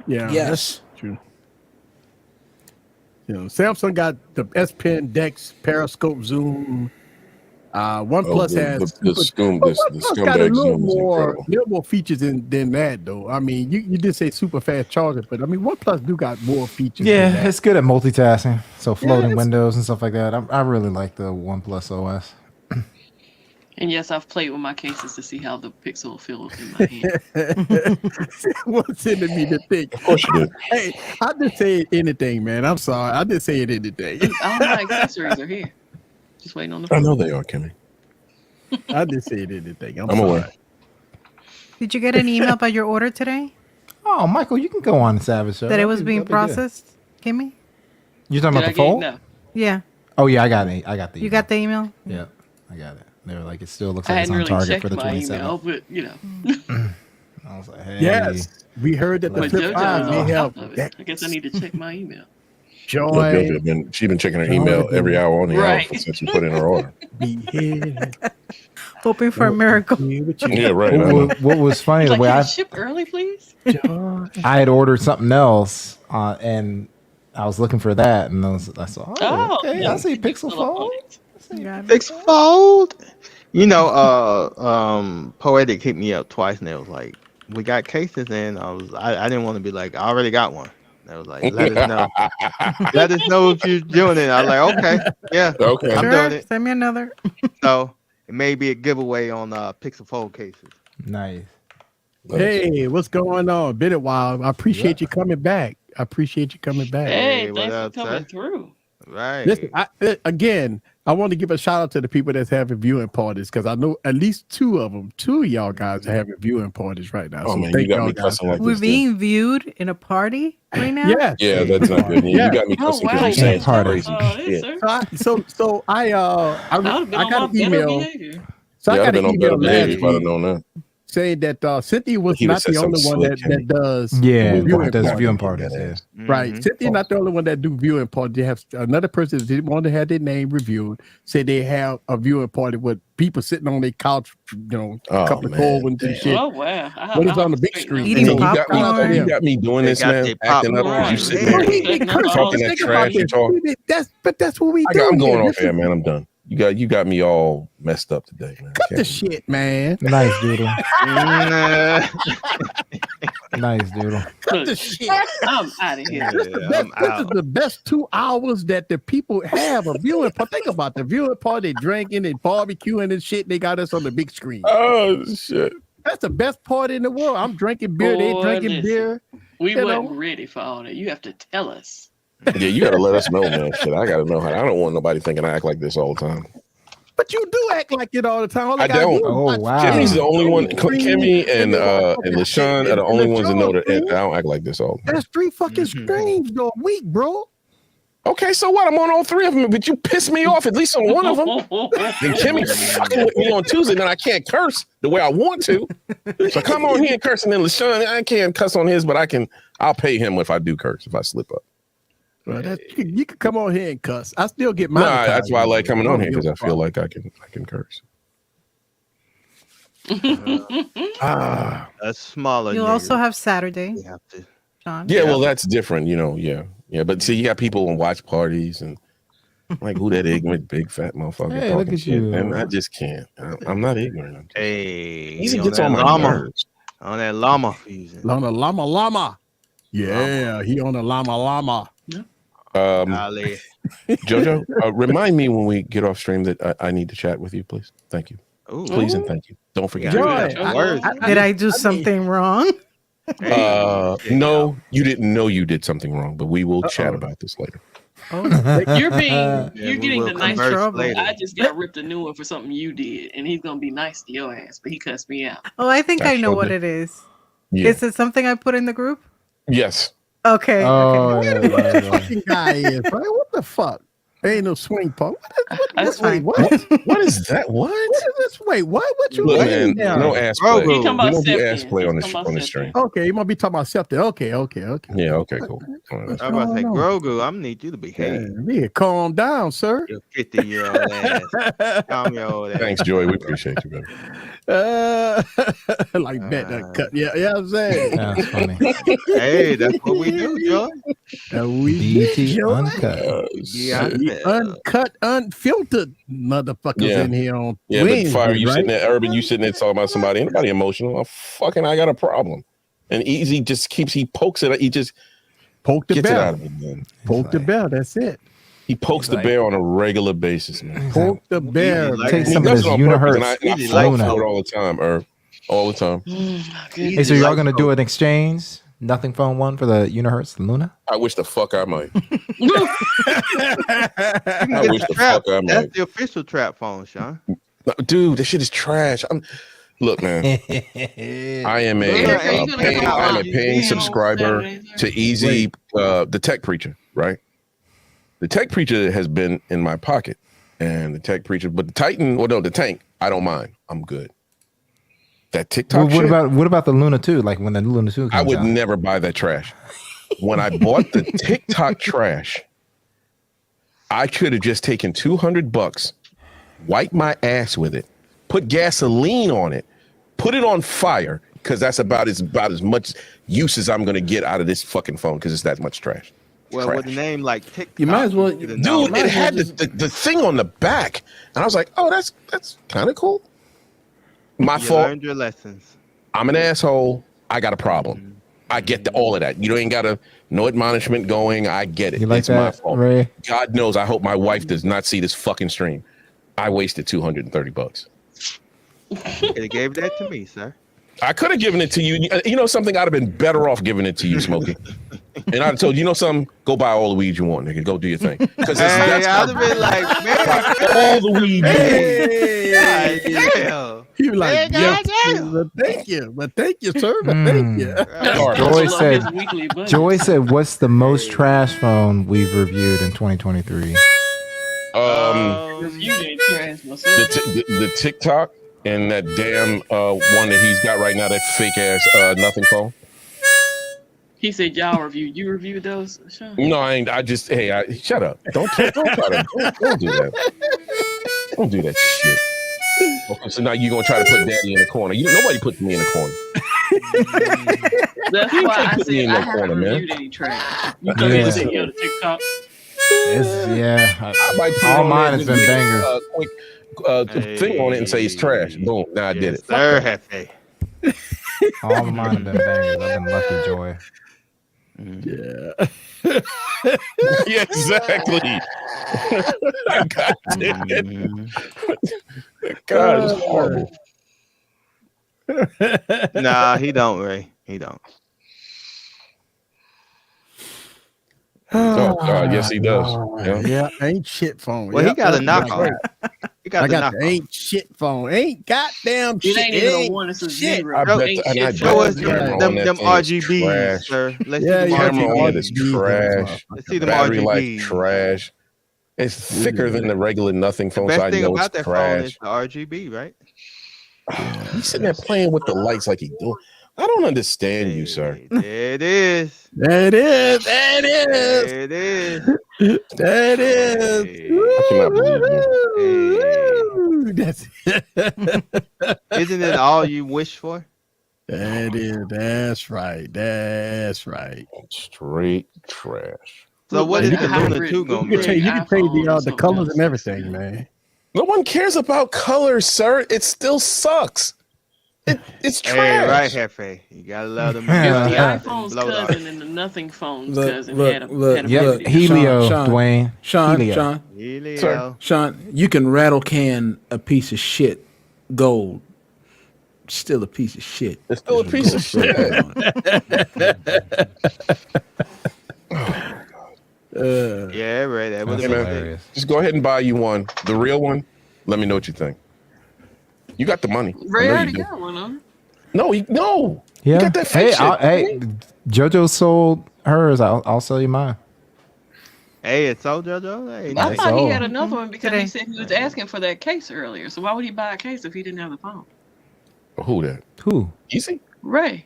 C: Yeah.
I: Yes.
C: That's true. You know, Samsung got the S Pen, Dex, Periscope, Zoom. OnePlus has
H: the
C: OnePlus got a
H: scumbag
C: little
H: Zoom is
C: more features than that though. I mean, you did say super fast charger, but I mean OnePlus do got more features.
D: Yeah,
C: than that.
D: it's good at multitasking. So floating windows and stuff like that. I really like the OnePlus OS.
E: And yes, I've played with my cases to see how the Pixel feels in my hand.
C: 1 centimeter thick.
H: Of course you did.
C: Hey, I just say anything, man. I'm sorry. I just say anything.
E: All my accessories are here. Just waiting on the
H: I know they are, Kimmy.
C: I just said anything. I'm
H: aware.
C: sorry.
G: Did you get an email about your order today?
D: Oh, Michael, you can go on the Savage show.
G: That it was being
D: That'd be good.
G: processed, Kimmy?
D: You talking about the fold?
E: No.
G: Yeah.
D: Oh yeah, I got it. I got the.
G: You got the email?
D: Yeah, I got it. They were like, it still looks
E: I
D: like it's
E: hadn't
D: on
E: really
D: target
E: checked
D: for the
E: my
D: 27th.
E: email, but you know.
D: I was like, hey.
C: Yes, we heard that the
E: But
C: Flip
E: JoJo's
C: 5
E: on
C: may
E: top
C: have
E: of it. I guess I need to check my email.
C: joy.
H: She's been checking her email every hour on the hour since she put in her order.
C: Be here.
G: Hoping for a miracle.
H: Yeah, right.
D: What was funny, the
E: Like,
D: way
E: can
D: I
E: you ship early, please?
D: I had ordered something else, and I was looking for that, and I saw, okay, I see Pixel Fold.
F: Pixel Fold. You know, Poetic hit me up twice, and they was like, "We got cases," and I didn't want to be like, "I already got one." They was like, "Let us know, let us know if you're doing it." I was like, "Okay, yeah,
H: okay,
F: I'm doing it."
G: Send me another.
F: So it may be a giveaway on Pixel Fold cases.
D: Nice.
C: Hey, what's going on? Been a while. I appreciate you coming back.
E: Hey,
F: what
E: thanks
F: up,
E: for coming
F: sir?
E: through.
F: Right.
C: Listen, again, I want to give a shout out to the people that's having viewing parties because I know at least two of y'all guys are having viewing parties right now.
H: Oh
C: so
H: man,
C: thank
H: you got
C: y'all
H: me
C: guys.
H: cussing like
G: We're
H: this. dude.
G: being viewed in a party right now?
C: Yes.
H: Yeah, that's not good.
C: Yeah.
H: You got me cussing because
E: wow.
H: you're saying some
D: Party.
H: crazy shit.
C: I got an email. So
H: Yeah,
C: I
H: I'd have
C: got
H: been
C: an
H: on better
C: email
H: behavior
C: last
H: if I'd have
C: week
H: known that.
C: saying that Cynthia was
H: He
C: not
H: would've said
C: the only
H: something
C: one
H: slick,
C: that does
D: Yeah,
C: viewing
D: does
C: parties.
D: viewing parties. Yeah.
C: Right.
F: Mhm.
C: Cynthia not the only one that do viewing party. They have another person that didn't want to have their name reviewed. Said they have a viewing party with people sitting on their couch, a
H: Oh,
C: couple of
H: man.
C: cold ones and shit.
E: Oh wow!
C: When it's on the big screen.
G: Eating
H: You got
G: popcorn.
H: me, you got me doing
F: They
H: this,
F: got
H: man.
F: their
H: Acting up.
F: popcorn.
H: You sitting
E: Yeah.
H: there
E: Taking up all
H: talking
E: the
H: that
C: Think about
H: trash you
C: this.
H: talk.
C: That's what we do.
H: I'm going
C: here.
H: off air, man. I'm done. You got me all messed up today, man.
C: Cut the shit, man.
D: Nice doodle. Nice doodle.
C: Cut the shit.
E: I'm out of here.
C: This is the best 2 hours that the people have a viewing party. Think about the viewing party, drinking and barbecuing and shit. They got us on the big screen.
H: Oh shit!
C: That's the best party in the world. I'm drinking beer. They drinking beer.
E: We wasn't ready for all that. You have to tell us.
H: Yeah, you gotta let us know, man. Shit, I gotta know how. I don't want nobody thinking I act like this all the time.
C: But you do act like it all the time. All
H: I don't.
D: Oh wow.
H: Kimmy's the only one. Kimmy and LaShawn are the only ones that know that I don't act like this all the time.
C: That's 3 fucking streams though a week, bro.
H: Okay, so what? I'm on all 3 of them, but you piss me off at least on one of them. Then Kimmy fucking with me on Tuesday, then I can't curse the way I want to. So come on here and curse, and then LaShawn, I can't cuss on his, but I'll pay him if I do curse, if I slip up.
C: Well, you can come on here and cuss. I still get mine.
H: Nah, that's why I like coming on here, because I feel like I can curse.
F: A smaller.
G: You'll also have Saturday.
F: You have to.
G: Sean.
H: Yeah, well, that's different, yeah. But see, you got people on watch parties and like who that ignorant big fat motherfucker.
D: Hey, look at
H: shit,
D: you.
H: and I just can't. I'm not ignorant.
F: Hey,
H: Easy gets on my nerves.
F: On that llama fusion.
C: On the llama. Yeah, he on the llama.
H: Jojo, remind me when we get off stream that I need to chat with you, please. Thank you.
F: Ooh.
H: Please and thank you. Don't forget.
C: Joy,
G: Did I do something wrong?
H: No, you didn't know you did something wrong, but we will chat about this later.
E: You're getting the nice trouble.
F: later.
E: I just got ripped a new one for something you did, and he's gonna be nice to your ass, but he cussed me out.
G: Oh, I think I know
H: sure
G: what
H: did.
G: it is.
H: Yeah.
G: Is it something I put in the group?
H: Yes.
G: Okay.
D: Oh,
C: Where
D: yeah,
C: the
D: yeah.
C: fucking guy is, bro? What the fuck? Ain't no swing punk.
E: That's
C: Wait,
E: fine.
C: what?
H: What is that? What?
C: What is this? Wait, what? What you
H: Look,
C: waiting
H: man,
C: down?
H: no ass
F: Bro,
H: play.
F: we
H: We
E: talking about
H: don't do
E: Septimus.
H: ass play on
E: We
H: this
E: talking about
H: stream.
C: Okay, you might be talking about something. Okay.
H: Yeah, okay, cool.
F: I'm about to say, Grogu, I'm gonna need you to behave.
C: Yeah, calm down, sir.
F: Your 50-year-old ass. Calm your old ass.
H: Thanks, Joy. We appreciate you, man.
C: Like bet that cut. Yeah, I'm saying.
D: That's funny.
F: Hey, that's what we do, Joy.
D: BT uncut.
F: Yeah,
C: Uncut, unfiltered motherfuckers
H: Yeah.
C: in here on
H: Yeah,
C: Wednesday,
H: but Fire, you
C: right?
H: sitting there, Urban, you sitting there talking about somebody, anybody emotional? I got a problem. And Easy just he pokes it, he just
C: Poke the
H: gets it out
C: bear.
H: of me, man.
C: Poke the bear. That's it.
H: He pokes the bear on a regular basis, man.
C: Poke the bear.
F: Like-
D: Take
H: He
D: some of
H: does
D: this
H: it on purpose,
D: unihertz.
H: and I
F: Easy
H: fall
F: like
H: for it all the time, all the time.
D: Hey, so y'all gonna do an exchange? Nothing phone one for the unihertz Luna?
H: I wish the fuck I might.
F: I
H: wish the fuck I might.
F: That's the official trap phone, Sean.
H: No, dude, this shit is trash. Look, man. I am a paying subscriber to Easy, the Tech Preacher, right? The Tech Preacher has been in my pocket, and the Tech Preacher, but the Titan, the Tank, I don't mind. I'm good. That TikTok
D: Well,
H: shit,
D: what about the Luna 2? Like when the Luna 2 comes
H: I would
D: out?
H: never buy that trash. When I bought the TikTok trash, I could have just taken $200, wiped my ass with it, put gasoline on it, put it on fire, because that's about as much use as I'm going to get out of this fucking phone, because it's that much trash.
F: Well, with a name like TikTok,
I: You might as well,
F: you
H: Dude, it had the thing on the back, and I was like, oh, that's kind of cool. My fault.
F: learned your lessons.
H: I'm an asshole. I got a problem. I get all of that. You ain't got no admonishment going. I get it.
D: You like
H: it's my
D: that,
H: fault.
D: Ray?
H: God knows. I hope my wife does not see this fucking stream. I wasted $230.
F: Could have gave that to me, sir.
H: I could have given it to you. You know something? I'd have been better off giving it to you, Smokey. And I'd have told you, something? Go buy all the weed you want, nigga. Go do your thing. Because
F: I'd have been like, man,
H: all the weed you want.
F: damn.
C: You like,
F: Yeah,
C: thank you, but thank you, sir, but thank you.
D: Joy said, "What's the most trash phone we've reviewed in 2023?"
H: The TikTok and that damn one that he's got right now, that fake ass nothing phone.
E: He said y'all review. You reviewed those, Sean?
H: No, I ain't. I just shut up. Don't do that. Don't do that shit. Okay, so now you're gonna try to put Daddy in the corner. Nobody puts me in the corner.
E: That's
H: You
E: why
H: can't
E: I
H: put me
E: said
H: in
E: I
H: no corner,
E: haven't
H: man.
E: reviewed any trash. You thought he was saying, yo, the TikTok.
D: Yeah,
H: I might put
D: all
H: on
D: mine
H: there,
D: has been
H: just
D: bangers.
H: quick thing on it and say it's trash. Boom. Now I did it.
F: Sir, Hefe.
D: All mine have been bangers. I've been lucky, Joy.
C: Yeah.
H: Yeah, exactly. God damn it. God, it's horrible.
F: Nah, he don't, Ray. He don't.
H: Oh God, yes he does.
C: Yeah, ain't shit phone.
F: Well, he got a knock on. He got
C: I
F: the
C: got
F: knock
C: the ain't shit phone. Ain't goddamn shit.
E: It ain't even a 1, it's a 0.
H: I bet
E: Ain't
H: and I
E: shit.
F: Show us
H: bet
F: them RGBs,
H: trash.
F: sir. Let's
C: Yeah,
F: see them
C: yeah,
H: Camera on it is
C: RGBs.
H: trash.
F: Let's see them
H: Battery life
F: RGBs.
H: trash. It's thicker than the regular nothing
F: The
H: phone, so
F: best
H: I
F: thing
H: know
F: about
H: it's
F: that phone is
H: trash.
F: the RGB, right?
H: He's sitting there playing with the lights like he do. I don't understand you, sir.
F: There it is.
C: There it is. There it is.
F: There it is.
C: There it is.
H: I cannot believe you.
C: Woo! That's
F: Isn't it all you wish for?
C: That is. That's right. That's right.
H: Straight trash.
F: So what is
C: You
F: the
C: can
F: Luna 2 gonna
C: You can
F: be?
C: change the colors and everything, man.
H: No one cares about colors, sir. It still sucks. It's trash.
F: Hey, right, Hefe. You gotta love them.
E: It's the iPhone's cousin and the nothing phone's cousin had a
D: Yep, Helio,
I: Sean,
D: Dwayne.
I: Sean,
D: Helio.
I: Sean,
F: Helio.
I: Sean, you can rattle can a piece of shit gold. Still a piece of shit.
H: It's still a piece of shit.
F: Yeah, right. That would
H: Hey,
F: have
H: man,
F: been hilarious.
H: just go ahead and buy you one, the real one. Let me know what you think. You got the money.
E: Ray
H: I know
E: already
H: you do.
E: got one on.
H: No, you
D: Yeah.
H: got that fake shit.
D: Hey, JoJo sold hers. I'll sell you mine.
F: Hey, it's so JoJo. Hey,
E: I
F: nice.
E: thought he had another one because he said he was asking for that case earlier. So why would he buy a case if he didn't have the phone?
H: Who that?
D: Who?
H: Easy?
E: Ray.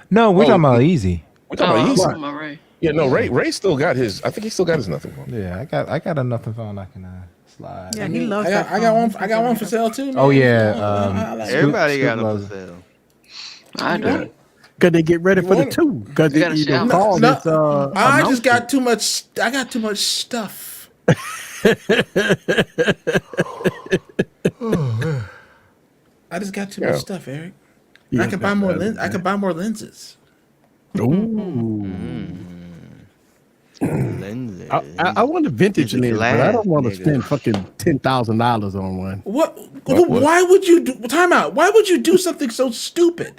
D: No, we're talking about Easy.
H: We're talking about
E: I'm
H: Easy.
E: talking about Ray.
H: Yeah, no, Ray still got his. I think he still got his nothing phone.
D: Yeah, I got a nothing phone I can slide.
G: Yeah, he loves
I: I got,
G: that
I: I got
G: phone.
I: one. I got one for sale too. Man.
D: Oh yeah,
I: I like it.
F: Everybody
D: Scoop
F: got them
D: loves
F: for
D: it.
F: sale.
E: I don't.
C: Because they get ready for the two. Because
E: You gotta
C: you
E: shout.
C: call
I: No,
C: this.
I: I just got too much. I got too much stuff. I just got too
H: Yeah.
I: much stuff, Eric.
C: Yeah,
I: I could buy more.
C: that's
I: I could buy more lenses.
C: Ooh.
F: Lenses.
C: I want a vintage
F: It's a
C: lens, but I don't
F: glass,
C: want to
F: nigga.
C: spend fucking $10,000 on one.
F: What?
I: Why would you do? Time out. Why would you do something so stupid?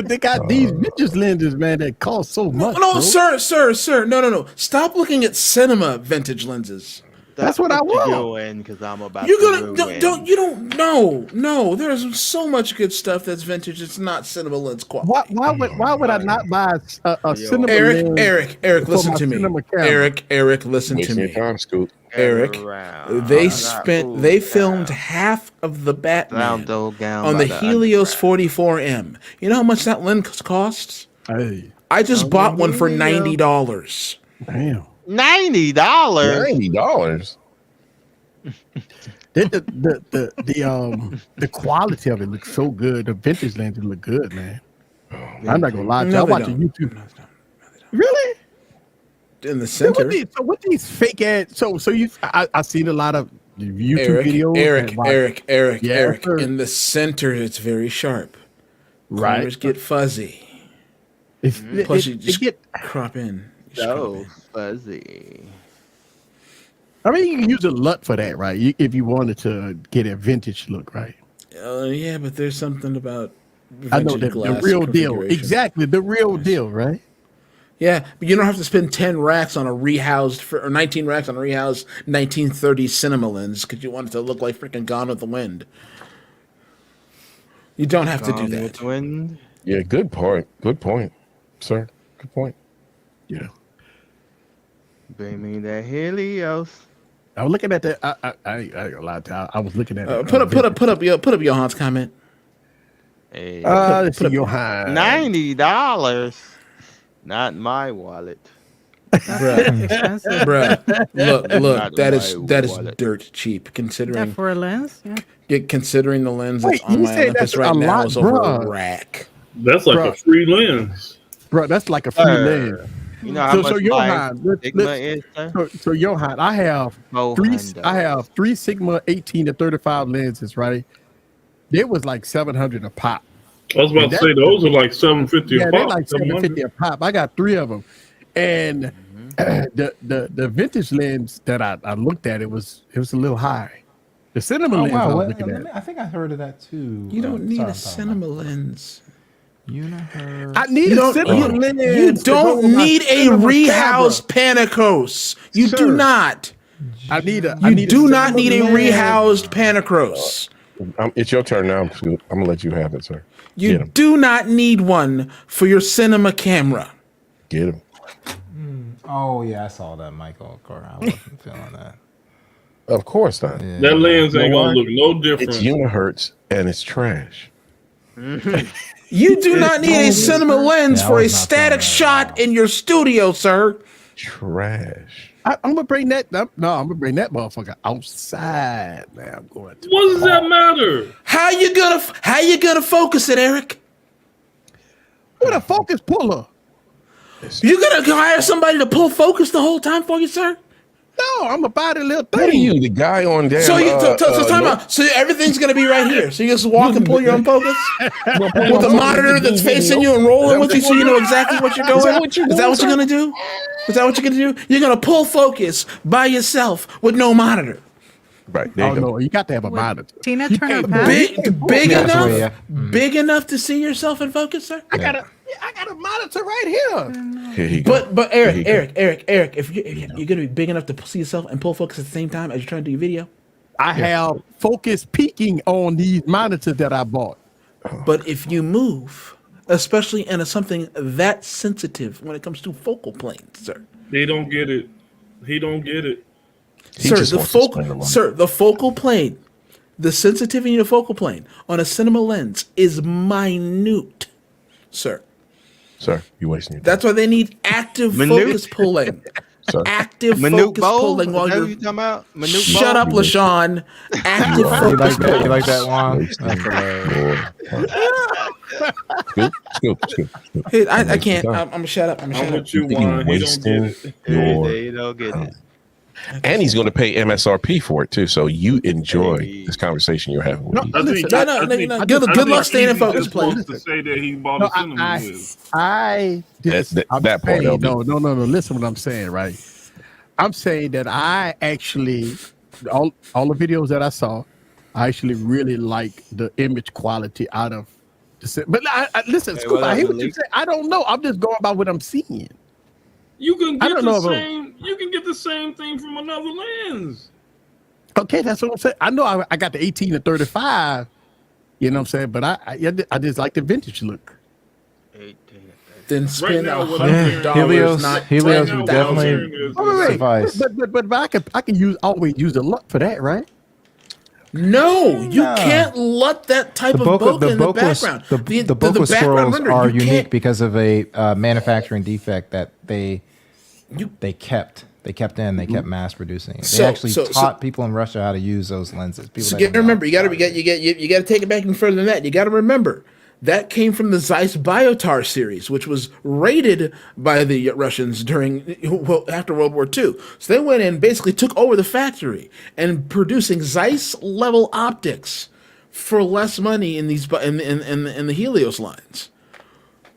C: They got these vintage lenses, man, that cost so much.
I: No,
C: bro.
I: sir. No. Stop looking at cinema vintage lenses.
C: That's what I want.
F: Because I'm about
I: You're
F: to
I: gonna no. There's so much good stuff that's vintage. It's not cinema lens quality.
C: Why would I not buy a cinema lens?
I: Eric,
C: for
I: listen
C: my
I: to me.
C: cinema camera?
I: Eric, listen to
H: Wasting your
I: me.
H: time, Scoot.
I: Eric, they filmed half of the Batman on the Helios 44M. You know how much that lens costs?
C: Hey,
I: I just bought one for $90.
C: damn.
F: $90.
H: $90.
C: The quality of it looks so good. The vintage lenses look good, man. I'm not gonna lie to you.
I: No,
C: I
I: they
C: watch a
I: don't.
C: YouTube. Really?
I: In the
C: So
I: center.
C: what these fake ads? I seen a lot of YouTube videos.
I: Eric.
C: Yeah, sir.
I: In the center, it's very sharp.
C: Right.
I: Corners get fuzzy. Plus, you just crop in.
F: So fuzzy.
C: I mean, you can use a LUT for that, right? If you wanted to get a vintage look, right?
I: Yeah, but there's something about
C: I know
I: vintage
C: the
I: glass
C: real deal.
I: configuration.
C: Exactly, the real deal, right?
I: Yeah, but you don't have to spend 10 racks on a rehoused or 19 racks on a rehoused 1930s cinema lens because you want it to look like freaking Gone with the Wind. You don't have to do that.
F: Wind.
H: Yeah, good point. Good point, sir. Good point.
C: Yeah.
F: Bring me that Helios.
C: I was looking at that. I ain't gonna lie to you. I was looking at it.
I: Put up Johan's comment.
F: Hey,
C: Let's see, Johan.
F: $90. Not my wallet.
I: Bruh. Look,
F: Not
I: that is
F: wallet.
I: dirt cheap considering
G: for a lens. Yeah.
I: considering the lens that's
C: Wait,
I: on
C: you
I: my
C: say
I: Olympus
C: that's
I: right
C: a
I: now
C: lot,
I: is over
C: bruh.
I: a rack.
K: That's like
C: Bruh.
K: a free lens.
C: Bro, that's like a free lens.
F: You know how much
C: Johan,
F: Sigma is, sir?
C: so Johan, I have three Sigma 18 to 35 lenses, right? It was like $700 a pop.
K: I was about to say those are like $750 a pop.
C: They're like $750 a pop. I got 3 of them, and the vintage lens that I looked at, it was a little high. The cinema lens.
D: Wow.
C: I was looking at.
D: I think I heard of that too.
I: You don't need a cinema lens.
C: I need a cinema lens.
I: You don't need a rehoused Panacros. You do not. You do not need a rehoused Panacros.
H: It's your turn now. I'm gonna let you have it, sir.
I: You do not need one for your cinema camera.
H: Get him.
D: Oh yeah, I saw that, Michael. Of course, I wasn't feeling that.
H: Of course not.
D: Yeah.
K: That lens ain't gonna look no different.
H: It's unihertz and it's trash.
I: You do not need a cinema lens for a static shot in your studio, sir.
H: Trash.
C: I'm gonna bring that up. No, I'm gonna bring that motherfucker outside. Man, I'm going to.
K: What does that matter?
I: How you gonna focus it, Eric?
C: With a focus puller.
I: You gonna hire somebody to pull focus the whole time for you, sir?
C: No, I'm gonna buy the little thing.
H: What are you, the guy on damn?
I: So time out. So everything's gonna be right here. So you just walk and pull your own focus with a monitor that's facing you and rolling with you, so you know exactly what you're doing. Is that what you're gonna do? Is that what you're gonna do? You're gonna pull focus by yourself with no monitor.
H: Right.
C: Oh no, you got to have a monitor.
G: Tina Turner Pass?
I: Big enough to see yourself in focus, sir.
C: I got a monitor right here.
H: Here he goes.
I: But Eric, if you're gonna be big enough to see yourself and pull focus at the same time as you're trying to do your video,
C: I have focus peaking on these monitors that I bought.
I: But if you move, especially in something that sensitive when it comes to focal planes, sir,
K: They don't get it. He don't get it.
I: The focal plane, the sensitivity of the focal plane on a cinema lens is minute, sir.
H: Sir, you're wasting your time.
I: That's why they need active focus pulling.
H: Sir.
I: Active focus pulling while you're.
F: You talking about?
I: Shut up, LaShawn. Active focus pulling.
D: You like that, Juan?
H: Scoop.
I: Hey, I can't. I'm gonna shut up. I'm gonna shut up.
K: with you, Juan. He don't get it.
F: They don't get it.
H: And he's going to pay MSRP for it too. So you enjoy this conversation you're having with me.
I: Good luck staying in focus, please.
K: To say that he bought a cinema lens.
H: That part.
C: No. Listen, what I'm saying, right? I'm saying that I actually all the videos that I saw, I actually really like the image quality out of the. But listen, Scoop, I hear what you say. I don't know. I'm just going by what I'm seeing.
K: You can get the same. You can get the same thing from another lens.
C: Okay, that's what I'm saying. I know I got the 18 to 35. You know what I'm saying? But I just like the vintage look.
I: Then spend
D: $100. Helios would definitely suffice.
C: But I can always use the LUT for that, right?
I: No, you can't let that type of bokeh in the background.
D: The bokeh scrolls are unique because of a manufacturing defect that they kept mass producing. They actually taught people in Russia how to use those lenses.
I: Remember, you got to take it back even further than that. You got to remember that came from the Zeiss Biotar series, which was raided by the Russians after World War II. So they went in and basically took over the factory and producing Zeiss level optics for less money in these in the Helios lines.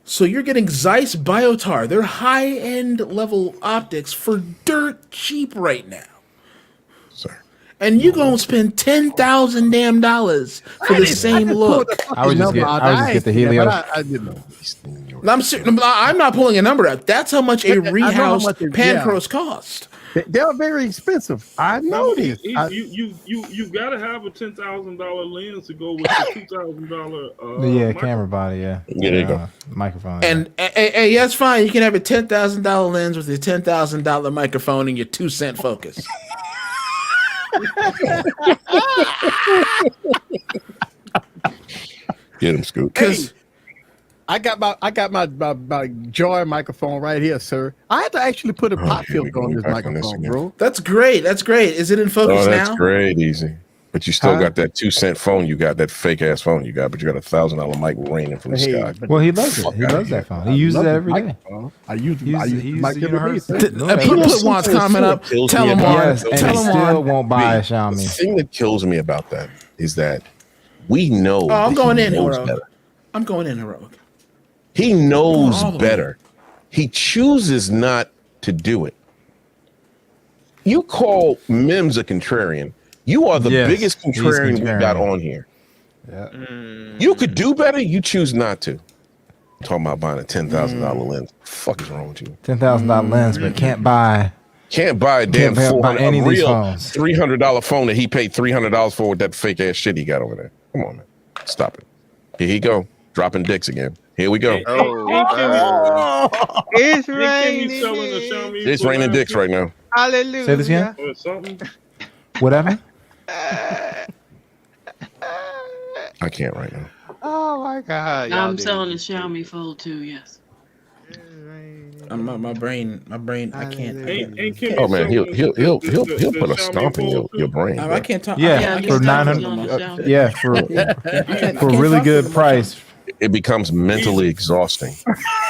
I: So you're getting Zeiss Biotar, their high-end level optics for dirt cheap right now.
H: Sir.
I: And you gonna spend $10,000 damn dollars for the same look.
D: I would just get the Helios.
I: I'm not pulling a number out. That's how much a rehoused Pancros cost.
C: They're very expensive. I know this.
K: You got to have a $10,000 lens to go with the $2,000.
D: Camera body. Yeah,
H: there you go.
D: Microphone.
I: And that's fine. You can have a $10,000 lens with your $10,000 microphone and your 2-cent focus.
H: Get him, Scoop.
C: Because I got my Joy microphone right here, sir. I had to actually put a pop filter on this microphone, bro.
I: That's great. Is it in focus now?
H: That's great, easy. But you still got that 2-cent phone. You got that fake ass phone. You got, but you got $1,000 mic raining from the sky.
D: Well, he loves it. He loves that phone. He uses it every day.
C: I use the mic every day.
I: Put Juan's comment up. Tell him Juan.
D: Yes, and he still won't buy a Xiaomi.
H: The thing that kills me about that is that we know.
I: Oh, I'm going in,
H: Heroic.
I: Heroic. I'm going in, Heroic.
H: He knows better. He chooses not to do it. You call Mims a contrarian. You are the biggest contrarian we got on here.
D: Yeah.
H: You could do better. You choose not to. Talking about buying a $10,000 lens. What the fuck is wrong with you?
D: $10,000 lens, but can't buy
H: a damn
D: any of these
H: real
D: phones.
H: $300 phone that he paid $300 for with that fake ass shit he got over there. Come on, man. Stop it. Here he go. Dropping dicks again. Here we go.
F: It's
K: raining.
H: It's raining dicks right now.
F: Hallelujah.
D: Say this again.
K: Or something.
D: Whatever.
H: I can't right now.
F: Oh my God.
E: I'm selling the Xiaomi Fold 2. Yes.
I: My brain. I can't.
H: Oh man, he'll put a stomp in your brain.
I: I can't talk.
D: Yeah, for $900. Yeah, for a really good price.
H: It becomes mentally exhausting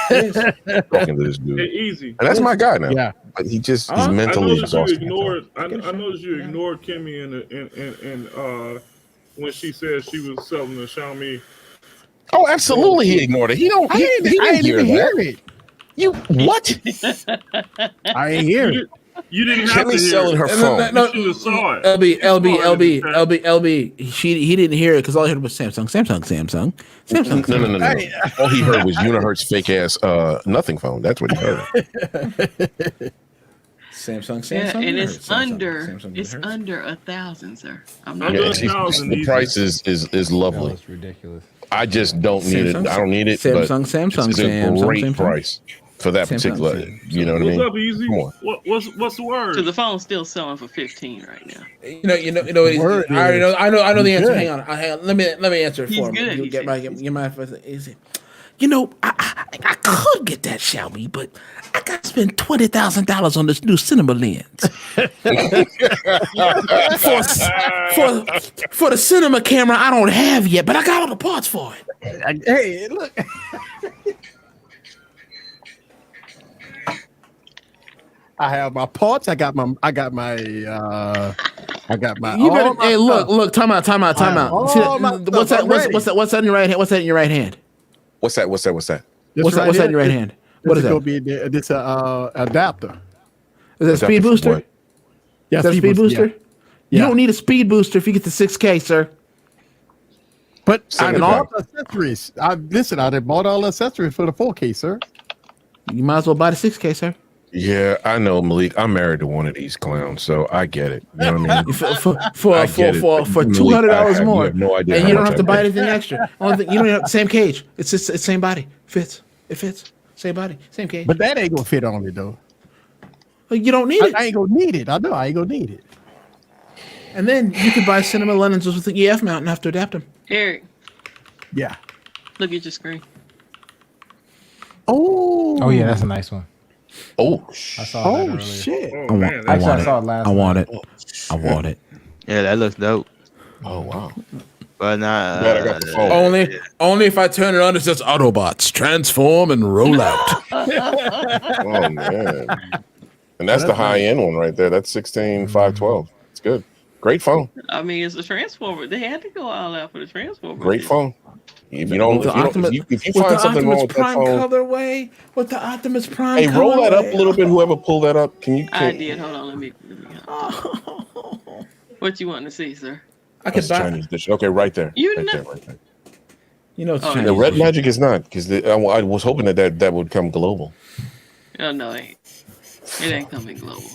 H: talking to this dude.
K: Easy.
H: And that's my guy now.
C: Yeah.
H: But he's mentally exhausting.
K: I noticed you ignored Kimmy and when she said she was selling the Xiaomi.
H: Oh, absolutely, he ignored it. He didn't hear it. You what?
C: I ain't hear it.
K: You didn't have to hear
H: selling her phone.
K: No, you saw it.
I: LB. He didn't hear it because all he heard was Samsung.
H: No. All he heard was Unihertz fake ass nothing phone. That's what he heard.
I: Samsung.
E: Yeah, and it's under $1,000, sir. I'm not.
H: The price is lovely.
D: It's ridiculous.
H: I just don't need it. I don't need it.
I: Samsung.
H: It's a great price for that particular. You know what I mean?
K: What's up, Easy?
H: Come on.
K: What's the word?
E: So the phone's still selling for $15 right now.
I: You know. I know the answer. Hang on. Let me answer it for him.
E: Good.
I: You get my. Is it? You know, I could get that Xiaomi, but I got to spend $20,000 on this new cinema lens for the cinema camera I don't have yet, but I got all the parts for it.
C: Hey, look. I have my parts. I got my.
I: You better. Hey, look. Time out. See that, what's that in your right hand? What's that in your right hand?
H: What's that?
I: What's that in your right hand? What is that?
C: Gonna be this adapter.
I: Is that a speed booster?
C: Yeah,
I: is that a speed booster?
C: Yeah.
I: You don't need a speed booster if you get the 6K, sir.
C: But I bought accessories. I bought all the accessories for the 4K, sir.
I: You might as well buy the 6K, sir.
H: Yeah, I know, Malik. I'm married to one of these clowns, so I get it. You know what I mean?
I: for $200 more,
H: no idea,
I: and you don't have to buy anything extra. Only thing, you don't have the same cage. It's just the same body. It fits. Same body, same cage.
C: But that ain't gonna fit on it though.
I: Well, you don't need it.
C: I ain't gonna need it. I know I ain't gonna need it.
I: And then you could buy cinema lenses with the EF mount and have to adapt them.
E: Eric.
C: Yeah.
E: Look at your screen.
D: Oh yeah, that's a nice one.
H: Oh,
D: I saw that earlier.
C: Shit!
D: I saw it last.
I: I want it.
F: Yeah, that looks dope.
H: Oh wow!
F: But not
H: I got the phone.
I: Only if I turn it on, it says Autobots transform and roll out.
H: Oh man! And that's the high end one right there. That's 16,512. It's good. Great phone.
E: I mean, it's a transformer. They had to go all out for the transformer.
H: Great phone. If you don't, if you find something wrong with that phone,
I: colorway with the Optimus Prime.
H: Hey, roll that up a little bit. Whoever pulled that up, can you?
E: I did. Hold on, let me. What you want to see, sir?
I: I could buy
H: Chinese dish. Okay, right there.
E: Right
H: there.
I: You know, it's
H: Chinese. The Red Magic is not because I was hoping that would come global.
E: Oh no, it ain't coming global.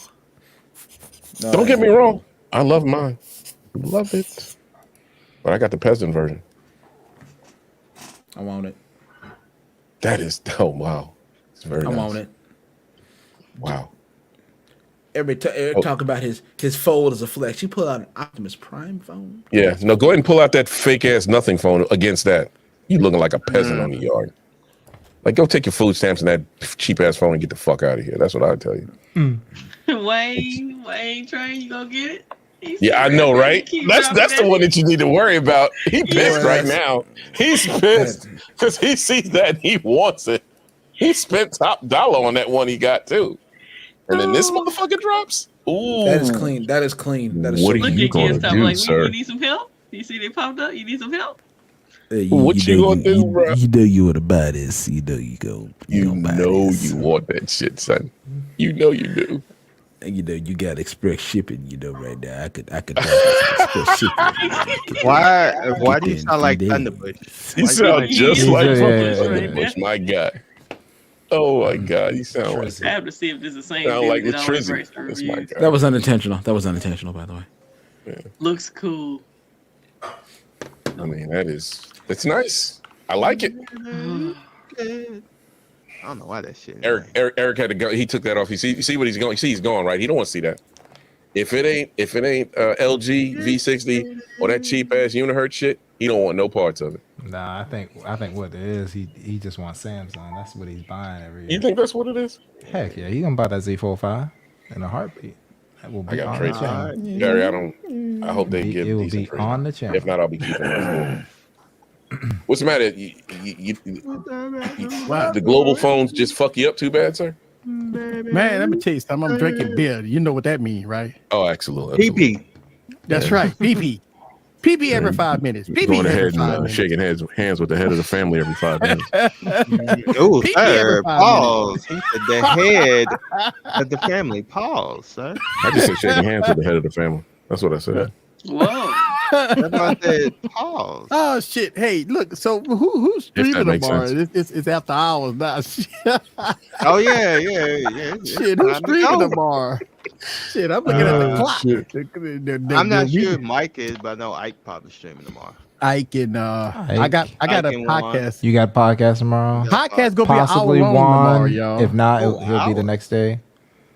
H: No, don't get me wrong. I love mine. Love it. But I got the peasant version.
I: I want it.
H: That is wow. It's very nice.
I: I want it.
H: Wow.
I: Eric talk about his fold as a flex. You pull out an Optimus Prime phone.
H: Yeah. No, go ahead and pull out that fake ass nothing phone against that. You looking like a peasant on the yard. Like, go take your food stamps and that cheap ass phone and get the fuck out of here. That's what I'd tell you.
E: Wayne, Train, you gonna get it?
H: Yeah, I know, right? That's the one that you need to worry about. He pissed right now. He's pissed because he sees that and he wants it. He spent top dollar on that one he got too. And then this motherfucker drops. Ooh,
I: that is clean. That is clean. That is
H: what
I: so
H: are you going to do, sir?
E: You need some help? You see they popped up? You need some help?
H: What you going to do, bro?
B: You know you want to buy this. You know you go.
H: You know you want that shit, son. You know you do.
B: You know you got express shipping. You know right now I could express shipping.
F: Why do you sound like Thunderbush?
H: You sound just like Thunderbush, my guy. Oh my God, you sound like.
E: I have to see if this is the same.
H: Sound like
E: the
H: Trizzy. That's my guy.
I: That was unintentional. That was unintentional, by the way.
H: Yeah.
E: Looks cool.
H: I mean, it's nice. I like it.
F: I don't know why that shit.
H: Eric had to go. He took that off. You see what he's going. He's gone, right? He don't want to see that. If it ain't LG V60 or that cheap ass Unihertz shit, he don't want no parts of it.
D: Nah, I think what it is, he just wants Samsung. That's what he's buying every year.
H: You think that's what it is?
D: Heck yeah, he gonna buy that Z45 in a heartbeat. That will be
H: I got
D: on
H: trade
D: the channel.
H: Gary, I hope they give.
D: It will
H: decent
D: be on the channel.
H: If not, I'll be keeping it. What's the matter? The global phones just fuck you up too bad, sir?
C: Man, let me tell you something. I'm drinking beer. You know what that means, right?
H: Oh, absolutely.
F: PP.
C: That's right. PP. PP every 5 minutes. PP
H: Going
C: every
H: ahead
C: 5
H: and
C: minutes.
H: shaking hands with the head of the family every 5 minutes.
F: Oh,
C: PP
F: sir.
C: every 5
F: Pause. He said the head of the family. Pause, sir.
H: I just said shaking hands with the head of the family. That's what I said.
E: Whoa.
F: I said pause.
C: Oh shit! Hey, look. So who's streaming
H: makes
C: tomorrow?
H: sense.
C: It's after hours now.
F: Oh yeah.
C: Shit, who's streaming tomorrow? Shit, I'm looking at the clock.
F: I'm not sure if Mike is, but I know Ike probably streaming tomorrow.
C: Ike and I got a podcast.
D: You got a podcast tomorrow?
C: Podcast gonna
D: Possibly
C: be an hour long tomorrow,
D: one.
C: y'all.
D: If not, he'll be the next day.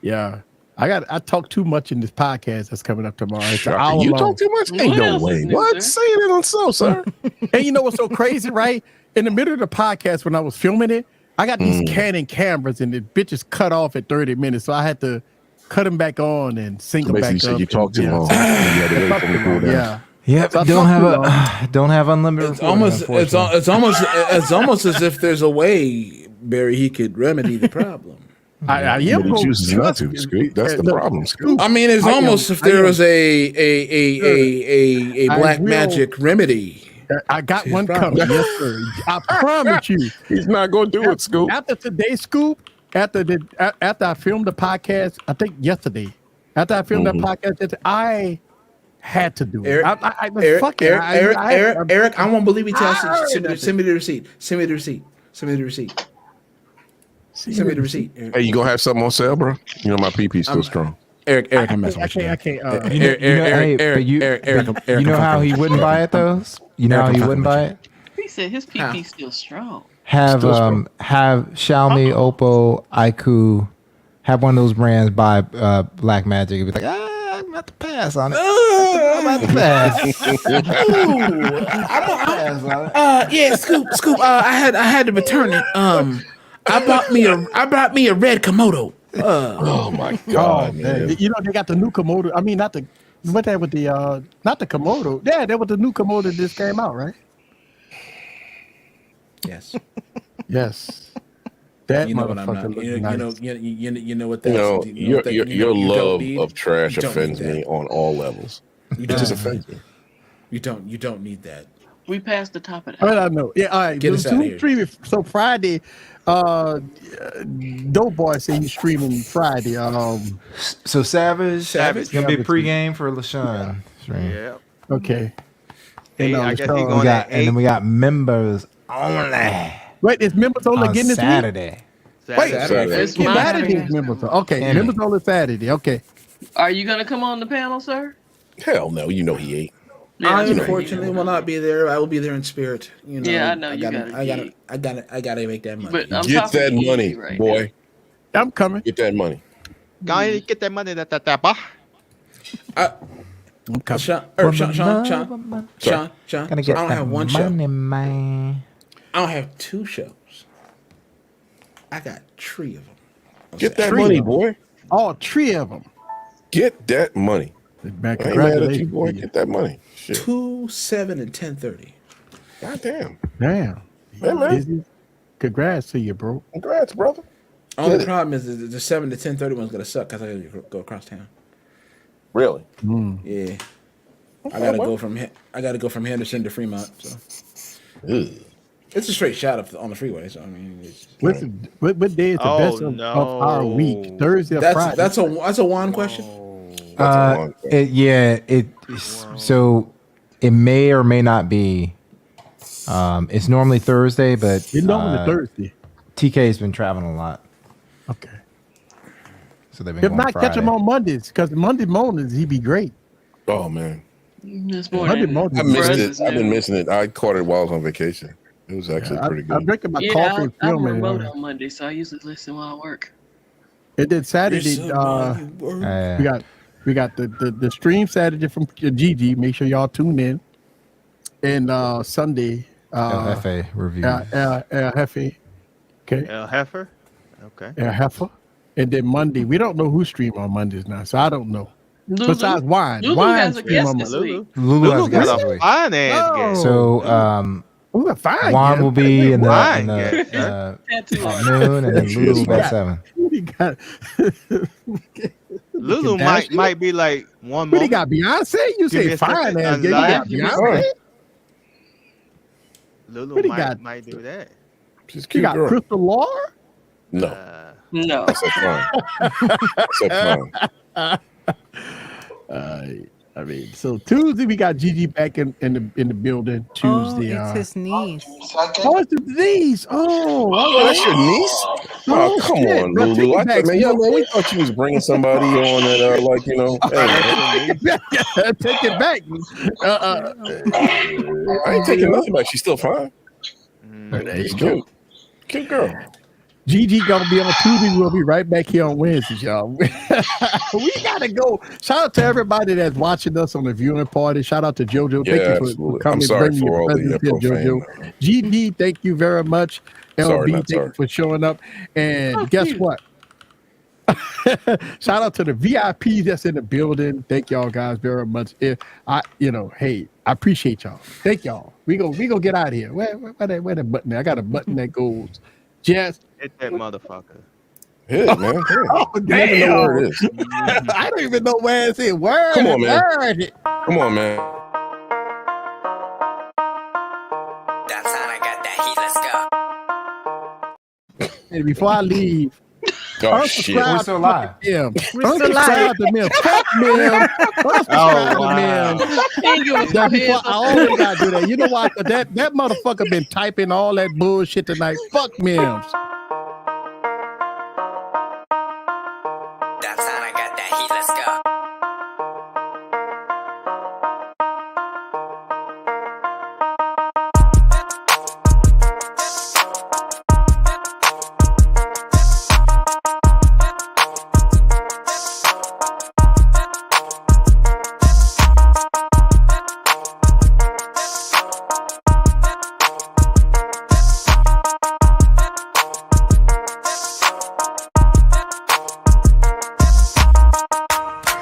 C: Yeah. I talk too much in this podcast that's coming up tomorrow. It's an hour
H: You
C: long.
H: talk too much? Ain't no way. What? Say it on so, sir.
C: And you know what's so crazy, right? In the middle of the podcast, when I was filming it, I got these Canon cameras and the bitches cut off at 30 minutes. So I had to cut them back on and sync them back
H: Basically,
C: up.
H: you talk too long. You had to wait for me to cool down.
C: Yeah.
D: Yep.
C: So I
D: Don't have unlimited.
I: It's almost as if there's a way, Barry, he could remedy the problem.
C: I
H: But
C: am
H: he
C: gonna
H: chooses not to, Scoop. That's the problem, Scoop.
I: I mean, it's almost if there was a black magic remedy.
C: I got one coming. Yes, sir. I promise you.
H: He's not going to do it, Scoop.
C: After today's Scoop, after I filmed the podcast, I think yesterday, after I filmed that podcast, I had to do it.
I: Eric, I won't believe he tells you. Send me the receipt. Send me the receipt. Send me the receipt. Send me the receipt.
H: Hey, you gonna have something on sale, bro? You know my PP's still strong.
I: Eric, I'm messing with you.
C: I can't.
D: You know how he wouldn't buy it though? You know how he wouldn't buy it?
E: He said his PP still strong.
D: Have Xiaomi, Oppo, iQOO, have one of those brands buy Black Magic and be like, I'm about to pass on it. I'm about to pass.
I: Yeah, Scoop. I had to return it. I bought me a red Komodo.
H: Oh my God, man.
C: You know they got the new Komodo. I mean, not the Komodo. Yeah, that was the new Komodo that just came out, right?
I: Yes.
C: Yes. That
I: you know what I'm not. You know what that.
H: Your love of trash offends me on all levels. It just offends me.
I: You don't need that.
E: We passed the top of that.
C: I know. Yeah, all right.
I: Get us out of here.
C: So Friday, Dope Boy said he's streaming Friday.
D: So Savage gonna be pregame for LaShawn.
F: Yeah.
C: Okay.
F: Hey, I guess he going
D: and then we got members only.
C: Wait, is members only
D: on
C: getting this
D: Saturday.
C: Wait,
F: Saturday.
C: Saturday is members only. Okay, members only Saturday. Okay.
E: Are you gonna come on the panel, sir?
H: Hell no, you know he ain't.
I: I unfortunately will not be there. I will be there in spirit. You know.
E: Yeah, I know
I: I gotta make that money.
E: But I'm
H: get that
E: talking
H: money,
E: right
H: boy.
E: now.
C: I'm coming.
H: Get that money.
F: Guy, get that money.
C: I'm coming.
I: Sean.
D: Gonna
I: So
D: get
I: I don't have one show.
D: money, man.
I: I don't have two shows. I got 3 of them.
H: Get that money, boy.
C: All 3 of them.
H: Get that money.
C: Back,
H: I ain't mad at you, boy. Get that money. Shit.
I: 2, 7, and 10:30.
H: God damn.
C: Damn.
H: Hey, man.
C: Congrats to you, bro.
H: Congrats, brother.
I: Only problem is the 7 to 10:30 one's gonna suck because I gotta go across town.
H: Really?
I: Yeah. I gotta go from Henderson to Fremont. So it's a straight shot up on the freeway. So I mean,
C: what day is the best of our week? Thursday or Friday?
I: That's a Juan question.
D: So it may or may not be. It's normally Thursday, but
C: it's normally Thursday.
D: TK's been traveling a lot.
C: Okay.
D: So they've been
C: if not,
D: Friday.
C: catch him on Mondays because Monday mornings he'd be great.
H: Oh man.
E: This
C: Monday
E: morning.
H: I missed it. I've been missing it. I caught it while I was on vacation. It was actually pretty good.
C: I'm drinking my coffee and
E: I'm
C: filming.
E: remote on Monday, so I usually listen while I work.
C: And then Saturday, we got the stream Saturday from Gigi. Make sure y'all tune in. And Sunday,
D: El Jefe review.
C: El Jefe. Okay.
F: El Heifer. Okay.
C: El Heifer. And then Monday, we don't know who stream on Mondays now, so I don't know.
E: Lulu.
C: Besides Wine.
E: Lulu
C: Wine
E: has a
C: stream
E: guest
C: on
E: this
C: Monday.
E: week.
D: Lulu has a guest
F: got
D: this
F: a
D: week.
F: fine ass guest.
D: So
C: Ooh, a fine
D: Juan
C: guest.
D: will be in
F: Fine
D: the
E: Tattoo
D: at
E: artist.
D: noon, and then Lulu will be at 7.
C: What he got?
F: Lulu might be like one
C: What he
F: moment.
C: got? Beyonce? You
F: Give me
C: say
F: a
C: fine
F: second.
C: ass. You got Beyonce?
F: Lulu
C: What he got?
F: might do that.
H: She's a
C: You
H: cute
C: got
H: girl.
C: Crystal Laura?
H: No.
E: No.
H: I said fine.
C: I mean, so Tuesday we got Gigi back in the building. Tuesday,
G: it's his niece.
C: Oh, it's the niece. Oh,
H: That's your niece? Oh, come
C: shit.
H: on,
C: Bro,
H: Lulu.
C: take it
H: I
C: back,
H: thought, man, yo,
C: Smoke.
H: man, we thought you was bringing somebody on that, like, you know, hey,
C: take it back.
H: I ain't taking nothing back. She's still fine. She's cute. Cute girl.
C: Gigi gonna be on Tuesday. We'll be right back here on Wednesdays, y'all. We gotta go. Shout out to everybody that's watching us on the viewing party. Shout out to JoJo.
H: Yeah,
C: Thank you for
H: absolutely.
C: coming.
H: I'm sorry
C: bringing
H: for
C: your
H: all the
C: presence here,
H: profane.
C: JoJo. GD, thank you very much.
H: Sorry,
C: LB,
H: not
C: thank you
H: sorry.
C: for showing up. And guess what? Shout out to the VIPs that's in the building. Thank y'all guys very much. Hey, I appreciate y'all. Thank y'all. We go get out of here. Where that button? I got a button that goes just
F: Hit that motherfucker.
H: Hit it, man. Hit it.
C: Oh,
H: You never know where it is.
C: I don't even know where it's in. Word.
H: Come on, man.
C: Word.
H: Come on, man.
L: That's how I got that heat. Let's go.
C: And before I leave,
H: Oh, shit.
D: We're still live.
C: Yeah,
G: We're still
C: unsubscribe to me. Fuck me. Unsubscribe to me. That before, I always gotta do that. You know why? 'Cause that motherfucker been typing all that bullshit tonight. Fuck Mims.